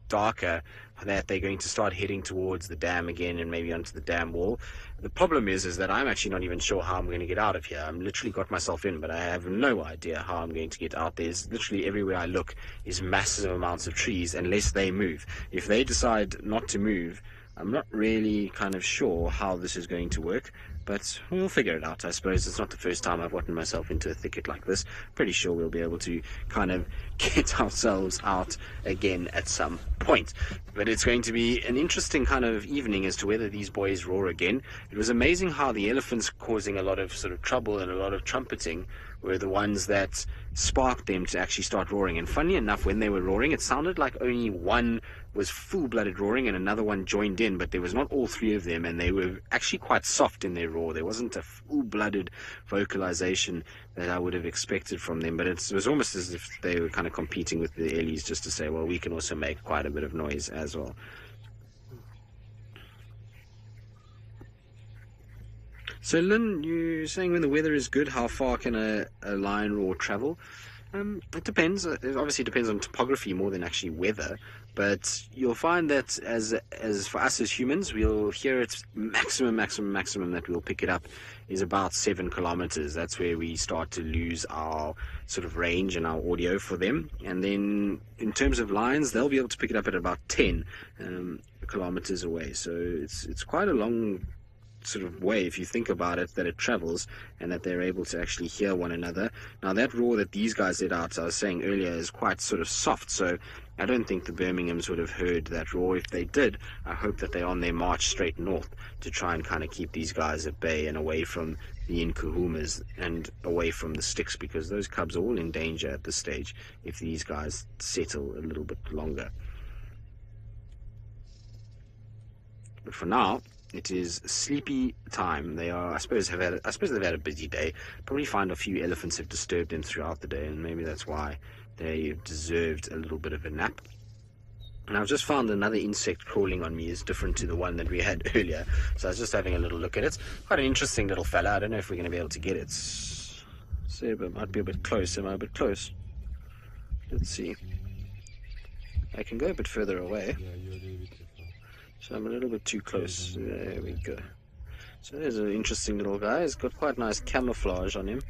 darker, that they're going to start heading towards the dam again and maybe onto the dam wall. The problem is that I'm actually not even sure how I'm going to get out of here. I'm literally got myself in, but I have no idea how I'm going to get out. There's literally everywhere I look is massive amounts of trees unless they move. If they decide not to move, I'm not really kind of sure how this is going to work, but we'll figure it out. I suppose it's not the first time I've gotten myself into a thicket like this. Pretty sure we'll be able to kind of get ourselves out again at some point. But it's going to be an interesting kind of evening as to whether these boys roar again. It was amazing how the elephants causing a lot of sort of trouble and a lot of trumpeting were the ones that sparked them to actually start roaring. And funny enough, when they were roaring, it sounded like only one was full-blooded roaring and another one joined in, but there was not all three of them, and they were actually quite soft in their roar. There wasn't a full-blooded vocalization that I would have expected from them, but it was almost as if they were kind of competing with the ellies just to say, well, we can also make quite a bit of noise as well. So Lynn, you're saying when the weather is good, how far can a lion roar travel? It depends. It obviously depends on topography more than actually weather. But you'll find that as for us as humans, we'll hear its maximum that we'll pick it up is about 7 kilometers. That's where we start to lose our sort of range and our audio for them. And then in terms of lions, they'll be able to pick it up at about 10 kilometers away. So it's quite a long sort of way, if you think about it, that it travels and that they're able to actually hear one another. Now that roar that these guys let out, I was saying earlier, is quite sort of soft, so I don't think the Birminghams would have heard that roar. If they did, I hope that they're on their march straight north to try and kind of keep these guys at bay and away from the Nkuhumas and away from the sticks, because those cubs are all in danger at this stage if these guys settle a little bit longer. But for now, it is sleepy time. They are, I suppose they've had a busy day. Probably find a few elephants have disturbed them throughout the day, and maybe that's why they deserved a little bit of a nap. And I've just found another insect crawling on me is different to the one that we had earlier. So I was just having a little look at it. Quite an interesting little fella. I don't know if we're going to be able to get it. So it might be a bit close. Am I a bit close? Let's see. I can go a bit further away.
Yeah, you're a little bit too far.
So I'm a little bit too close. There we go. So there's an interesting little guy. He's got quite nice camouflage on him.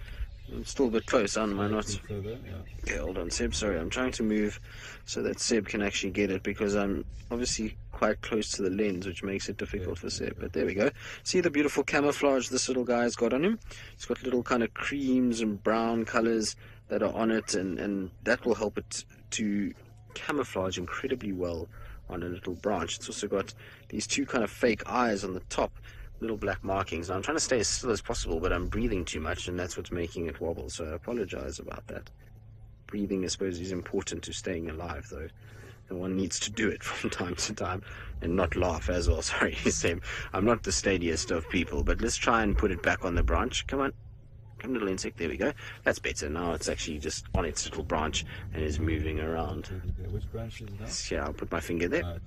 I'm still a bit close, am I not?
Further, yeah.
Okay, hold on, Seb. Sorry, I'm trying to move so that Seb can actually get it because I'm obviously quite close to the lens, which makes it difficult for Seb. But there we go. See the beautiful camouflage this little guy's got on him? It's got little kind of creams and brown colors that are on it, and that will help it to camouflage incredibly well on a little branch. It's also got these two kind of fake eyes on the top, little black markings. Now I'm trying to stay as still as possible, but I'm breathing too much, and that's what's making it wobble, so I apologize about that. Breathing, I suppose, is important to staying alive, though, and one needs to do it from time to time and not laugh as well. Sorry, Sam, I'm not the steadiest of people, but let's try and put it back on the branch. Come on, come, little insect. There we go. That's better. Now it's actually just on its little branch and is moving around.
Which branch is that?
Yeah, I'll put my finger there.
Okay.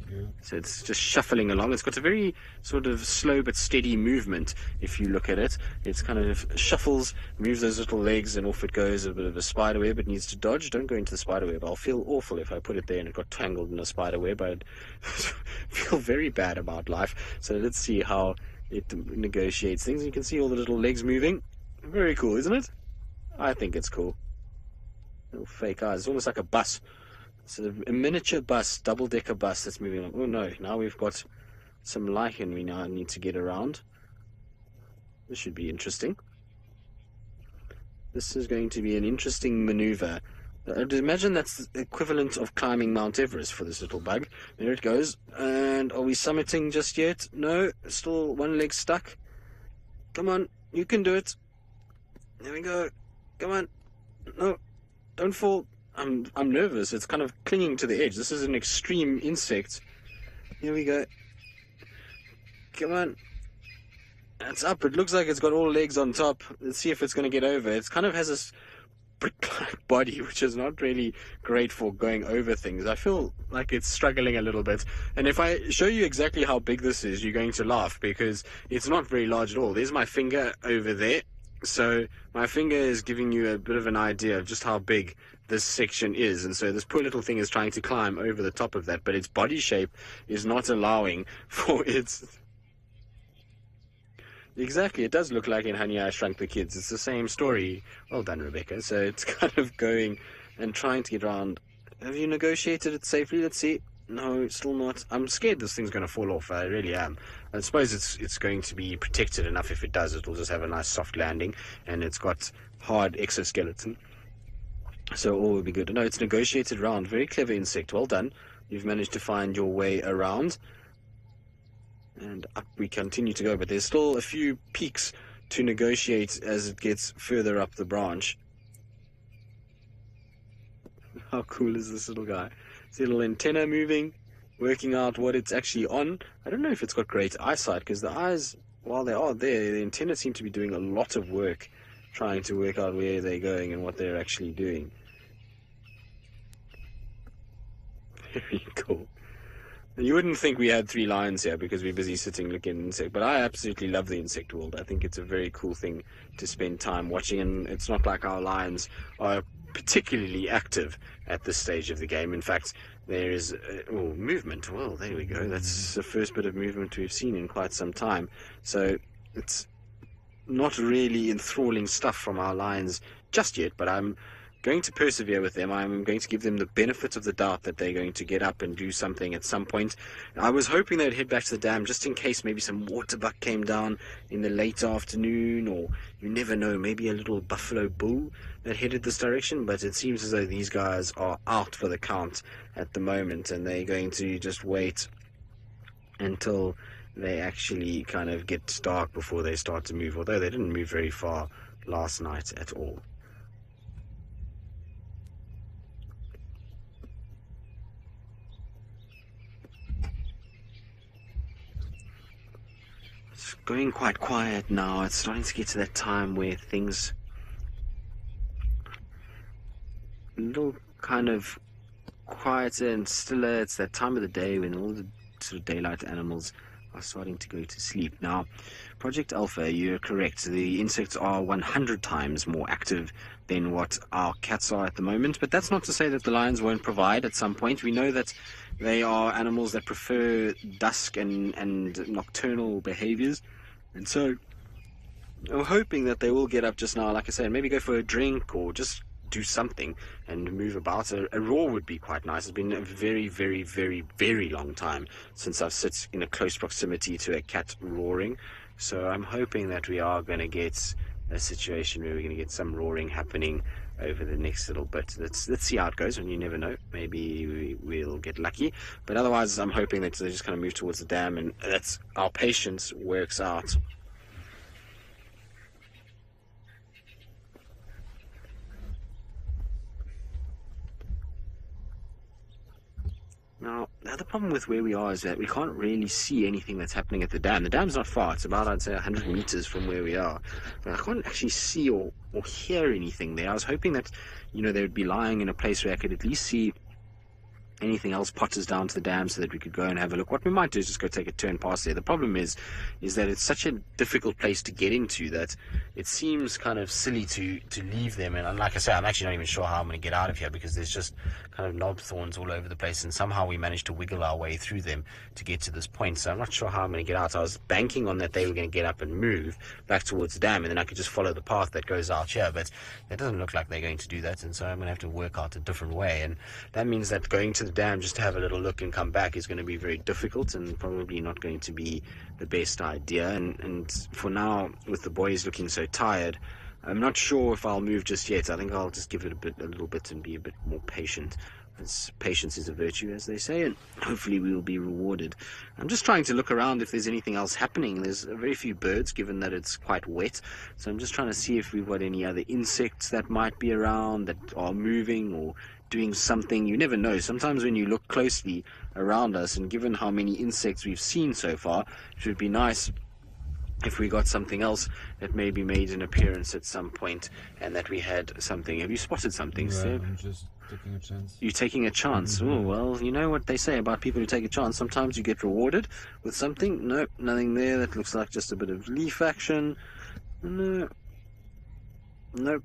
You.
So it's just shuffling along. It's got a very sort of slow but steady movement if you look at it. It's kind of shuffles, moves those little legs, and off it goes. A bit of a spider web. It needs to dodge. Don't go into the spider web. I'll feel awful if I put it there and it got tangled in a spider web. I'd feel very bad about life. So let's see how it negotiates things. You can see all the little legs moving. Very cool, isn't it? I think it's cool. Little fake eyes. It's almost like a bus. It's a miniature bus, double-decker bus that's moving along. Oh no, now we've got some lichen we now need to get around. This should be interesting. This is going to be an interesting maneuver. I'd imagine that's the equivalent of climbing Mount Everest for this little bug. There it goes. And are we summiting just yet? No, still one leg stuck. Come on, you can do it. There we go. Come on. No, don't fall. I'm nervous. It's kind of clinging to the edge. This is an extreme insect. Here we go. Come on. It's up. It looks like it's got all legs on top. Let's see if it's going to get over. It kind of has this brick-like body, which is not really great for going over things. I feel like it's struggling a little bit. And if I show you exactly how big this is, you're going to laugh because it's not very large at all. There's my finger over there. So my finger is giving you a bit of an idea of just how big this section is, and so this poor little thing is trying to climb over the top of that, but its body shape is not allowing for its... Exactly, it does look like in Honey, I Shrunk the Kids. It's the same story. Well done, Rebecca. So it's kind of going and trying to get around. Have you negotiated it safely? Let's see. No, still not. I'm scared this thing's going to fall off. I really am. I suppose it's going to be protected enough. If it does, it'll just have a nice soft landing, and it's got hard exoskeleton. So all will be good. No, it's negotiated round. Very clever insect. Well done. You've managed to find your way around. And up we continue to go, but there's still a few peaks to negotiate as it gets further up the branch. How cool is this little guy? It's a little antenna moving, working out what it's actually on. I don't know if it's got great eyesight, because the eyes, while they are there, the antenna seem to be doing a lot of work trying to work out where they're going and what they're actually doing. Very cool. You wouldn't think we had 3 lions here because we're busy sitting looking at insect, but I absolutely love the insect world. I think it's a very cool thing to spend time watching, and it's not like our lions are particularly active at this stage of the game. In fact, there is movement. Well, there we go. That's the first bit of movement we've seen in quite some time. So it's not really enthralling stuff from our lions just yet, but I'm going to persevere with them. I'm going to give them the benefit of the doubt that they're going to get up and do something at some point. I was hoping they'd head back to the dam just in case maybe some water buck came down in the late afternoon, or you never know, maybe a little buffalo bull that headed this direction. But it seems as though these guys are out for the count at the moment, and they're going to just wait until they actually kind of get dark before they start to move, although they didn't move very far last night at all. It's going quite quiet now. It's starting to get to that time where things a little kind of quieter and stiller. It's that time of the day when all the sort of daylight animals are starting to go to sleep. Now, Project Alpha, you're correct. The insects are 100 times more active than what our cats are at the moment. But that's not to say that the lions won't provide at some point. We know that they are animals that prefer dusk and nocturnal behaviors. And so I'm hoping that they will get up just now, like I said, maybe go for a drink or just do something and move about. A roar would be quite nice. It's been a very, very, very, very long time since I've sit in a close proximity to a cat roaring. So I'm hoping that we are going to get a situation where we're going to get some roaring happening over the next little bit. Let's see how it goes, and you never know. Maybe we'll get lucky. But otherwise, I'm hoping that they just kind of move towards the dam, and that's our patience works out. Now, the other problem with where we are is that we can't really see anything that's happening at the dam. The dam's not far. It's about, I'd say, 100 meters from where we are. But I can't actually see or hear anything there. I was hoping that, they would be lying in a place where I could at least see anything else potters down to the dam so that we could go and have a look. What we might do is just go take a turn past there. The problem is that it's such a difficult place to get into that it seems kind of silly to leave them. And like I say, I'm actually not even sure how I'm going to get out of here because there's just kind of knob thorns all over the place, and somehow we managed to wiggle our way through them to get to this point. So I'm not sure how I'm going to get out. I was banking on that they were going to get up and move back towards the dam, and then I could just follow the path that goes out here, but it doesn't look like they're going to do that, and so I'm going to have to work out a different way. And that means that going to the dam just to have a little look and come back is going to be very difficult and probably not going to be the best idea. And for now, with the boys looking so tired, I'm not sure if I'll move just yet. I think I'll just give it a little bit and be a bit more patient. As patience is a virtue, as they say, and hopefully we will be rewarded. I'm just trying to look around if there's anything else happening. There's very few birds, given that it's quite wet. So I'm just trying to see if we've got any other insects that might be around that are moving or doing something. You never know. Sometimes when you look closely around us, and given how many insects we've seen so far, it would be nice if we got something else that maybe made an appearance at some point and that we had something. Have you spotted something, Seb?
I'm just taking a chance.
You're taking a chance. Oh, well, you know what they say about people who take a chance. Sometimes you get rewarded with something. Nope, nothing there. That looks like just a bit of leaf action. No. Nope,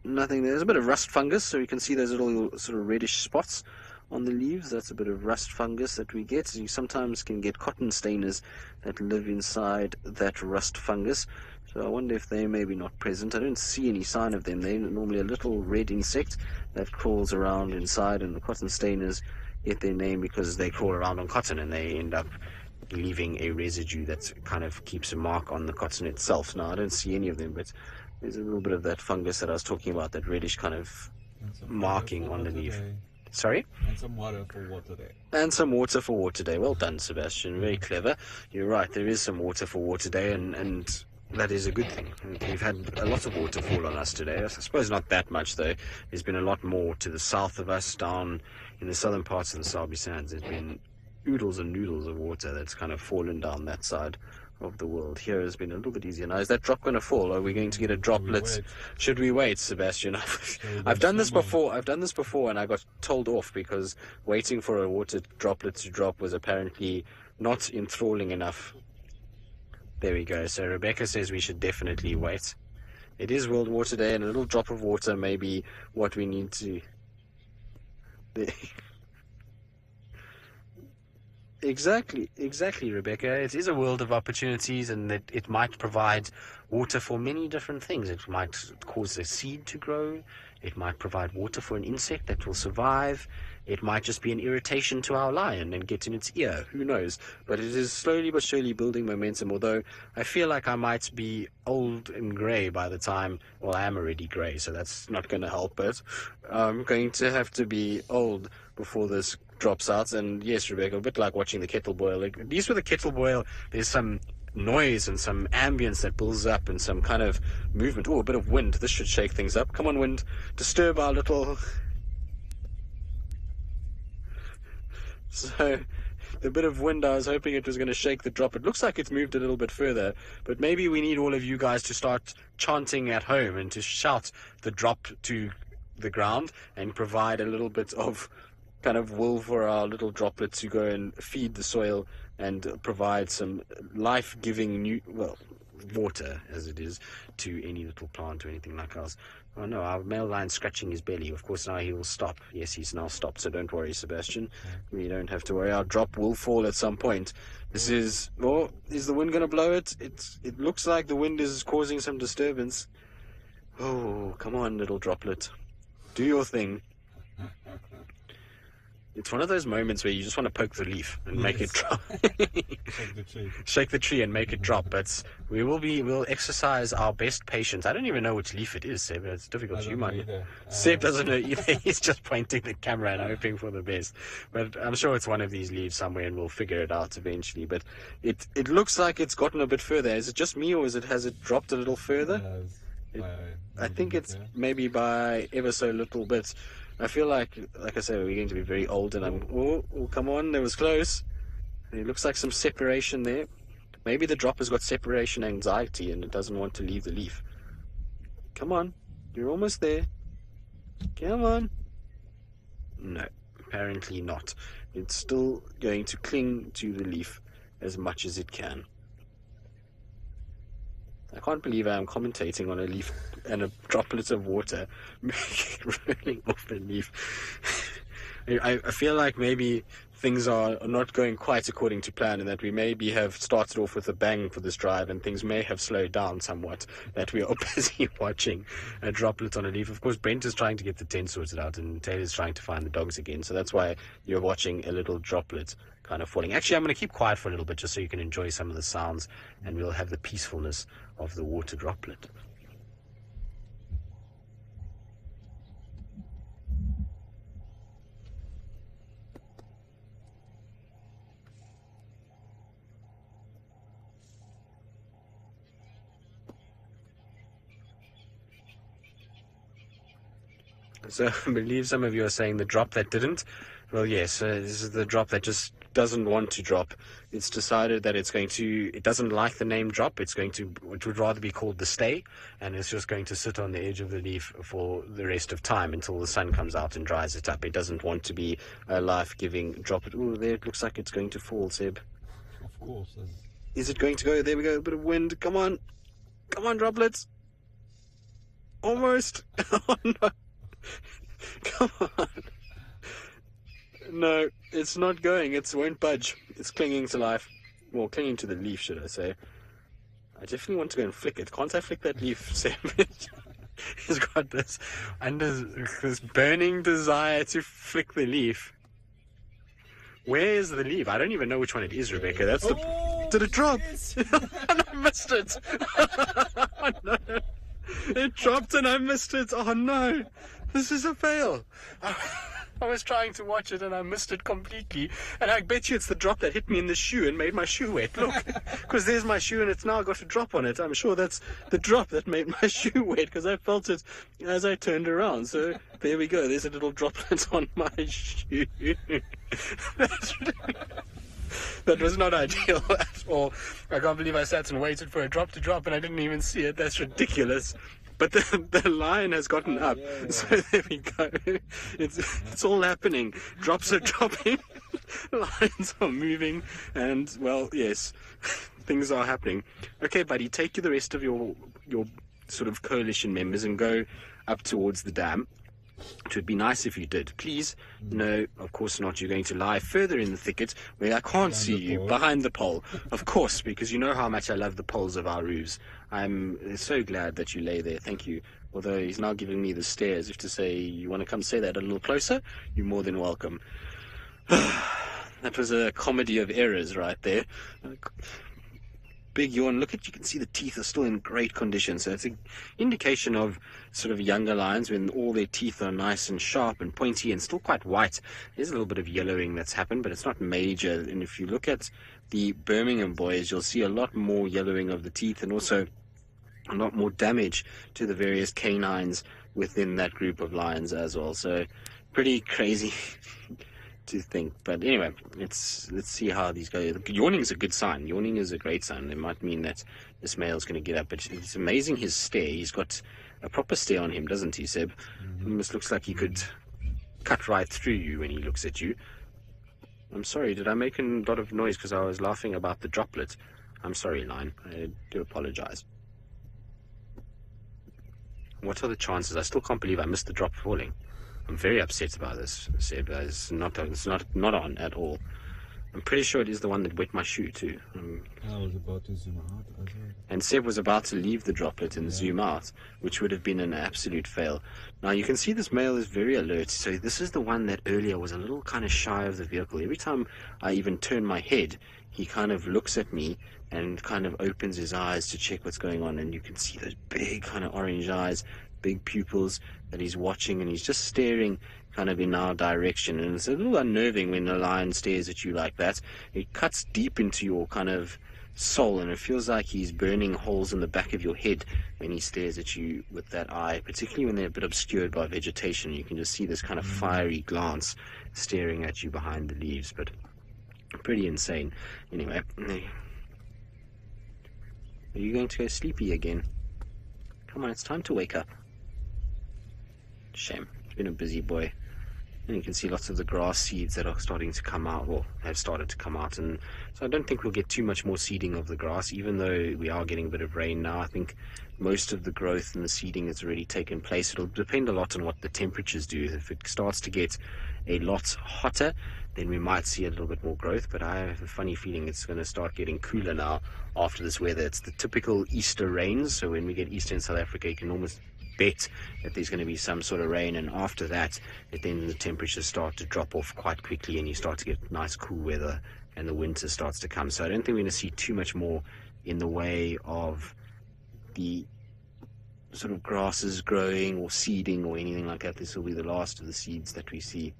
nothing there. There's a bit of rust fungus, so you can see those little sort of reddish spots on the leaves. That's a bit of rust fungus that we get. You sometimes can get cotton stainers that live inside that rust fungus. So I wonder if they may be not present. I don't see any sign of them. They're normally a little red insect that crawls around inside, and the cotton stainers get their name because they crawl around on cotton and they end up leaving a residue that kind of keeps a mark on the cotton itself. Now, I don't see any of them, but there's a little bit of that fungus that I was talking about, that reddish kind of marking on the leaf. Sorry?
And some water for water day.
And some water for water day. Well done, Sebastian. Very clever. You're right. There is some water for water day, and that is a good thing. We've had a lot of water fall on us today. I suppose not that much, though. There's been a lot more to the south of us, down in the southern parts of the Sabi Sands. There's been oodles and noodles of water that's kind of fallen down that side of the world. Here has been a little bit easier. Now, is that drop going to fall? Are we going to get a droplet? Should we wait, Sebastian? I've done this before, and I got told off because waiting for a water droplet to drop was apparently not enthralling enough. There we go. So Rebecca says we should definitely wait. It is World Water Day, and a little drop of water may be what we need to... Exactly, Rebecca. It is a world of opportunities, and that it might provide water for many different things. It might cause a seed to grow. It might provide water for an insect that will survive. It might just be an irritation to our lion and get in its ear. Who knows? But it is slowly but surely building momentum, although I feel like I might be old and grey by the time... Well, I am already grey, so that's not going to help, but I'm going to have to be old before this drops out. And yes, Rebecca, a bit like watching the kettle boil. Like, at least with the kettle boil, there's some noise and some ambience that builds up and some kind of movement. Oh, a bit of wind. This should shake things up. Come on, wind. Disturb our little... So, The bit of wind, I was hoping it was going to shake the drop. It looks like it's moved a little bit further, but maybe we need all of you guys to start chanting at home and to shout the drop to the ground and provide a little bit of kind of wool for our little droplets to go and feed the soil and provide some life-giving water, as it is, to any little plant or anything like ours. Oh no, our male lion's scratching his belly. Of course, now he will stop. Yes, he's now stopped, so don't worry, Sebastian. We don't have to worry. Our drop will fall at some point. This is... Oh, is the wind going to blow it? It looks like the wind is causing some disturbance. Oh, come on, little droplet. Do your thing. It's one of those moments where you just want to poke the leaf and make it drop. Shake the tree and make it drop. But we'll exercise our best patience. I don't even know which leaf it is, Seb. It's difficult. You might. Seb doesn't know either. He's just pointing the camera and hoping for the best. But I'm sure it's one of these leaves somewhere, and we'll figure it out eventually. But it looks like it's gotten a bit further. Is it just me, or has it dropped a little further? I think it's maybe by ever so little bit. I feel like I said, we're going to be very old, and oh, come on, that was close. It looks like some separation there. Maybe the drop has got separation anxiety and it doesn't want to leave the leaf. Come on, you're almost there. Come on. No, apparently not. It's still going to cling to the leaf as much as it can. I can't believe I am commentating on a leaf and a droplet of water rolling off the leaf. I feel like maybe things are not going quite according to plan, and that we maybe have started off with a bang for this drive, and things may have slowed down somewhat, that we are busy watching a droplet on a leaf. Of course, Brent is trying to get the tent sorted out, and Taylor's trying to find the dogs again, so that's why you're watching a little droplet kind of falling. Actually, I'm going to keep quiet for a little bit just so you can enjoy some of the sounds, and we'll have the peacefulness of the water droplet. So I believe some of you are saying the drop that didn't. Well, yes, this is the drop that just doesn't want to drop. It's decided that it doesn't like the name drop. It would rather be called the stay, and it's just going to sit on the edge of the leaf for the rest of time until the sun comes out and dries it up. It doesn't want to be a life-giving drop. Oh, there, it looks like it's going to fall, Seb.
Of course.
Is it going to go? There we go, a bit of wind. Come on, droplets. Almost. Oh, no. Come on. No, it's not going. It won't budge. It's clinging to life. Well, clinging to the leaf, should I say. I definitely want to go and flick it. Can't I flick that leaf, Sam? He's got this burning desire to flick the leaf. Where is the leaf? I don't even know which one it is, Rebecca. That's the...
Oh,
did it drop? And I missed it. Oh, no. It dropped and I missed it. Oh, no. This is a fail. I was trying to watch it and I missed it completely. And I bet you it's the drop that hit me in the shoe and made my shoe wet. Look, because there's my shoe and it's now got a drop on it. I'm sure that's the drop that made my shoe wet because I felt it as I turned around. So there we go. There's a little droplet on my shoe. That was not ideal at all. I can't believe I sat and waited for a drop to drop and I didn't even see it. That's ridiculous. But the lion has gotten up, so there we go. It's all happening. Drops are dropping, lions are moving, and, well, yes, things are happening. Okay, buddy, take the rest of your sort of coalition members and go up towards the dam. It would be nice if you did. Please, no, of course not. You're going to lie further in the thicket where I can't see you, behind the pole. Of course, because you know how much I love the poles of our roofs. I'm so glad that you lay there. Thank you. Although he's now giving me the stare as if to say, you want to come say that a little closer? You're more than welcome. That was a comedy of errors right there. Big yawn. Look at, you can see the teeth are still in great condition. So it's an indication of sort of younger lions when all their teeth are nice and sharp and pointy and still quite white. There's a little bit of yellowing that's happened, but it's not major. And if you look at the Birmingham boys, you'll see a lot more yellowing of the teeth and also a lot more damage to the various canines within that group of lions as well. So pretty crazy to think. But anyway, let's see how these go. Yawning is a good sign. Yawning is a great sign. It might mean that this male's going to get up. But it's amazing his stare. He's got a proper stare on him, doesn't he, Seb? It almost looks like he could cut right through you when he looks at you. I'm sorry, did I make a lot of noise because I was laughing about the droplet? I'm sorry, Lion. I do apologize. What are the chances? I still can't believe I missed the drop falling. I'm very upset about this, Seb. It's not on at all. I'm pretty sure it is the one that wet my shoe too.
I was about to zoom out.
And Seb was about to leave the droplet and zoom out, which would have been an absolute fail. Now you can see this male is very alert. So this is the one that earlier was a little kind of shy of the vehicle. Every time I even turn my head, he kind of looks at me and kind of opens his eyes to check what's going on. And you can see those big kind of orange eyes, big pupils that he's watching, and he's just staring kind of in our direction. And it's a little unnerving when a lion stares at you like that. It cuts deep into your kind of soul, and it feels like he's burning holes in the back of your head when he stares at you with that eye, particularly when they're a bit obscured by vegetation. You can just see this kind of fiery glance staring at you behind the leaves. But pretty insane. Anyway, are you going to go sleepy again? Come on, it's time to wake up. Shame. It's been a busy boy. And you can see lots of the grass seeds that are starting to come out, or have started to come out. And so I don't think we'll get too much more seeding of the grass, even though we are getting a bit of rain now. I think most of the growth and the seeding has already taken place. It'll depend a lot on what the temperatures do. If it starts to get a lot hotter, then we might see a little bit more growth. But I have a funny feeling it's going to start getting cooler now after this weather. It's the typical Easter rains. So when we get Easter in South Africa, you can almost bet that there's going to be some sort of rain, and after that then the temperatures start to drop off quite quickly and you start to get nice cool weather and the winter starts to come. So I don't think we're going to see too much more in the way of the sort of grasses growing or seeding or anything like that. This will be the last of the seeds that we see.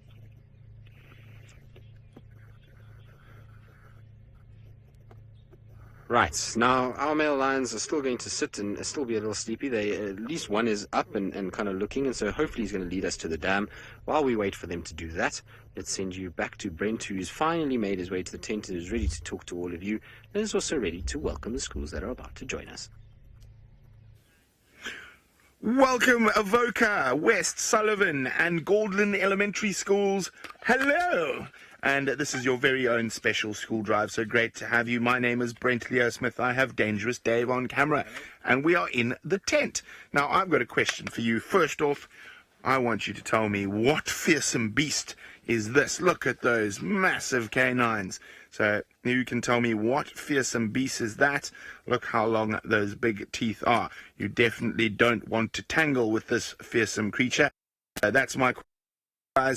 Right, now our male lions are still going to sit and still be a little sleepy. At least one is up and kind of looking, and so hopefully he's going to lead us to the dam. While we wait for them to do that, let's send you back to Brent, who's finally made his way to the tent and is ready to talk to all of you, and is also ready to welcome the schools that are about to join us.
Welcome, Avoca, West Sullivan and Gordon Elementary Schools. Hello! And this is your very own special school drive. So great to have you. My name is Brent Leo Smith. I have Dangerous Dave on camera. And we are in the tent. Now, I've got a question for you. First off, I want you to tell me, what fearsome beast is this? Look at those massive canines. So you can tell me, what fearsome beast is that? Look how long those big teeth are. You definitely don't want to tangle with this fearsome creature. That's my question,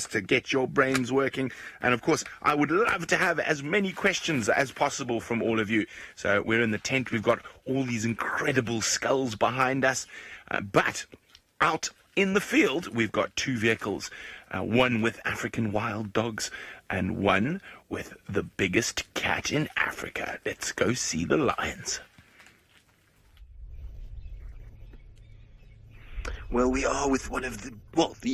to get your brains working. And of course, I would love to have as many questions as possible from all of you. So we're in the tent. We've got all these incredible skulls behind us. But out in the field, we've got two vehicles. One with African wild dogs and one with the biggest cat in Africa. Let's go see the lions.
Well, we are with one of the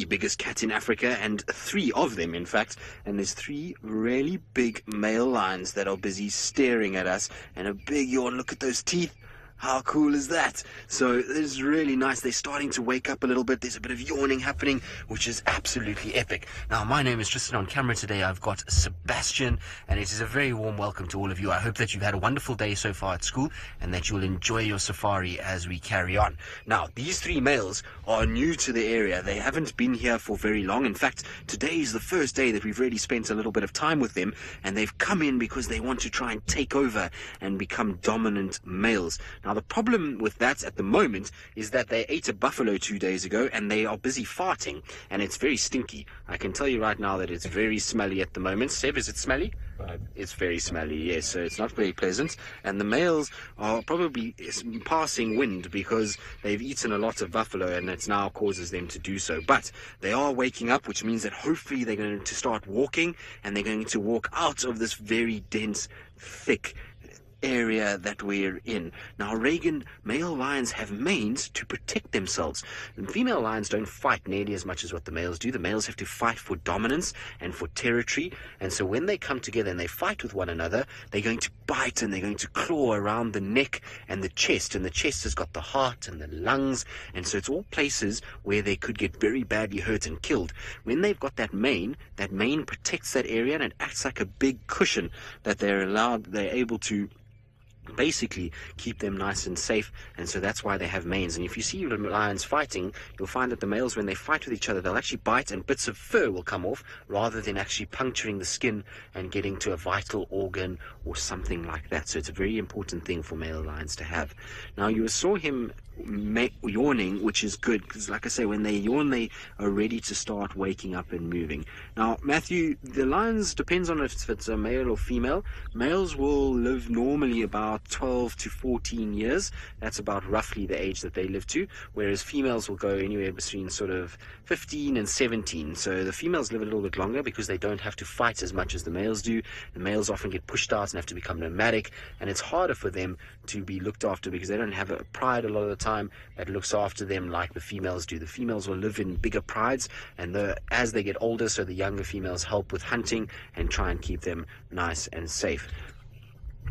biggest cats in Africa, and three of them, in fact. And there's three really big male lions that are busy staring at us, and a big yawn. Look at those teeth. How cool is that? So this is really nice. They're starting to wake up a little bit. There's a bit of yawning happening, which is absolutely epic. Now, my name is Tristan. On camera today, I've got Sebastian, and it is a very warm welcome to all of you. I hope that you've had a wonderful day so far at school and that you'll enjoy your safari as we carry on. Now, these three males are new to the area. They haven't been here for very long. In fact, today is the first day that we've really spent a little bit of time with them, and they've come in because they want to try and take over and become dominant males. Now, the problem with that at the moment is that they ate a buffalo 2 days ago and they are busy farting, and it's very stinky. I can tell you right now that it's very smelly at the moment. Seb, is it smelly? It's very smelly, yes, so it's not very pleasant. And the males are probably passing wind because they've eaten a lot of buffalo and it now causes them to do so. But they are waking up, which means that hopefully they're going to start walking, and they're going to walk out of this very dense, thick area that we're in. Now, Reagan, male lions have manes to protect themselves. And female lions don't fight nearly as much as what the males do. The males have to fight for dominance and for territory. And so when they come together and they fight with one another, they're going to bite and they're going to claw around the neck and the chest. And the chest has got the heart and the lungs. And so it's all places where they could get very badly hurt and killed. When they've got that mane protects that area, and it acts like a big cushion that they're able to basically keep them nice and safe. And so that's why they have manes. And if you see lions fighting, you'll find that the males, when they fight with each other, they'll actually bite and bits of fur will come off, rather than actually puncturing the skin and getting to a vital organ or something like that. So it's a very important thing for male lions to have. Now, you saw him yawning, which is good, because like I say, when they yawn, they are ready to start waking up and moving. Now, Matthew, the lions, depends on if it's a male or female. Males will live normally about 12 to 14 years. That's about roughly the age that they live to, whereas females will go anywhere between sort of 15 and 17. So the females live a little bit longer because they don't have to fight as much as the males do. The males often get pushed out and have to become nomadic, and it's harder for them to be looked after because they don't have a pride a lot of the time that looks after them like the females do. The females will live in bigger prides, and as they get older, so the younger females help with hunting and try and keep them nice and safe.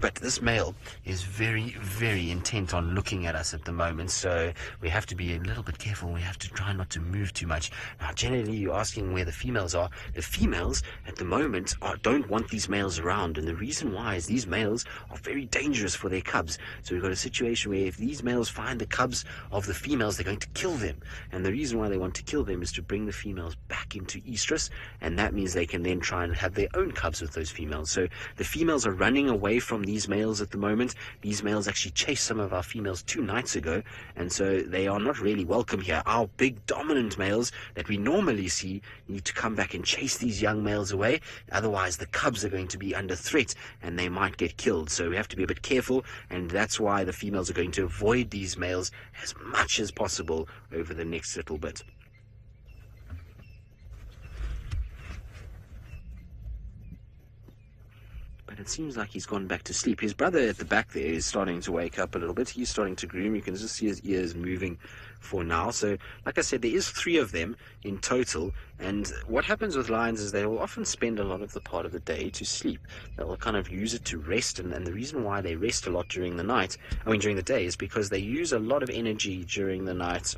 But this male is very, very intent on looking at us at the moment, so we have to be a little bit careful. We have to try not to move too much. Now, generally, you're asking where the females are. The females at the moment don't want these males around, and the reason why is these males are very dangerous for their cubs. So we've got a situation where if these males find the cubs of the females, they're going to kill them. And the reason why they want to kill them is to bring the females back into estrus, and that means they can then try and have their own cubs with those females. So the females are running away from these males at the moment. These males actually chased some of our females 2 nights ago, and so they are not really welcome here. Our big dominant males that we normally see need to come back and chase these young males away, otherwise the cubs are going to be under threat and they might get killed. So we have to be a bit careful, and that's why the females are going to avoid these males as much as possible over the next little bit. But it seems like he's gone back to sleep. His brother at the back there is starting to wake up a little bit. He's starting to groom. You can just see his ears moving for now. So, like I said, there is 3 of them in total. And what happens with lions is they will often spend a lot of the part of the day to sleep. They will kind of use it to rest. And the reason why they rest a lot during the day is because they use a lot of energy during the night.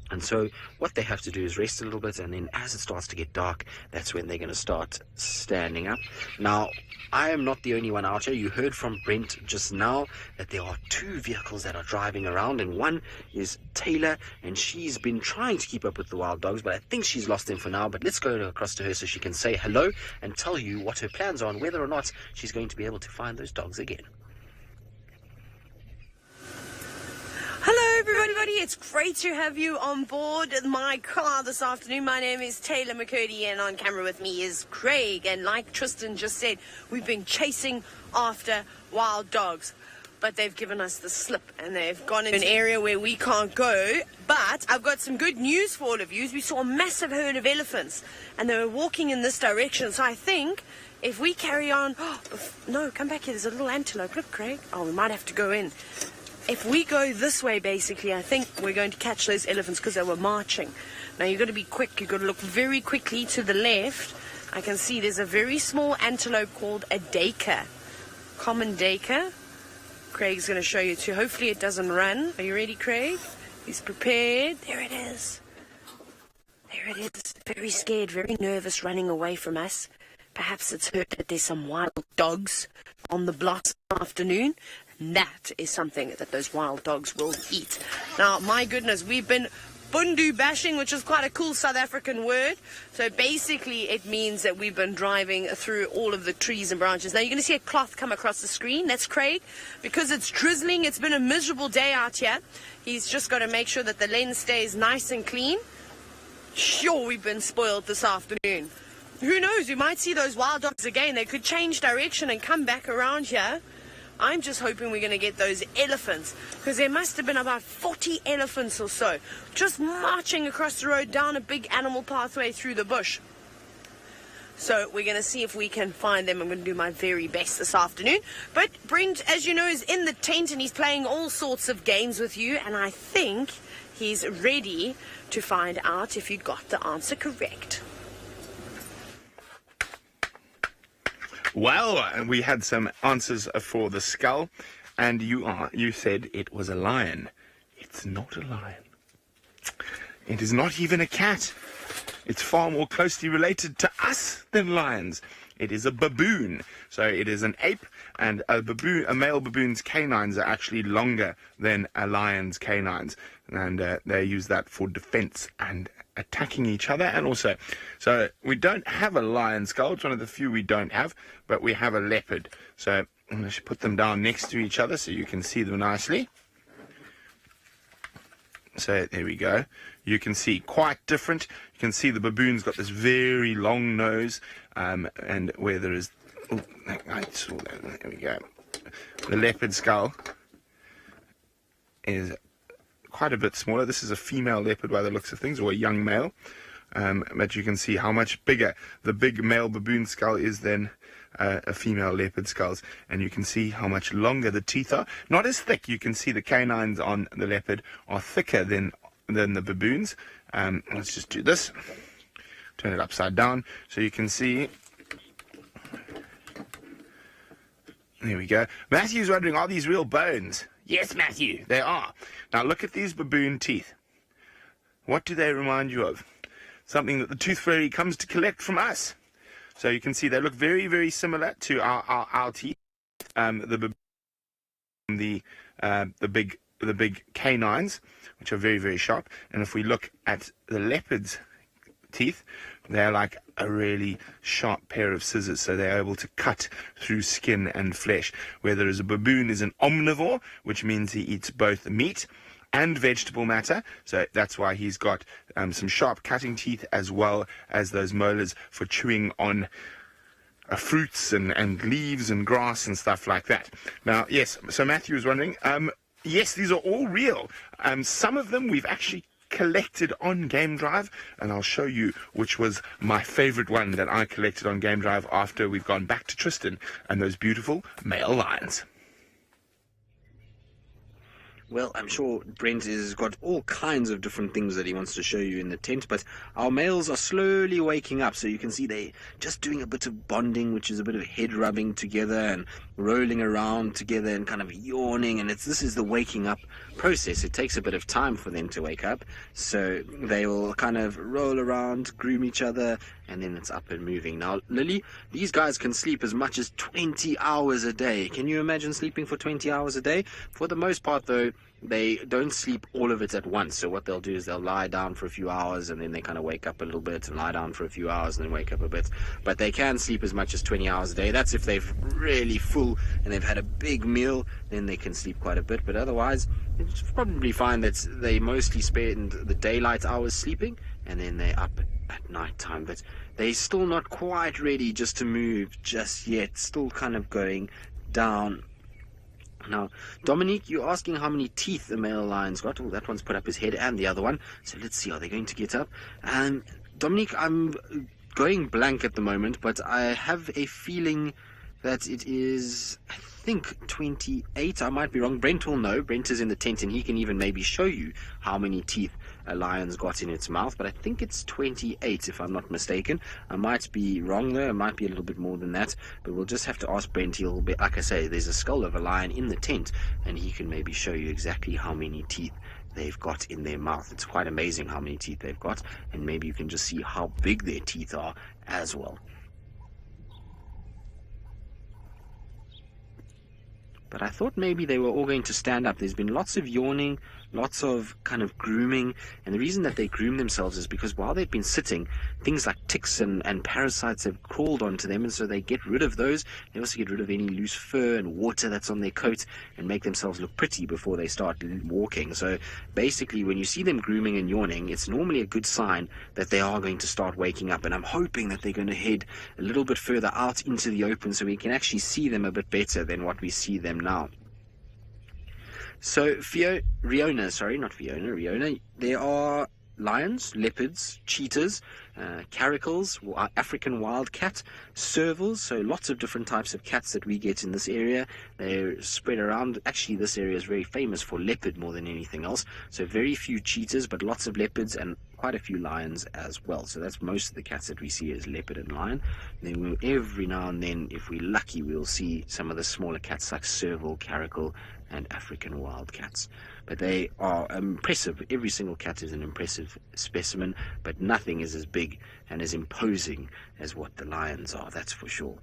And so what they have to do is rest a little bit, and then as it starts to get dark, that's when they're going to start standing up. Now, I am not the only one out here. You heard from Brent just now that there are 2 vehicles that are driving around, and one is Taylor, and she's been trying to keep up with the wild dogs, but I think she's lost them for now. But let's go across to her so she can say hello and tell you what her plans are and whether or not she's going to be able to find those dogs again.
Hello everybody, it's great to have you on board my car this afternoon. My name is Taylor McCurdy, and on camera with me is Craig. And like Tristan just said, we've been chasing after wild dogs, but they've given us the slip and they've gone into an area where we can't go. But I've got some good news for all of you. We saw a massive herd of elephants and they were walking in this direction. So I think if we carry on... no, come back here, there's a little antelope. Look, Craig. Oh, we might have to go in. If we go this way, basically, I think we're going to catch those elephants because they were marching. Now, you've got to be quick. You've got to look very quickly to the left. I can see there's a very small antelope called a daker. Common daker. Craig's going to show you too. Hopefully it doesn't run. Are you ready, Craig? He's prepared. There it is. There it is. Very scared, very nervous, running away from us. Perhaps it's heard that there's some wild dogs on the block this afternoon. That is something that those wild dogs will eat. Now, my goodness, we've been bundu bashing, which is quite a cool South African word. So basically, it means that we've been driving through all of the trees and branches. Now, you're going to see a cloth come across the screen. That's Craig. Because it's drizzling, it's been a miserable day out here. He's just got to make sure that the lens stays nice and clean. Sure, we've been spoiled this afternoon. Who knows? We might see those wild dogs again. They could change direction and come back around here. I'm just hoping we're going to get those elephants, because there must have been about 40 elephants or so just marching across the road down a big animal pathway through the bush. So we're going to see if we can find them. I'm going to do my very best this afternoon. But Brent, as you know, is in the tent and he's playing all sorts of games with you. And I think he's ready to find out if you got the answer correct.
Well, we had some answers for the skull, and you said it was a lion. It's not a lion. It is not even a cat. It's far more closely related to us than lions. It is a baboon. So it is an ape, and a male baboon's canines are actually longer than a lion's canines, and they use that for defense and attacking each other. And also, so we don't have a lion skull. It's one of the few we don't have, but we have a leopard. So I'm going to put them down next to each other so you can see them nicely. So there we go. You can see quite different. You can see the baboon's got this very long nose, and where there is, I saw that. There we go. The leopard skull is quite a bit smaller. This is a female leopard by the looks of things, or a young male. But you can see how much bigger the big male baboon skull is than a female leopard skulls, and you can see how much longer the teeth are. Not as thick. You can see the canines on the leopard are thicker than the baboons. Let's just do this. Turn it upside down so you can see. There we go. Matthew's wondering, are these real bones? Yes, Matthew, they are. Now look at these baboon teeth. What do they remind you of? Something that the tooth fairy comes to collect from us. So you can see they look very, very similar to our teeth. The big canines, which are very, very sharp. And if we look at the leopard's teeth, they're like a really sharp pair of scissors, so they're able to cut through skin and flesh. Whereas a baboon is an omnivore, which means he eats both meat and vegetable matter, so that's why he's got some sharp cutting teeth as well as those molars for chewing on fruits and leaves and grass and stuff like that. Now, yes, so Matthew was wondering, yes, these are all real. Some of them we've actually collected on Game Drive, and I'll show you which was my favorite one that I collected on Game Drive after we've gone back to Tristan and those beautiful male lions.
Well, I'm sure Brent has got all kinds of different things that he wants to show you in the tent, but our males are slowly waking up, so you can see they're just doing a bit of bonding, which is a bit of head rubbing together and rolling around together and kind of yawning, and this is the waking up process. It takes a bit of time for them to wake up, so they will kind of roll around, groom each other, and then it's up and moving. Now, Lily, these guys can sleep as much as 20 hours a day. Can you imagine sleeping for 20 hours a day? For the most part, though, they don't sleep all of it at once. So what they'll do is they'll lie down for a few hours and then they kind of wake up a little bit and lie down for a few hours and then wake up a bit. But they can sleep as much as 20 hours a day. That's if they're really full and they've had a big meal, then they can sleep quite a bit. But otherwise, you'll probably find that they mostly spend the daylight hours sleeping and then they're up at night time. But they're still not quite ready just to move just yet. Still kind of going down. Now, Dominique, you're asking how many teeth the male lion's got. Oh, that one's put up his head and the other one. So let's see, are they going to get up? Dominique, I'm going blank at the moment, but I have a feeling that it is, I think, 28. I might be wrong. Brent will know. Brent is in the tent and he can even maybe show you how many teeth a lion's got in its mouth, but I think it's 28 if I'm not mistaken. I might be wrong though. It might be a little bit more than that, but we'll just have to ask Brent. He'll be, like I say, there's a skull of a lion in the tent and he can maybe show you exactly how many teeth they've got in their mouth. It's quite amazing how many teeth they've got, and maybe you can just see how big their teeth are as well. But I thought maybe they were all going to stand up. There's been lots of yawning, lots of kind of grooming, and the reason that they groom themselves is because while they've been sitting, things like ticks and parasites have crawled onto them, and so they get rid of those. They also get rid of any loose fur and water that's on their coat and make themselves look pretty before they start walking. So basically, when you see them grooming and yawning, it's normally a good sign that they are going to start waking up, and I'm hoping that they're going to head a little bit further out into the open so we can actually see them a bit better than what we see them now. So Riona, there are lions, leopards, cheetahs, caracals, African wild cat, servals, so lots of different types of cats that we get in this area. They're spread around. Actually, this area is very famous for leopard more than anything else. So very few cheetahs, but lots of leopards and quite a few lions as well. So that's most of the cats that we see is leopard and lion. Then every now and then, if we're lucky, we'll see some of the smaller cats like serval, caracal, and African wild cats. But they are impressive. Every single cat is an impressive specimen, but nothing is as big and as imposing as what the lions are, that's for sure.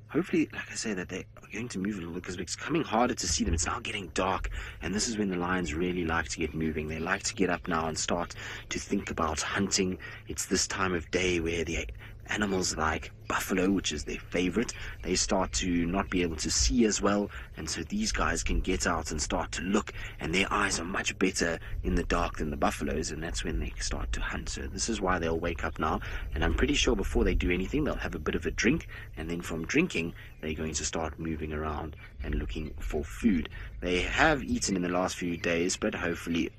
Hopefully, like I say, that they are going to move a little bit because it's becoming harder to see them. It's now getting dark, and this is when the lions really like to get moving. They like to get up now and start to think about hunting. It's this time of day where the animals like buffalo, which is their favorite, they start to not be able to see as well, and so these guys can get out and start to look, and their eyes are much better in the dark than the buffaloes, and that's when they start to hunt. So this is why they'll wake up now, and I'm pretty sure before they do anything they'll have a bit of a drink, and then from drinking they're going to start moving around and looking for food. They have eaten in the last few days, but hopefully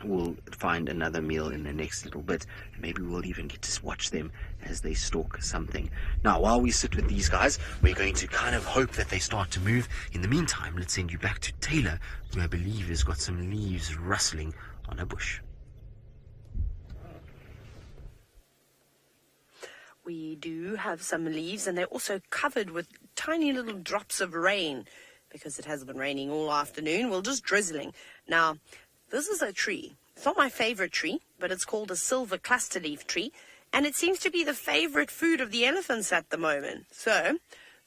we'll find another meal in the next little bit. Maybe we'll even get to watch them as they stalk something. Now, while we sit with these guys, we're going to kind of hope that they start to move. In the meantime, let's send you back to Taylor, who I believe has got some leaves rustling on a bush.
We do have some leaves, and they're also covered with tiny little drops of rain because it has been raining all afternoon. Well, just drizzling. Now, this is a tree. It's not my favorite tree, but it's called a silver cluster leaf tree, and it seems to be the favorite food of the elephants at the moment. So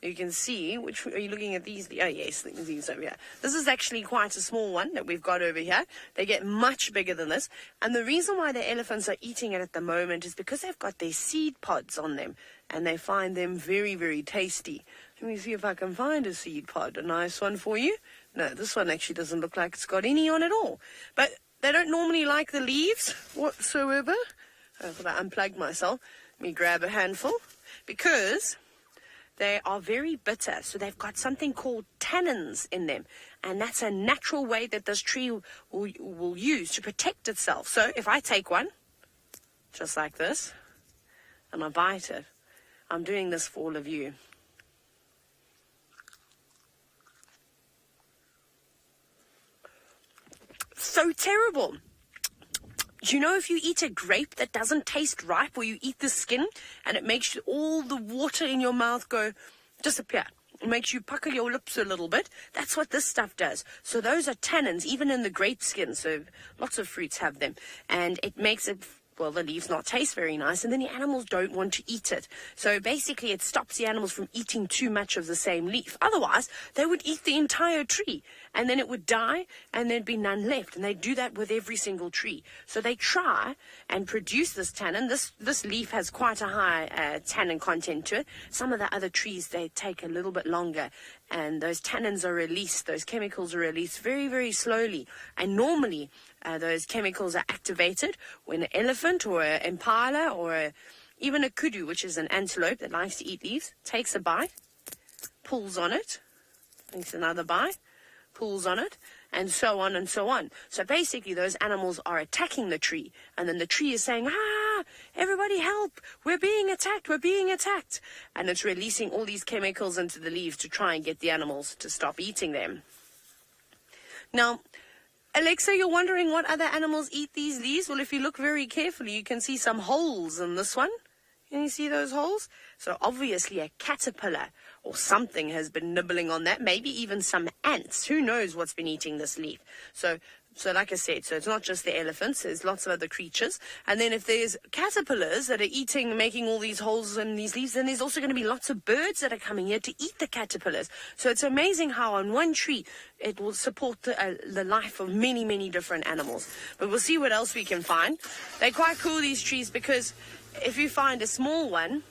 you can see, which are you looking at these? Oh yes, these over here. This is actually quite a small one that we've got over here. They get much bigger than this, and the reason why the elephants are eating it at the moment is because they've got their seed pods on them, and they find them very, very tasty. Let me see if I can find a seed pod, a nice one for you. No, this one actually doesn't look like it's got any on at all. But they don't normally like the leaves whatsoever. I thought I unplugged myself. Let me grab a handful. Because they are very bitter. So they've got something called tannins in them. And that's a natural way that this tree will use to protect itself. So if I take one, just like this, and I bite it, I'm doing this for all of you. So terrible. Do you know if you eat a grape that doesn't taste ripe, or you eat the skin and it makes all the water in your mouth disappear? It makes you pucker your lips a little bit. That's what this stuff does. So those are tannins, even in the grape skin. So lots of fruits have them. And it makes it, well, the leaves not taste very nice, and then the animals don't want to eat it. So basically it stops the animals from eating too much of the same leaf. Otherwise, they would eat the entire tree, and then it would die, and there'd be none left. And they do that with every single tree. So they try and produce this tannin. This leaf has quite a high tannin content to it. Some of the other trees, they take a little bit longer, and those tannins are released, those chemicals are released very, very slowly. And normally, those chemicals are activated when an elephant or an impala or even a kudu, which is an antelope that likes to eat leaves, takes a bite, pulls on it, takes another bite, pulls on it, and so on and so on. So basically those animals are attacking the tree, and then the tree is saying, everybody help, we're being attacked. And it's releasing all these chemicals into the leaves to try and get the animals to stop eating them. Now, Alexa, you're wondering what other animals eat these leaves? Well, if you look very carefully, you can see some holes in this one. Can you see those holes? So obviously a caterpillar or something has been nibbling on that, maybe even some ants. Who knows what's been eating this leaf? So like I said, so it's not just the elephants, there's lots of other creatures. And then if there's caterpillars that are eating, making all these holes in these leaves, then there's also going to be lots of birds that are coming here to eat the caterpillars. So it's amazing how on one tree it will support the life of many, many different animals. But we'll see what else we can find. They're quite cool, these trees, because if you find a small one,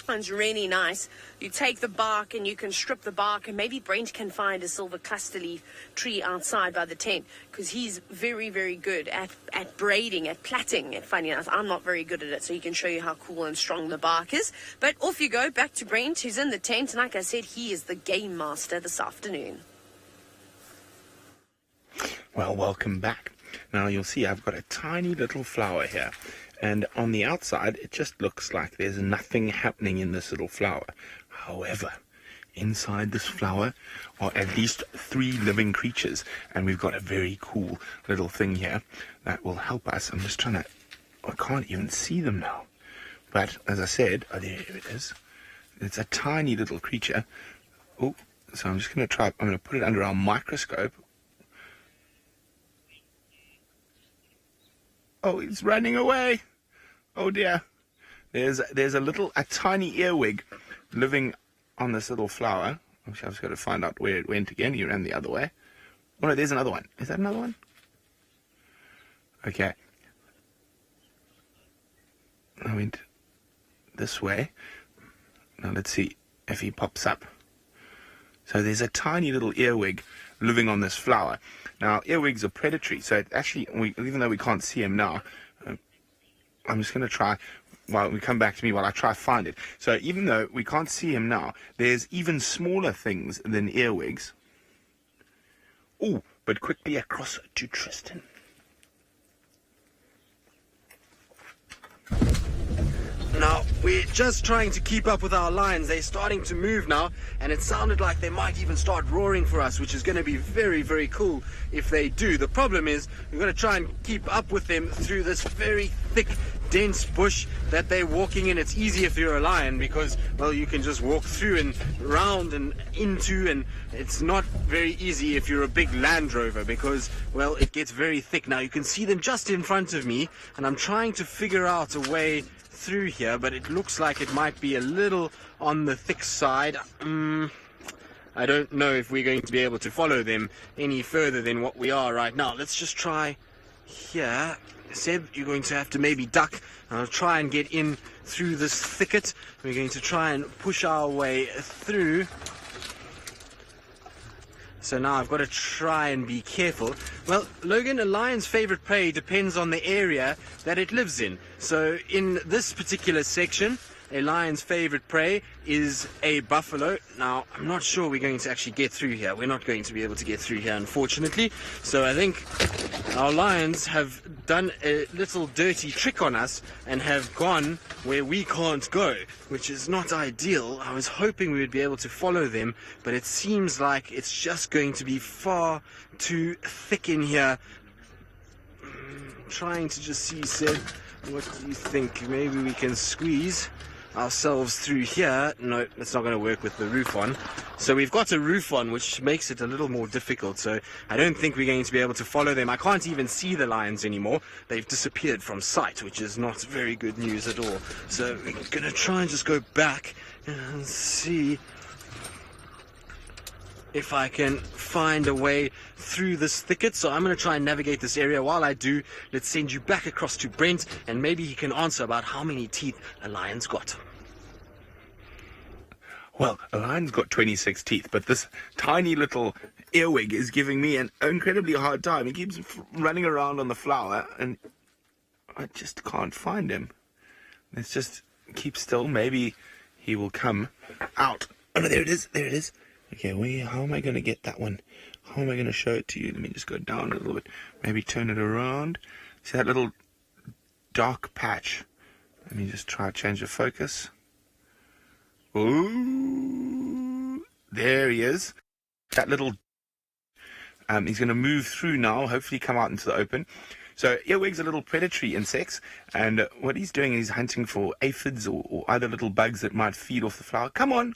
it's really nice. You take the bark and you can strip the bark, and maybe Brent can find a silver cluster leaf tree outside by the tent, because he's very, very good at braiding, at plaiting. Funny enough, I'm not very good at it, so he can show you how cool and strong the bark is. But off you go, back to Brent, who's in the tent, and like I said, he is the game master this afternoon.
Well, welcome back. Now you'll see I've got a tiny little flower here, and on the outside it just looks like there's nothing happening in this little flower. However, inside this flower are at least 3 living creatures, and we've got a very cool little thing here that will help us. I'm just trying to... I can't even see them now. But as I said, oh, there it is. It's a tiny little creature. Oh, so I'm just going to I'm going to put it under our microscope. Oh, it's running away. Oh dear. There's a tiny earwig living on this little flower. I've just got to find out where it went again. He ran the other way. Oh no, there's another one. Is that another one? Okay. I went this way. Now let's see if he pops up. So there's a tiny little earwig living on this flower. Now, earwigs are predatory, so it actually, even though we can't see him now, I'm just going to try, while we come back to me, while I try to find it. So even though we can't see him now, there's even smaller things than earwigs. Oh, but quickly across to Tristan.
Now, we're just trying to keep up with our lions. They're starting to move now, and it sounded like they might even start roaring for us, which is going to be very, very cool if they do. The problem is, we've got to try and keep up with them through this very thick, dense bush that they're walking in. It's easy if you're a lion because, well, you can just walk through and round and into, and it's not very easy if you're a big Land Rover because, well, it gets very thick. Now, you can see them just in front of me, and I'm trying to figure out a way through here, but it looks like it might be a little on the thick side. I don't know if we're going to be able to follow them any further than what we are right now. Let's just try here. Seb, you're going to have to maybe duck. I'll try and get in through this thicket. We're going to try and push our way through. So now I've got to try and be careful. Well, Logan, a lion's favorite prey depends on the area that it lives in. So in this particular section, a lion's favorite prey is a buffalo. Now, I'm not sure we're going to actually get through here. We're not going to be able to get through here, unfortunately. So I think our lions have done a little dirty trick on us and have gone where we can't go, which is not ideal. I was hoping we would be able to follow them, but it seems like it's just going to be far too thick in here. Trying to just see, Sid, what do you think? Maybe we can squeeze ourselves through here. No, it's not going to work with the roof on. So we've got a roof on, which makes it a little more difficult. So I don't think we're going to be able to follow them. I can't even see the lions anymore. They've disappeared from sight, which is not very good news at all. So we're going to try and just go back and see if I can find a way through this thicket. So I'm going to try and navigate this area. While I do, let's send you back across to Brent, and maybe he can answer about how many teeth a lion's got.
Well, a lion's got 26 teeth, but this tiny little earwig is giving me an incredibly hard time. He keeps running around on the flower, and I just can't find him. Let's just keep still. Maybe he will come out. Oh, no, there it is. There it is. Okay, how am I going to get that one? How am I going to show it to you? Let me just go down a little bit. Maybe turn it around. See that little dark patch? Let me just try to change the focus. Ooh, there he is. That little... he's going to move through now, hopefully come out into the open. So earwigs are little predatory insects, and what he's doing is hunting for aphids or other little bugs that might feed off the flower. Come on!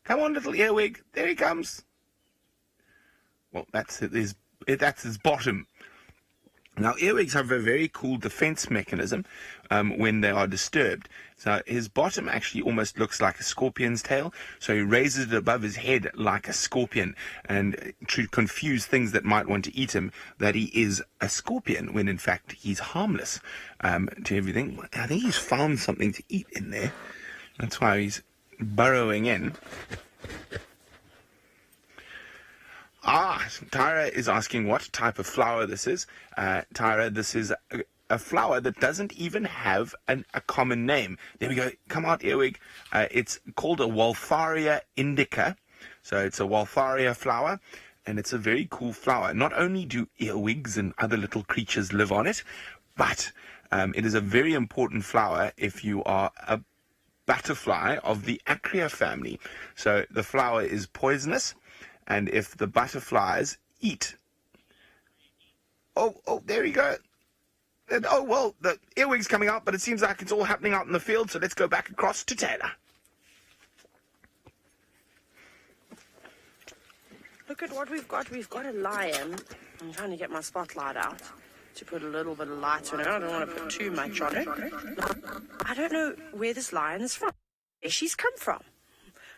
Come on, little earwig. There he comes. Well, that's his bottom. Now, earwigs have a very cool defense mechanism when they are disturbed. So his bottom actually almost looks like a scorpion's tail. So he raises it above his head like a scorpion, and to confuse things that might want to eat him, that he is a scorpion, when in fact he's harmless to everything. I think he's found something to eat in there. That's why he's burrowing in. Tyra is asking what type of flower this is. Tyra, this is a flower that doesn't even have a common name. There we go. Come out, earwig. It's called a Wolfaria indica. So it's a Wolfaria flower. and it's a very cool flower. Not only do earwigs and other little creatures live on it, but it is a very important flower if you are a butterfly of the Acria family. So the flower is poisonous, and if the butterflies eat... Oh, there you go. And, oh, well, the earwig's coming out, but it seems like it's all happening out in the field, so let's go back across to Taylor.
Look at what we've got. We've got a lion. I'm trying to get my spotlight out to put a little bit of light on it. I don't want to put too much on it. I don't know where this lion is from, where she's come from.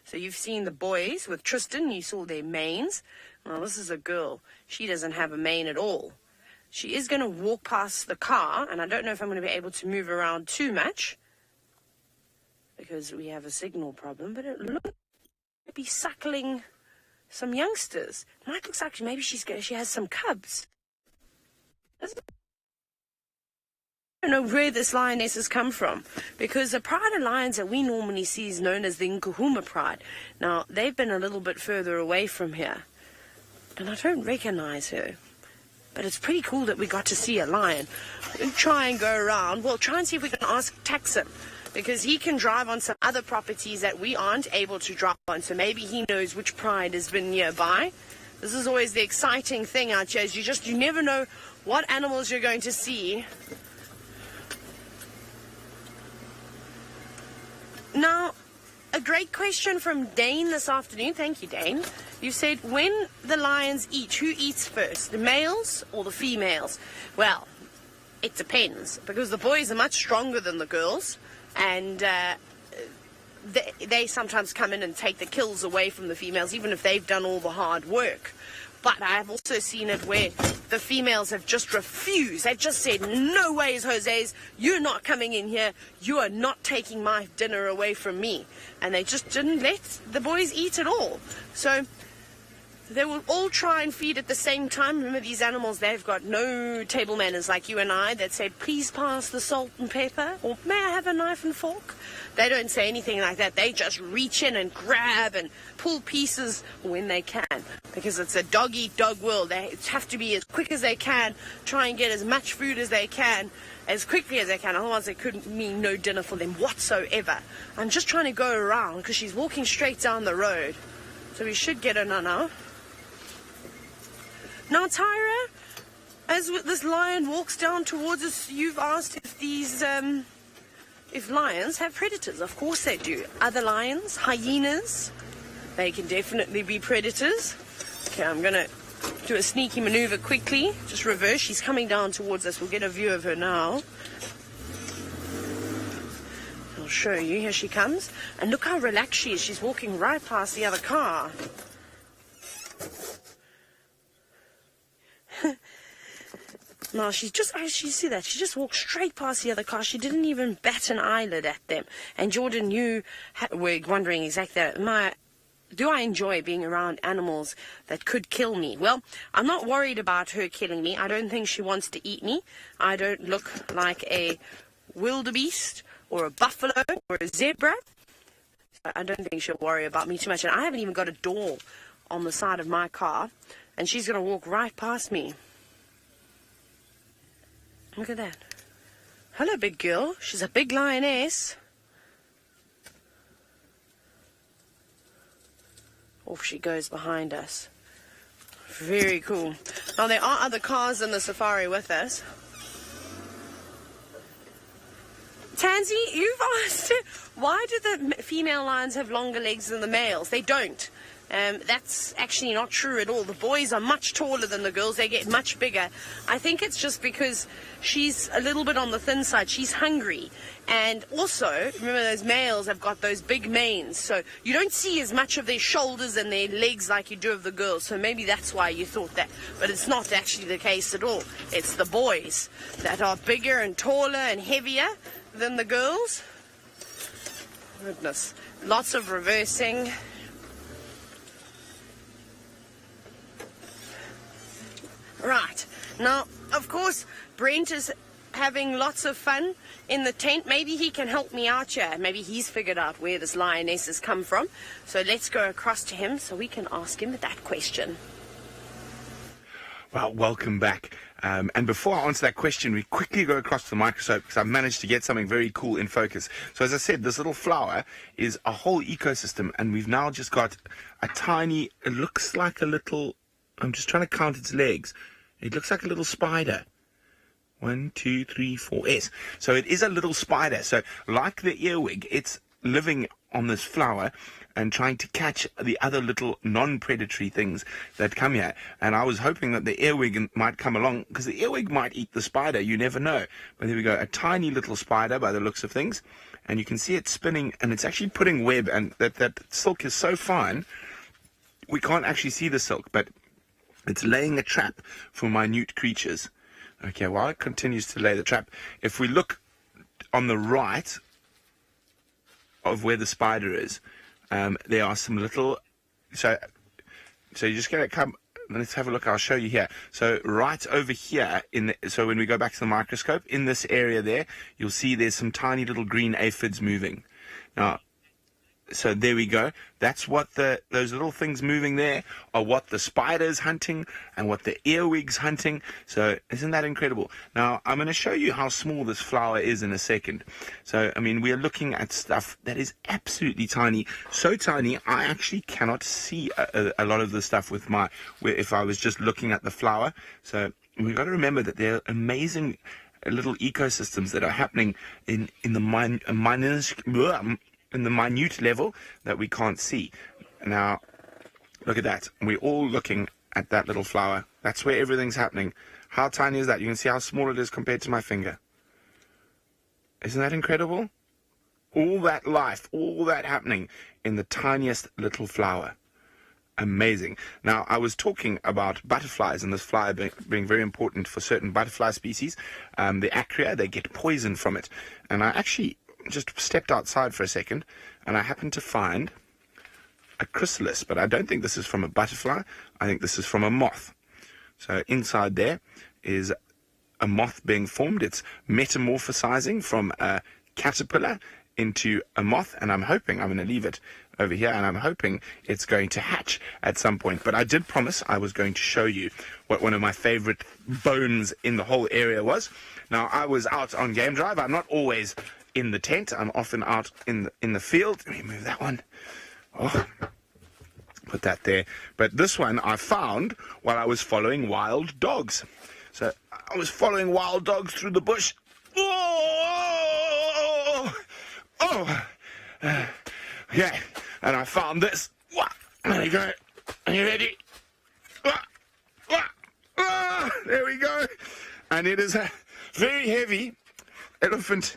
So you've seen the boys with Tristan. You saw their manes. Well, this is a girl. She doesn't have a mane at all. She is going to walk past the car, and I don't know if I'm going to be able to move around too much because we have a signal problem, but it looks to be suckling some youngsters. It might look like maybe she has some cubs. I don't know where this lioness has come from, because the pride of lions that we normally see is known as the Nkuhuma pride. Now, they've been a little bit further away from here, and I don't recognize her. But it's pretty cool that we got to see a lion. We'll try and go around. We'll try and see if we can ask Taxim, because he can drive on some other properties that we aren't able to drive on. So maybe he knows which pride has been nearby. This is always the exciting thing out here, is you never know what animals you're going to see. Now, a great question from Dane this afternoon. Thank you, Dane. You said, when the lions eat, who eats first, the males or the females? Well, it depends, because the boys are much stronger than the girls, and they sometimes come in and take the kills away from the females, even if they've done all the hard work. But I've also seen it where the females have just refused. They've just said, no ways, Jose's, you're not coming in here. You are not taking my dinner away from me. And they just didn't let the boys eat at all. So they will all try and feed at the same time. Remember, these animals, they've got no table manners like you and I that say, please pass the salt and pepper, or may I have a knife and fork? They don't say anything like that. They just reach in and grab and pull pieces when they can, because it's a dog-eat-dog world. They have to be as quick as they can, try and get as much food as they can, as quickly as they can, otherwise it could mean no dinner for them whatsoever. I'm just trying to go around because she's walking straight down the road, so we should get her now. Now, Tyra, as this lion walks down towards us, you've asked if these, if lions have predators. Of course they do. Other lions, hyenas, they can definitely be predators. Okay, I'm going to do a sneaky maneuver quickly. Just reverse. She's coming down towards us. We'll get a view of her now. I'll show you. Here she comes. And look how relaxed she is. She's walking right past the other car. No, she's just, as you see that, she just walked straight past the other car. She didn't even bat an eyelid at them. And Jordan, you were wondering exactly that. Do I enjoy being around animals that could kill me? Well, I'm not worried about her killing me. I don't think she wants to eat me. I don't look like a wildebeest or a buffalo or a zebra. So I don't think she'll worry about me too much. And I haven't even got a door on the side of my car. And she's going to walk right past me. Look at that. Hello, big girl. She's a big lioness. Off she goes behind us. Very cool. Now, there are other cars in the safari with us. Tansy, you've asked, why do the female lions have longer legs than the males? They don't. That's actually not true at all. The boys are much taller than the girls. They get much bigger. I think it's just because she's a little bit on the thin side. She's hungry. And also, remember, those males have got those big manes. So you don't see as much of their shoulders and their legs like you do of the girls. So maybe that's why you thought that. But it's not actually the case at all. It's the boys that are bigger and taller and heavier than the girls. Goodness. Lots of reversing. Right. Now, of course, Brent is having lots of fun in the tent. Maybe he can help me out here. Maybe he's figured out where this lioness has come from. So let's go across to him so we can ask him that question.
Well, welcome back. And before I answer that question, we quickly go across to the microscope because I've managed to get something very cool in focus. So as I said, this little flower is a whole ecosystem, and we've now just got a tiny, it looks like a little, I'm just trying to count its legs. It looks like a little spider. 1, 2, 3, 4. Yes. So it is a little spider. So like the earwig, it's living on this flower and trying to catch the other little non-predatory things that come here. And I was hoping that the earwig might come along, because the earwig might eat the spider. You never know. But there we go. A tiny little spider by the looks of things. And you can see it spinning, and it's actually putting web, and that silk is so fine, we can't actually see the silk, but it's laying a trap for minute creatures. Okay, while it continues to lay the trap, if we look on the right of where the spider is, there are some little, so you're just going to come, let's have a look, I'll show you here. So right over here, so when we go back to the microscope, in this area there, you'll see there's some tiny little green aphids moving. Now, so there we go. That's what those little things moving there are what the spider's hunting and what the earwig's hunting. So isn't that incredible? Now, I'm going to show you how small this flower is in a second. So, I mean, we're looking at stuff that is absolutely tiny. So tiny, I actually cannot see a lot of the stuff with if I was just looking at the flower. So we've got to remember that there are amazing little ecosystems that are happening in the minute level that we can't see. Now, look at that. We're all looking at that little flower. That's where everything's happening. How tiny is that? You can see how small it is compared to my finger. Isn't that incredible? All that life, all that happening in the tiniest little flower. Amazing. Now, I was talking about butterflies and this fly being very important for certain butterfly species. The acria, they get poison from it. And I actually just stepped outside for a second, and I happened to find a chrysalis, but I don't think this is from a butterfly. I think this is from a moth. So inside there is a moth being formed. It's metamorphosizing from a caterpillar into a moth, and I'm hoping, I'm going to leave it over here, and I'm hoping it's going to hatch at some point. But I did promise I was going to show you what one of my favorite bones in the whole area was. Now, I was out on game drive. I'm not always in the tent. I'm often out in the field. Let me move that one. Oh, put that there. But this one I found while I was following wild dogs. So I was following wild dogs through the bush. Yeah, and I found this. There you go. Are you ready? There we go. And it is a very heavy elephant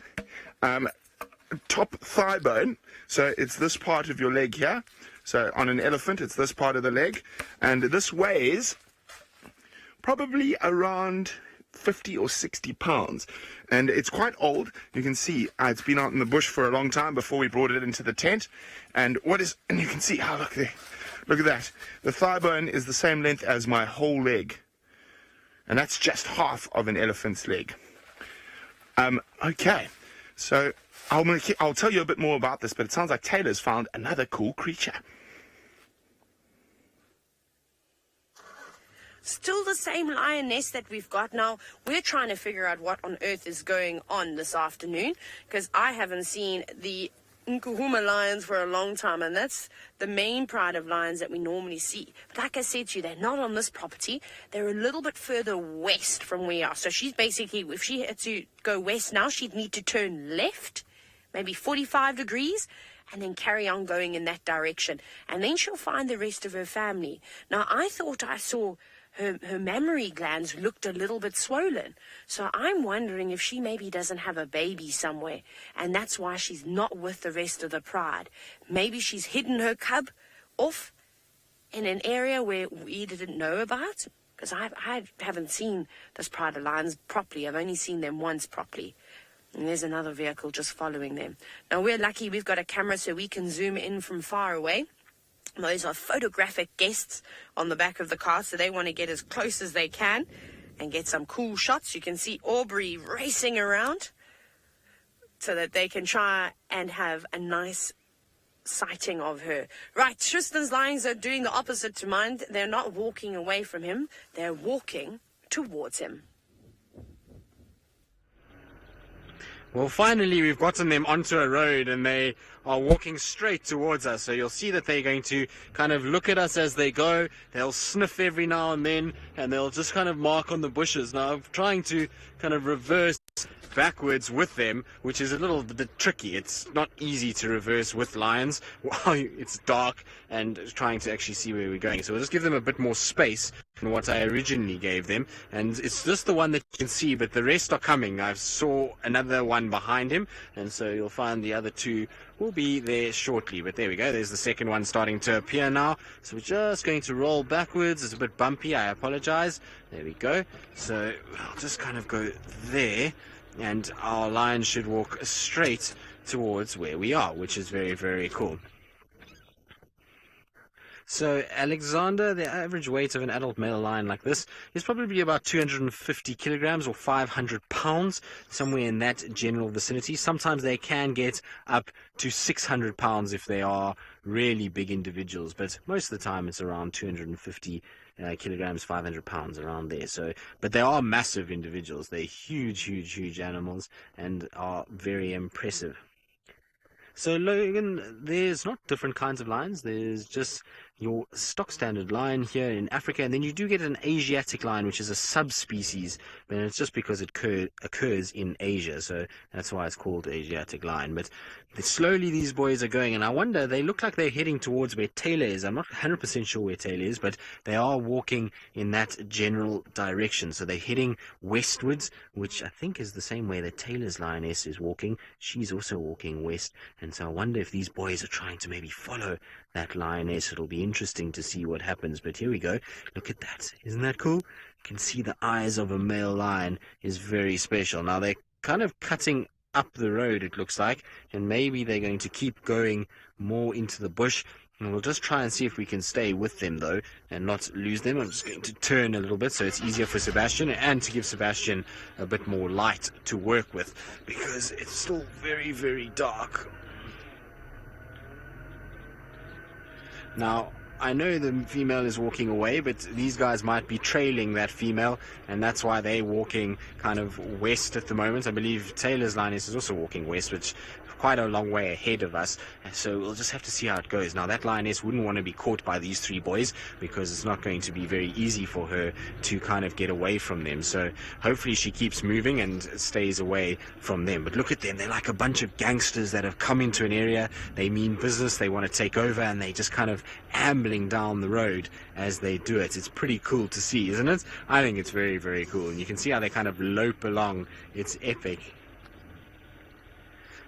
top thigh bone. So it's this part of your leg here. So on an elephant, it's this part of the leg. And this weighs probably around 50 or 60 pounds. And it's quite old. You can see it's been out in the bush for a long time before we brought it into the tent. And you can see, look there. Look at that. The thigh bone is the same length as my whole leg. And that's just half of an elephant's leg. Okay. So I'll tell you a bit more about this, but it sounds like Taylor's found another cool creature.
Still the same lioness that we've got now. We're trying to figure out what on earth is going on this afternoon, because I haven't seen the Nkuhuma lions for a long time, and that's the main pride of lions that we normally see. But like I said to you, they're not on this property. They're a little bit further west from where we are. So she's basically, if she had to go west now, she'd need to turn left, maybe 45 degrees, and then carry on going in that direction. And then she'll find the rest of her family. Now, I thought I saw her mammary glands looked a little bit swollen. So I'm wondering if she maybe doesn't have a baby somewhere, and that's why she's not with the rest of the pride. Maybe she's hidden her cub off in an area where we didn't know about, because I haven't seen this pride of lions properly. I've only seen them once properly. And there's another vehicle just following them. Now, we're lucky we've got a camera so we can zoom in from far away. Those are photographic guests on the back of the car, so they want to get as close as they can and get some cool shots. You can see Aubrey racing around so that they can try and have a nice sighting of her. Right, Tristan's lions are doing the opposite to mine. They're not walking away from him. They're walking towards him.
Well, finally, we've gotten them onto a road and they are walking straight towards us. So you'll see that they're going to kind of look at us as they go. They'll sniff every now and then and they'll just kind of mark on the bushes. Now, I'm trying to kind of reverse backwards with them, which is a little bit tricky. It's not easy to reverse with lions while it's dark and trying to actually see where we're going. So we'll just give them a bit more space than what I originally gave them. And it's just the one that you can see, but the rest are coming. I saw another one behind him, and so you'll find the other two will be there shortly. But there we go. There's the second one starting to appear now. So we're just going to roll backwards. It's a bit bumpy. I apologize. There we go. So I'll just kind of go there. And our lion should walk straight towards where we are, which is very, very cool. So Alexander, the average weight of an adult male lion like this is probably about 250 kilograms or 500 pounds, somewhere in that general vicinity. Sometimes they can get up to 600 pounds if they are really big individuals, but most of the time it's around 250 kilograms, 500 pounds, around there. So, but they are massive individuals. They're huge, huge, huge animals and are very impressive. So Logan, there's not different kinds of lions. There's just your stock standard lion here in Africa, and then you do get an Asiatic lion, which is a subspecies, but it's just because it occurs in Asia, so that's why it's called Asiatic lion. But slowly these boys are going, and I wonder, they look like they're heading towards where Taylor is. I'm not 100% sure where Taylor is, but they are walking in that general direction. So they're heading westwards, which I think is the same way that Taylor's lioness is walking. She's also walking west, and so I wonder if these boys are trying to maybe follow that lioness. It'll be interesting to see what happens. But here we go. Look at that. Isn't that cool? You can see the eyes of a male lion is very special. Now they're kind of cutting up the road, it looks like, and maybe they're going to keep going more into the bush. And we'll just try and see if we can stay with them, though, and not lose them. I'm just going to turn a little bit so it's easier for Sebastian and to give Sebastian a bit more light to work with, because it's still very, very dark. Now, I know the female is walking away, but these guys might be trailing that female, and that's why they're walking kind of west at the moment. I believe Taylor's lioness is also walking west, which is quite a long way ahead of us, so we'll just have to see how it goes. Now, that lioness wouldn't want to be caught by these three boys, because it's not going to be very easy for her to kind of get away from them. So hopefully she keeps moving and stays away from them. But look at them. They're like a bunch of gangsters that have come into an area. They mean business. They want to take over, and they just kind of ambling down the road as they do it. It's pretty cool to see, isn't it? I think it's very, very cool. And you can see how they kind of lope along. It's epic.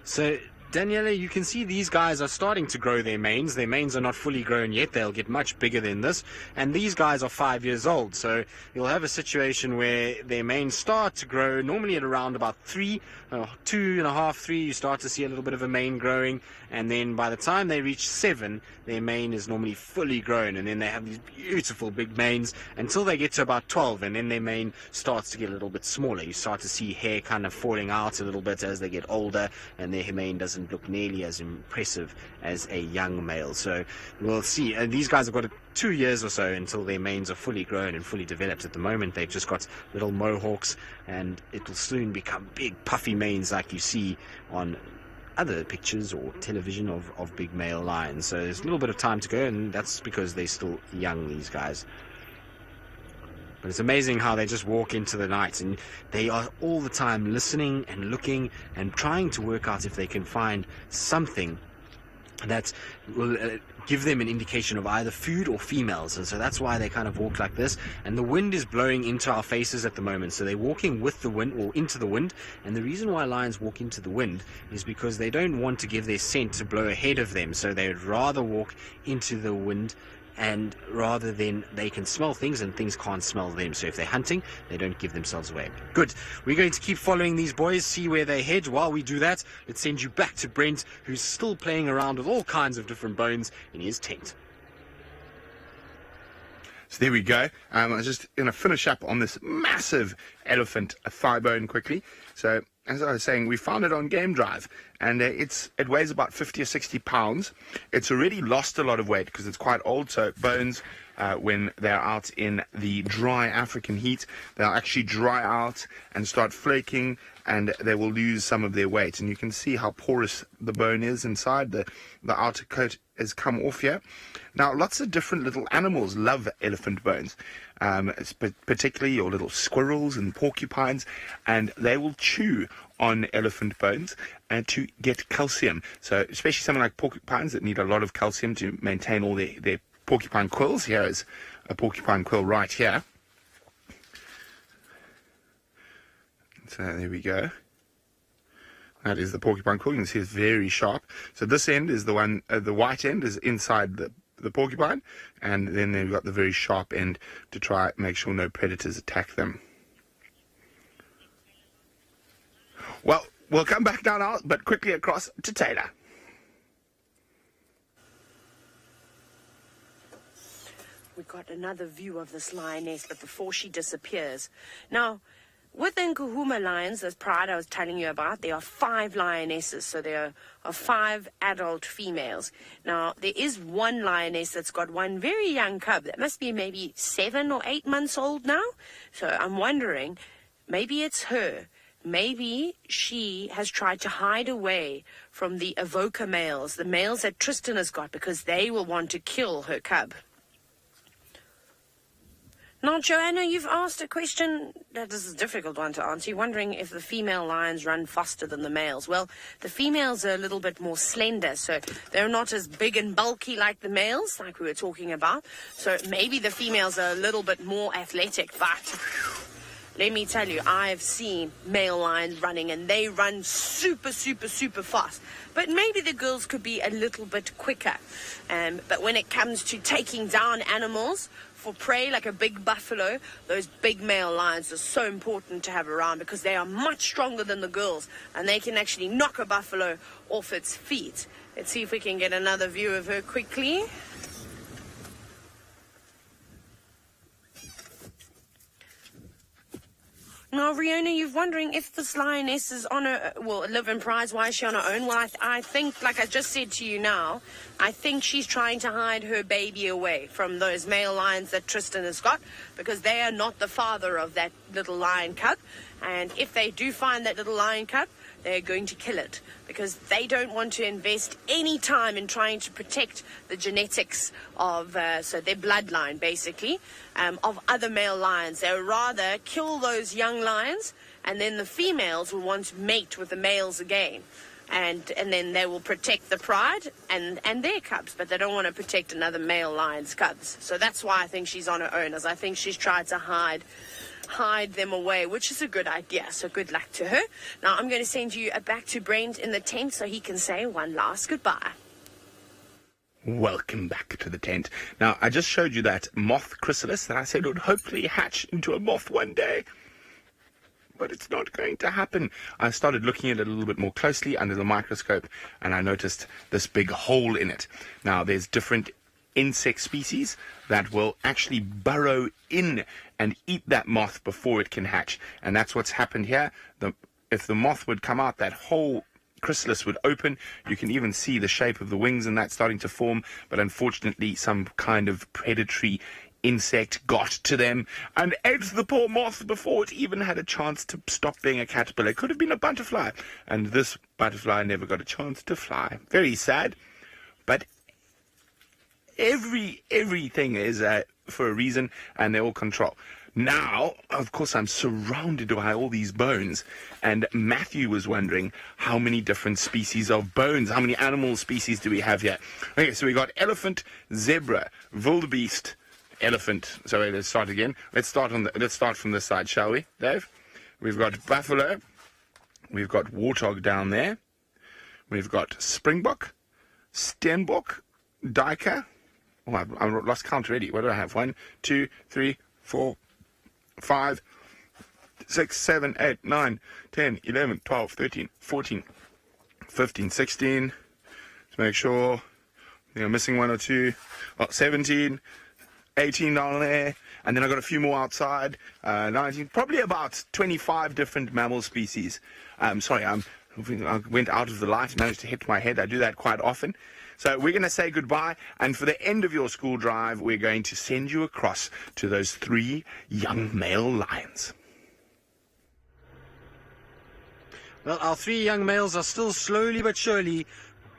So, Daniela, you can see these guys are starting to grow their manes. Their manes are not fully grown yet. They'll get much bigger than this. And these guys are 5 years old. So you'll have a situation where their manes start to grow normally at around about 3, 2.5, 3. You start to see a little bit of a mane growing. And then by the time they reach 7, their mane is normally fully grown. And then they have these beautiful big manes until they get to about 12. And then their mane starts to get a little bit smaller. You start to see hair kind of falling out a little bit as they get older. And their mane doesn't look nearly as impressive as a young male. So we'll see. And these guys have got 2 years or so until their manes are fully grown and fully developed. At the moment, they've just got little mohawks, and it will soon become big puffy manes like you see on other pictures or television of big male lions. So there's a little bit of time to go, and that's because they're still young, these guys. But it's amazing how they just walk into the night, and they are all the time listening and looking and trying to work out if they can find something that will give them an indication of either food or females. And so that's why they kind of walk like this. And the wind is blowing into our faces at the moment, so they're walking with the wind or into the wind. And the reason why lions walk into the wind is because they don't want to give their scent to blow ahead of them, so they would rather walk into the wind, and rather than they can smell things and things can't smell them. So if they're hunting, they don't give themselves away. Good. We're going to keep following these boys, see where they head. While we do that, let's send you back to Brent, who's still playing around with all kinds of different bones in his tent.
So there we go. I was just going to finish up on this massive elephant thigh bone quickly. So as I was saying, we found it on Game Drive, and it weighs about 50 or 60 pounds. It's already lost a lot of weight because it's quite old. So bones, when they're out in the dry African heat, they'll actually dry out and start flaking, and they will lose some of their weight. And you can see how porous the bone is inside. The outer coat has come off here. Now, lots of different little animals love elephant bones, particularly your little squirrels and porcupines, and they will chew on elephant bones to get calcium. So especially something like porcupines that need a lot of calcium to maintain all their porcupine quills. Here is a porcupine quill right here. So there we go. That is the porcupine quill. You can see it's very sharp. So this end is the one, the white end is inside the porcupine, and then they've got the very sharp end to try make sure no predators attack them. Well, we'll come back down now, but quickly across to Taylor.
We got another view of this lioness, but before she disappears. Now, with the Nkuhuma lions, this pride I was telling you about, there are 5 lionesses, so there are 5 adult females. Now, there is one lioness that's got one very young cub that must be maybe 7 or 8 months old now. So I'm wondering, maybe it's her. Maybe she has tried to hide away from the evoker males, the males that Tristan has got, because they will want to kill her cub. Now, Joanna, you've asked a question that is a difficult one to answer. You're wondering if the female lions run faster than the males. Well, the females are a little bit more slender, so they're not as big and bulky like the males, like we were talking about. So maybe the females are a little bit more athletic, but let me tell you, I've seen male lions running, and they run super, super, super fast. But maybe the girls could be a little bit quicker. But when it comes to taking down animals for prey, like a big buffalo, those big male lions are so important to have around because they are much stronger than the girls, and they can actually knock a buffalo off its feet. Let's see if we can get another view of her quickly. Now, Riona, you're wondering if this lioness is on her, well, live in prize, why is she on her own? Well, I think, like I just said to you now, I think she's trying to hide her baby away from those male lions that Tristan has got, because they are not the father of that little lion cub. And if they do find that little lion cub, they're going to kill it, because they don't want to invest any time in trying to protect the genetics of, so their bloodline, basically, of other male lions. They would rather kill those young lions, and then the females will want to mate with the males again. And then they will protect the pride and their cubs, but they don't want to protect another male lion's cubs. So that's why I think she's on her own, as I think she's tried to hide them away, which is a good idea. So good luck to her. Now I'm going to send you back to Brent in the tent so he can say one last goodbye.
Welcome back to the tent. Now, I just showed you that moth chrysalis that I said would hopefully hatch into a moth one day. But it's not going to happen. I started looking at it a little bit more closely under the microscope, and I noticed this big hole in it. Now, there's different insect species that will actually burrow in and eat that moth before it can hatch. And that's what's happened here. If the moth would come out, that whole chrysalis would open. You can even see the shape of the wings and that starting to form. But unfortunately, some kind of predatory insect got to them and ate the poor moth before it even had a chance to stop being a caterpillar. It could have been a butterfly. And this butterfly never got a chance to fly. Very sad. But everything is for a reason, and they're all control. Now, of course, I'm surrounded by all these bones, and Matthew was wondering how many different species of bones, how many animal species do we have here? Okay, so we got elephant, zebra, wildebeest, elephant. So let's start again. Let's start from this side, shall we, Dave? We've got buffalo, we've got warthog down there, we've got springbok, stenbok, duiker. Oh, I've lost count already. What do I have? 1, 2, 3, 4, 5, 6, 7, 8, 9, 10, 11, 12, 13, 14, 15, 16. Let's make sure. I'm missing 1 or 2. 17, 18 down there, and then I got a few more outside. 19, probably about 25 different mammal species. Sorry, I went out of the light and managed to hit my head. I do that quite often. So we're going to say goodbye, and for the end of your school drive, we're going to send you across to those 3 young male lions.
Well, our 3 young males are still slowly but surely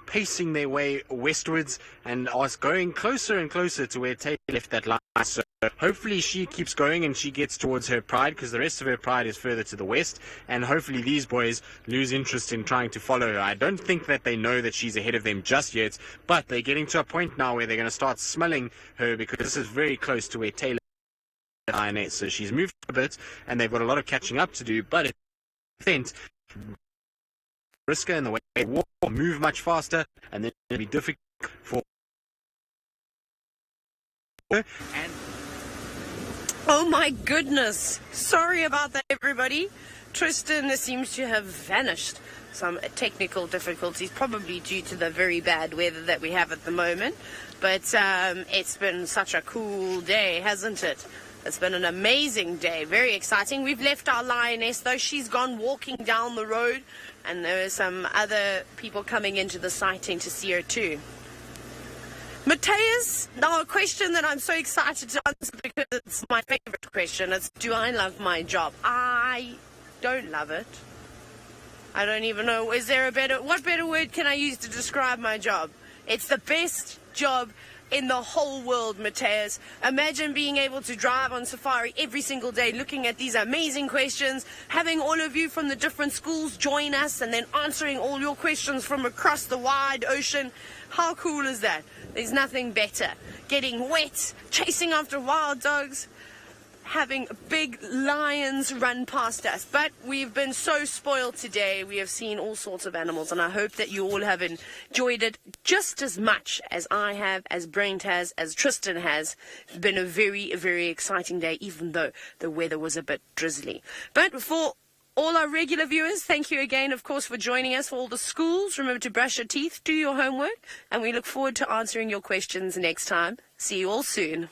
pacing their way westwards and are going closer and closer to where Taylor left that line. So hopefully she keeps going and she gets towards her pride, because the rest of her pride is further to the west, and hopefully these boys lose interest in trying to follow her. I don't think that they know that she's ahead of them just yet, but they're getting to a point now where they're going to start smelling her, because this is very close to where Taylor is. So she's moved a bit and they've got a lot of catching up to do, but it's brisker in the way they walk, move much faster, and then it'll be difficult for her. And
Oh my goodness. Sorry about that, everybody. Tristan seems to have vanished. Some technical difficulties, probably due to the very bad weather that we have at the moment. But it's been such a cool day, hasn't it? It's been an amazing day, very exciting. We've left our lioness, though. She's gone walking down the road, and there are some other people coming into the sighting to see her too. Mateus, now a question that I'm so excited to answer because it's my favorite question. It's, do I love my job? I don't love it. I don't even know. Is there what better word can I use to describe my job? It's the best job in the whole world, Mateus. Imagine being able to drive on safari every single day, looking at these amazing questions, having all of you from the different schools join us, and then answering all your questions from across the wide ocean. How cool is that? There's nothing better. Getting wet, chasing after wild dogs, having big lions run past us. But we've been so spoiled today. We have seen all sorts of animals, and I hope that you all have enjoyed it just as much as I have, as Brent has, as Tristan has. It's been a very, very exciting day, even though the weather was a bit drizzly. But for all our regular viewers, thank you again, of course, for joining us. For all the schools, remember to brush your teeth, do your homework, and we look forward to answering your questions next time. See you all soon.